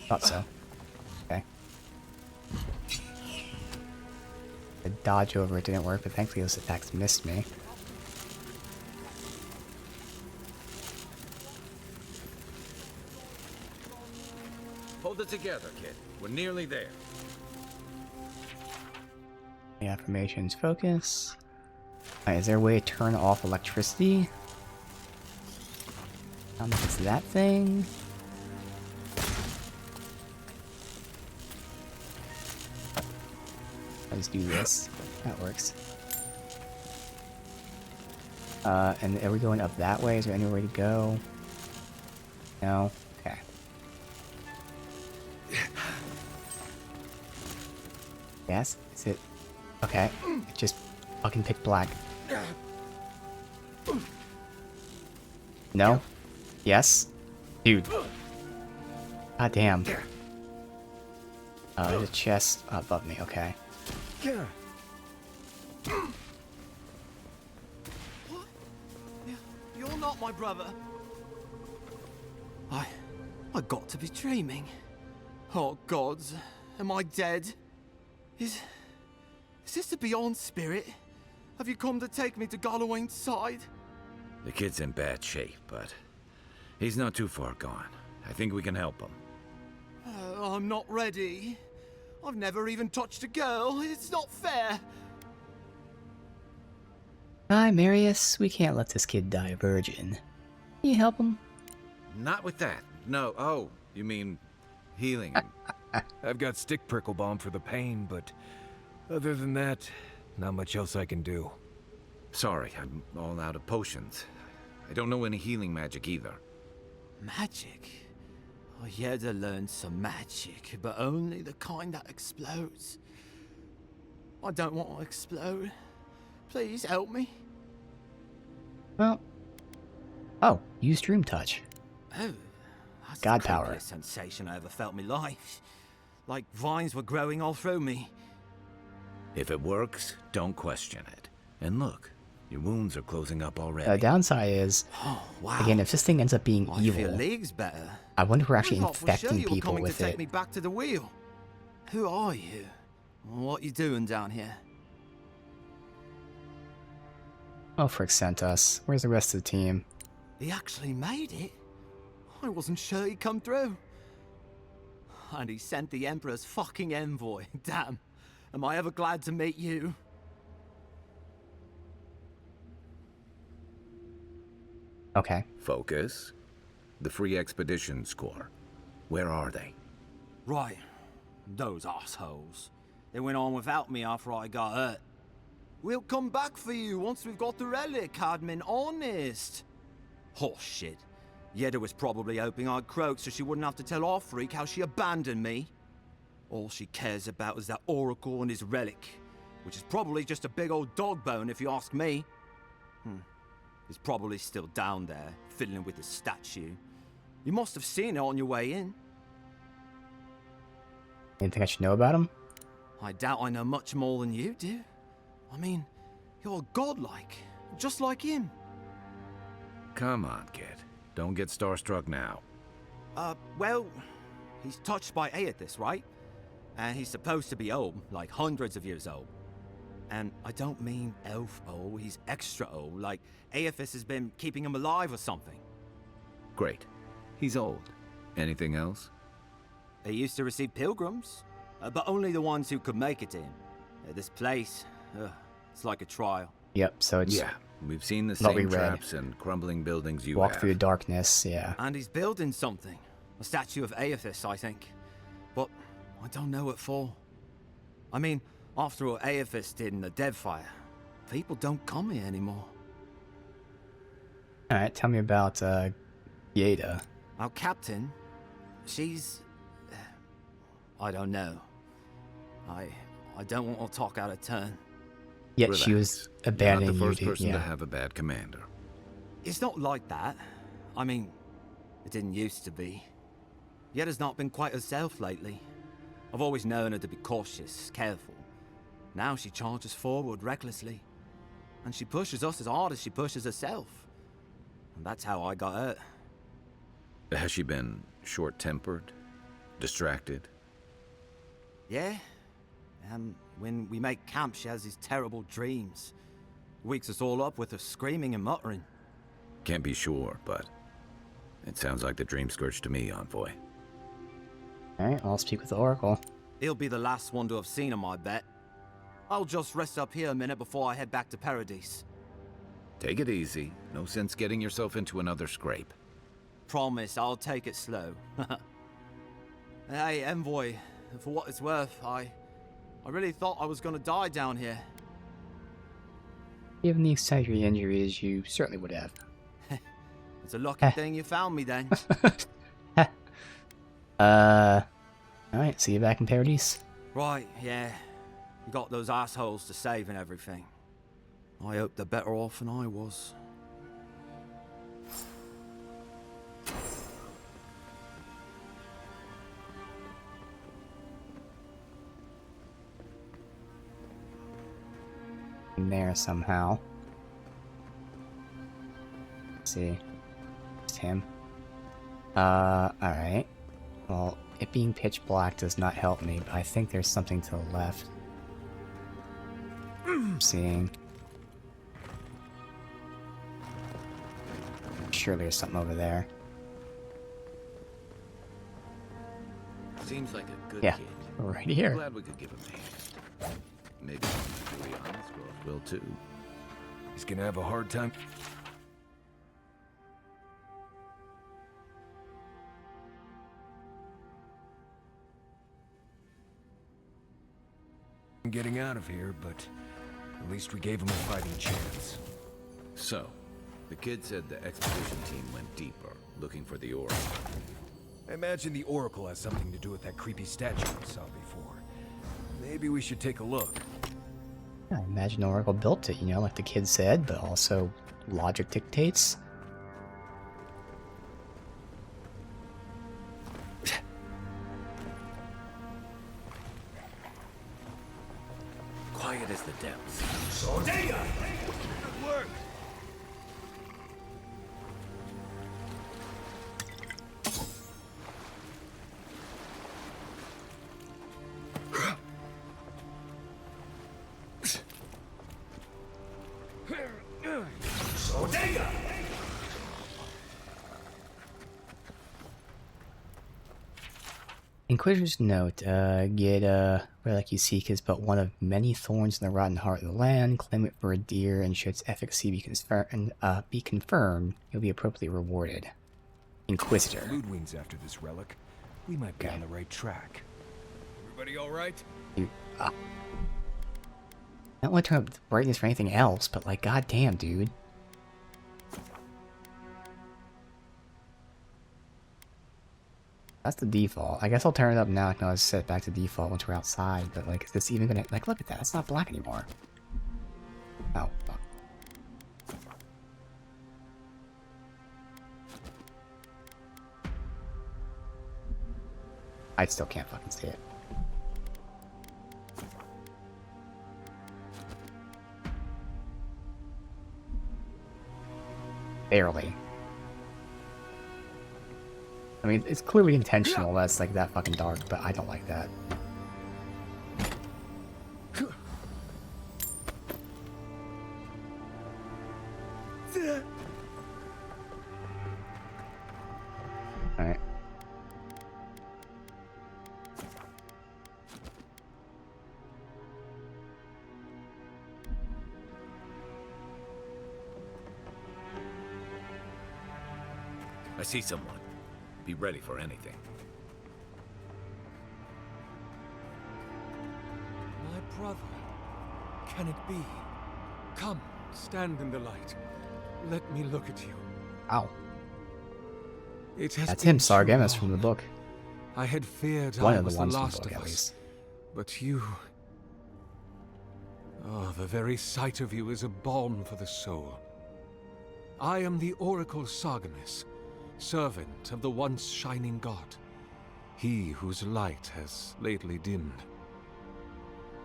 Thought so. Okay. The dodge over it didn't work, but thankfully those attacks missed me. Hold it together, kid. We're nearly there. The affirmations focus. Alright, is there a way to turn off electricity? It's that thing. Let's do this. That works. And are we going up that way? Is there any way to go? No? Okay. Yes? Is it? Okay. Just fucking pick black. No? Yes? Dude. God damn. There's a chest above me, okay. What? You're not my brother. I got to be dreaming. Oh gods, am I dead? Is this the Beyond Spirit? Have you come to take me to Galawain's side? The kid's in bad shape, but he's not too far gone. I think we can help him. I'm not ready. I've never even touched a girl. It's not fair. Hi, Marius. We can't let this kid die a virgin. Can you help him? Not with that. No. Oh, you mean healing him. I've got stick prickle balm for the pain, but other than that, not much else I can do. Sorry, I'm all out of potions. I don't know any healing magic either. Magic? I had to learn some magic, but only the kind that explodes. I don't want to explode. Please help me. Well. Oh, use Dream Touch. Oh, that's God the power. creepiest sensation I ever felt in my life. Like vines were growing all through me. If it works, don't question it. And look, your wounds are closing up already. The downside is, again, if this thing ends up being I evil, feel leagues better. I wonder if we're actually I thought for infecting sure you were people coming with to take it. me back to the wheel. Who are you? What you doing down here? Oh, frick sent us. Where's the rest of the team? He actually made it. I wasn't sure he'd come through. And he sent the Emperor's fucking envoy. Damn. Am I ever glad to meet you? Okay. Focus. The Free Expeditions Corps. Where are they? Right. Those assholes. They went on without me after I got hurt. We'll come back for you once we've got the relic, Cadman, honest. Oh, shit. Yeda was probably hoping I'd croak so she wouldn't have to tell our freak how she abandoned me. All she cares about is that oracle and his relic, which is probably just a big old dog bone if you ask me. He's probably still down there, fiddling with the statue. You must have seen it on your way in. Anything I should know about him? I doubt I know much more than you do. I mean, you're godlike, just like him. Come on, kid. Don't get starstruck now. Well, he's touched by Aedyran, right? And he's supposed to be old, like hundreds of years old. And I don't mean elf old, he's extra old, like Aedyran has been keeping him alive or something. Great. He's old. Anything else? He used to receive pilgrims, but only the ones who could make it to him. This place, it's like a trial. Yep, so it's... Yeah, we've seen the what we same read. traps and crumbling buildings you Walk have. through the darkness, yeah. And he's building something. A statue of Aedyran, I think. But I don't know what for. I mean, after all Aedyran did in the Deadfire, people don't come here anymore. Alright, tell me about, Yeda. Our captain, she's... I don't know. I don't want to talk out of turn. Yet she was abandoning You're not the first you, person yeah. to have a bad commander. It's not like that. I mean, it didn't used to be. Yeda's not been quite herself lately. I've always known her to be cautious, careful. Now she charges forward recklessly. And she pushes us as hard as she pushes herself. And that's how I got hurt. Has she been short-tempered? Distracted? Yeah. When we make camp, she has these terrible dreams. Wakes us all up with her screaming and muttering. Can't be sure, but it sounds like the Dreamscourge to me, envoy. Alright, I'll speak with the Oracle. He'll be the last one to have seen him, I bet. I'll just rest up here a minute before I head back to Paradise. Take it easy. No sense getting yourself into another scrape. Promise, I'll take it slow. Hey, Envoy, for what it's worth, I really thought I was gonna die down here. Given the extent of your injuries, you certainly would have. It's a lucky thing you found me then. Alright, see you back in Paradise. Right, yeah. You got those assholes to save and everything. I hope they're better off than I was. In there somehow. Let's see. It's him. Alright. Well, it being pitch black does not help me, but I think there's something to the left. I'm seeing. Sure there's something over there. Seems like a good Yeah, kid. right here. Glad we could give him a hand. Maybe Juliana's growth will too. He's gonna have a hard time. Getting out of here, but at least we gave him a fighting chance. So, the kid said the expedition team went deeper, looking for the Oracle. I imagine the Oracle has something to do with that creepy statue we saw before. Maybe we should take a look. I imagine Oracle built it, you know, like the kid said, but also logic dictates. Quiet as the depths. Sordea! Good work! Sordea! Inquisitor's note, get relic you seek is but one of many thorns in the rotten heart of the land. Claim it for a deer, and should its efficacy be confirmed, you'll be appropriately rewarded. Inquisitor. Ludwig's after this relic. We might be on the right track. Everybody all right? I don't want to turn up the brightness for anything else, but like, goddamn, dude. That's the default. I guess I'll turn it up now. I can always set it back to default once we're outside, but like, is this even gonna... Like, look at that. It's not black anymore. Oh, fuck. I still can't fucking see it. Barely. I mean, it's clearly intentional that's like that fucking dark, but I don't like that. Alright. I see someone. Be ready for anything. My brother. Can it be? Come, stand in the light. Let me look at you. Ow. It has That's been him, Sargeras too from the long. book. I had feared One I of the was the ones from the last book, of at us. least. But you... Oh, the very sight of you is a balm for the soul. I am the Oracle Sargeras, servant of the once shining god, he whose light has lately dimmed.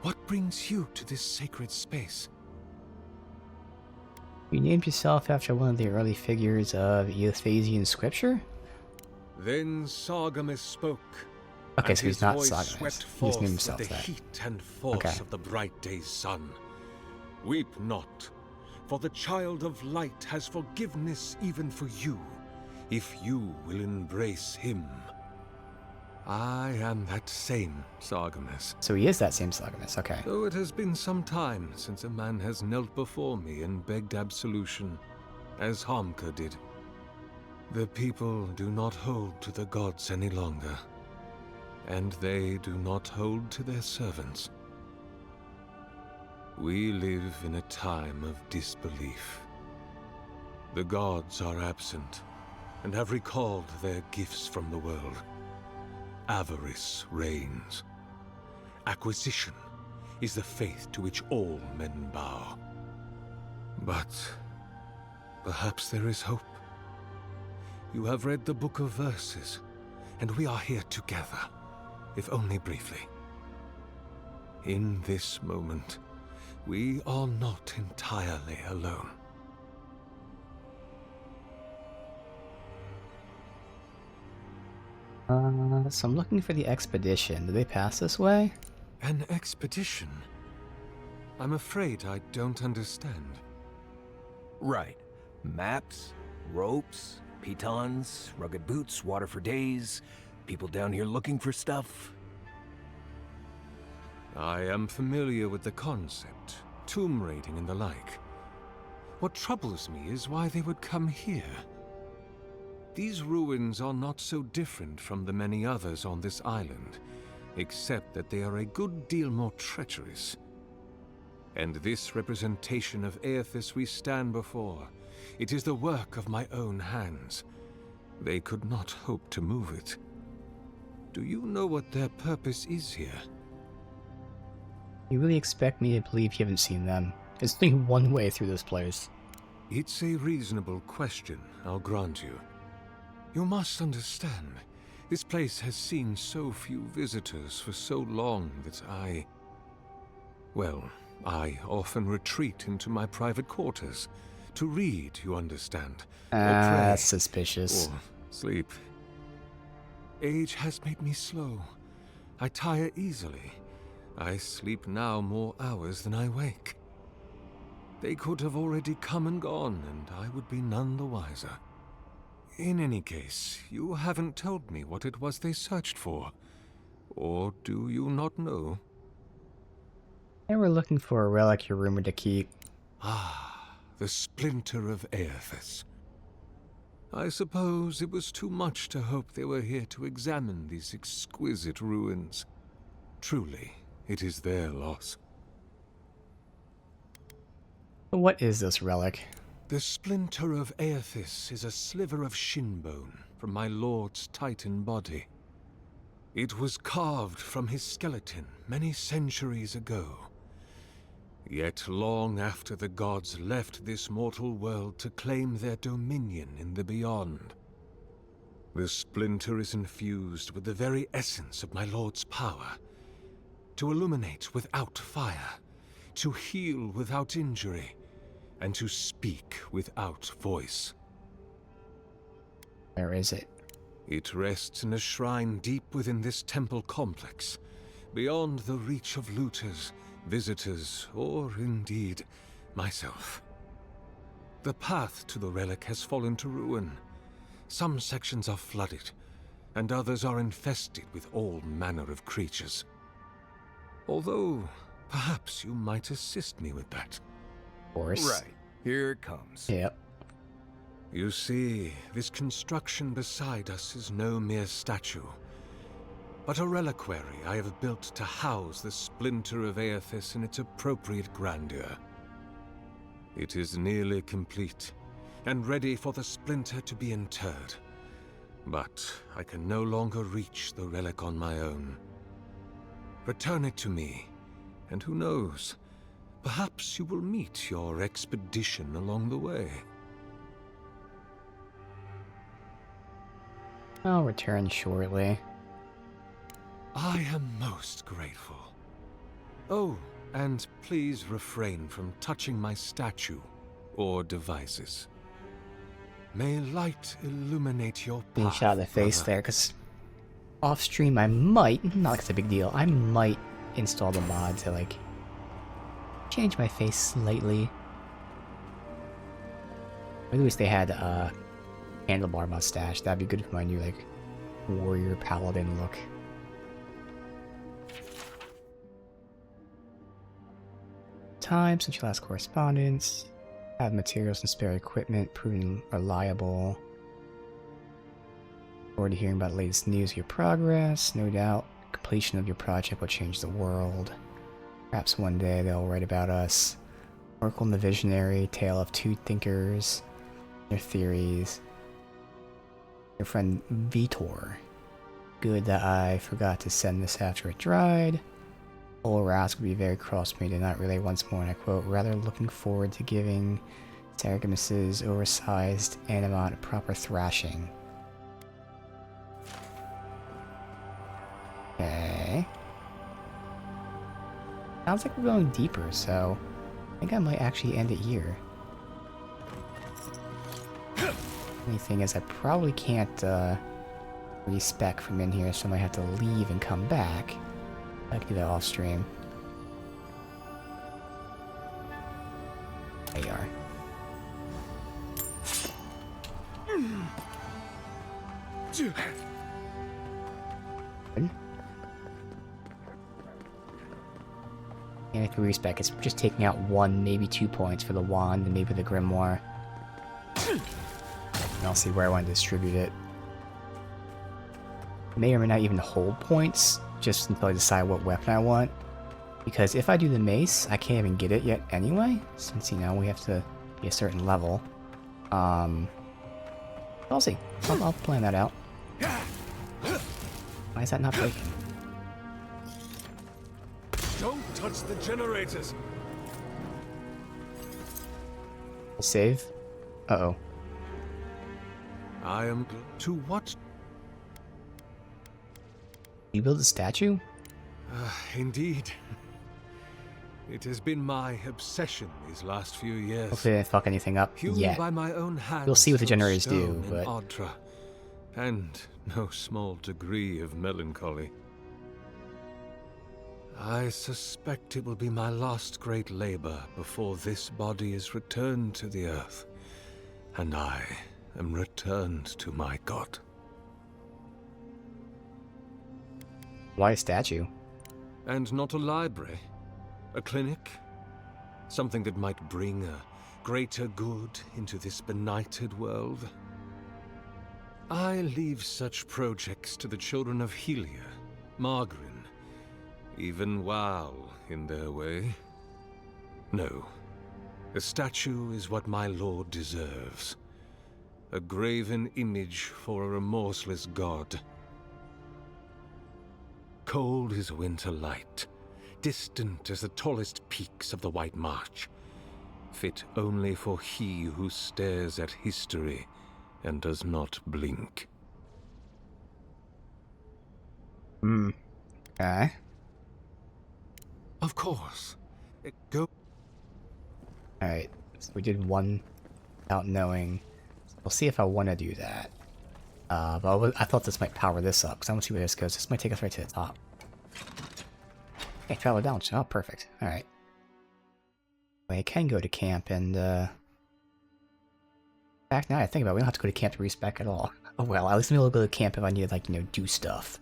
What brings you to this sacred space? You named yourself after one of the early figures of Euphasian scripture? Then Sargeras spoke. Okay, and so he's his not voice Sargeras. swept He just forth named with himself the that. heat and force Okay. of the bright day's sun. Weep not, for the child of light has forgiveness even for you, if you will embrace him. I am that same Sargeras. So he is that same Sargeras, okay. Though it has been some time since a man has knelt before me and begged absolution, as Hamka did. The people do not hold to the gods any longer, and they do not hold to their servants. We live in a time of disbelief. The gods are absent, and have recalled their gifts from the world. Avarice reigns. Acquisition is the faith to which all men bow. But perhaps there is hope. You have read the Book of Verses, and we are here together, if only briefly. In this moment, we are not entirely alone. So I'm looking for the expedition. Do they pass this way? An expedition? I'm afraid I don't understand. Right. Maps, ropes, pitons, rugged boots, water for days, people down here looking for stuff. I am familiar with the concept, tomb raiding and the like. What troubles me is why they would come here. These ruins are not so different from the many others on this island, except that they are a good deal more treacherous. And this representation of Aethys we stand before, it is the work of my own hands. They could not hope to move it. Do you know what their purpose is here? You really expect me to believe you haven't seen them? There's only one way through this place. It's a reasonable question, I'll grant you. You must understand, this place has seen so few visitors for so long that I often retreat into my private quarters. To read, you understand. Or pray, That's suspicious. or sleep. Age has made me slow. I tire easily. I sleep now more hours than I wake. They could have already come and gone, and I would be none the wiser. In any case, you haven't told me what it was they searched for. Or do you not know? They were looking for a relic you're rumored to keep. Ah, the splinter of Aethys. I suppose it was too much to hope they were here to examine these exquisite ruins. Truly, it is their loss. What is this relic? The splinter of Aethys is a sliver of shin bone from my lord's titan body. It was carved from his skeleton many centuries ago. Yet long after the gods left this mortal world to claim their dominion in the beyond, the splinter is infused with the very essence of my lord's power. To illuminate without fire, to heal without injury, and to speak without voice. Where is it? It rests in a shrine deep within this temple complex, beyond the reach of looters, visitors, or indeed, myself. The path to the relic has fallen to ruin. Some sections are flooded, and others are infested with all manner of creatures. Although, perhaps you might assist me with that. Of course. Right. Here it comes. Yep. You see, this construction beside us is no mere statue, but a reliquary I have built to house the splinter of Aethys in its appropriate grandeur. It is nearly complete, and ready for the splinter to be interred. But I can no longer reach the relic on my own. Return it to me, and who knows, perhaps you will meet your expedition along the way. I'll return shortly. I am most grateful. Oh, and please refrain from touching my statue or devices. May light illuminate your Being path, shot in the face brother. there, because off stream I might, not like it's a big deal, I might install the mod to like change my face slightly. Or at least they had handlebar mustache. That'd be good for my new like warrior paladin look. Time since your last correspondence. Have materials and spare equipment proven reliable. Already hearing about the latest news of your progress. No doubt completion of your project will change the world. Perhaps one day they'll write about us. Oracle and the Visionary, Tale of Two Thinkers, their theories. Your friend Vitor. Good that I forgot to send this after it dried. Old Rask would be very cross with me to not relay once more, and I quote, rather looking forward to giving Saragamis's oversized animat a proper thrashing. Okay. Sounds like we're going deeper, so I think I might actually end it here. Only thing is I probably can't respec from in here, so I might have to leave and come back. I can do that off stream. There you are. Good. And if we respec, it's just taking out 1, maybe 2 points for the wand and maybe the grimoire. And I'll see where I want to distribute it. May or may not even hold points, just until I decide what weapon I want. Because if I do the mace, I can't even get it yet anyway, since, you know, we have to be a certain level. I'll see. I'll plan that out. Why is that not breaking? Don't touch the generators! Save? Uh-oh. I am to what? You build a statue? Indeed. It has been my obsession these last few years. Hopefully they didn't fuck anything up Hewn yet. by my own hands We'll see what the from generators do, stone in but... Aedyran, and no small degree of melancholy. I suspect it will be my last great labor before this body is returned to the earth, and I am returned to my god. Why a statue? And not a library? A clinic? Something that might bring a greater good into this benighted world? I leave such projects to the children of Helia, Margarin, even Wal in their way. No, A statue is what my lord deserves. A graven image for a remorseless god. Cold as winter light, distant as the tallest peaks of the White March, fit only for he who stares at history and does not blink. Okay. Of course. Go. Alright, so we did one without knowing. We'll see if I want to do that. But I thought this might power this up, because I want to see where this goes. This might take us right to the top. Okay, travel down. Oh, perfect. Alright. I can go to camp and, in fact, now I think about it, we don't have to go to camp to respec at all. Oh well, at least maybe I'll go to camp if I need to, like, you know, do stuff.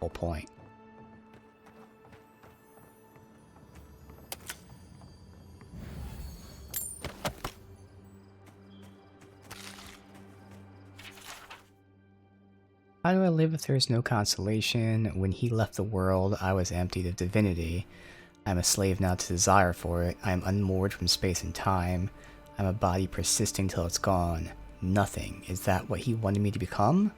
Whole point. How do I live if there is no consolation? When he left the world, I was emptied of divinity. I am a slave now to desire for it. I am unmoored from space and time. I am a body persisting till it's gone. Nothing. Is that what he wanted me to become?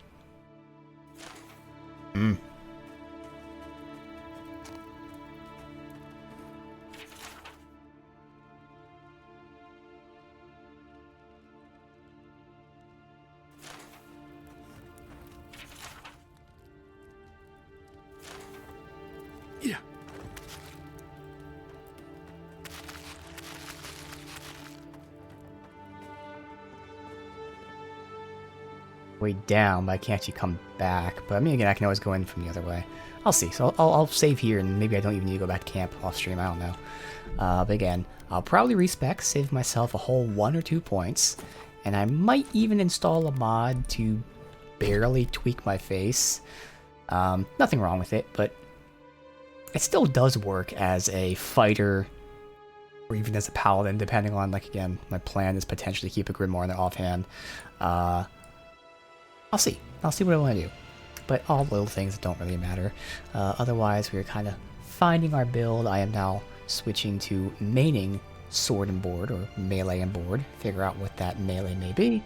Way down, but I can't actually come back. But I mean, again, I can always go in from the other way. I'll see. So I'll save here, and maybe I don't even need to go back to camp off stream. I don't know. But again, I'll probably respec, save myself a whole 1 or 2 points, and I might even install a mod to barely tweak my face. Nothing wrong with it, but it still does work as a fighter, or even as a paladin, depending on, like, again, my plan is potentially keep a Grimoire in the offhand. I'll see what I want to do. But all little things don't really matter. Otherwise, we're kind of finding our build. I am now switching to maining sword and board, or melee and board. Figure out what that melee may be.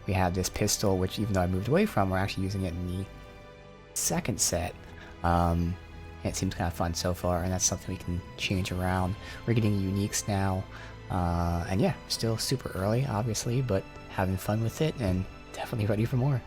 We have this pistol, which even though I moved away from, we're actually using it in the second set. And it seems kind of fun so far, and that's something we can change around. We're getting uniques now. And yeah, still super early, obviously, but having fun with it, and definitely ready for more.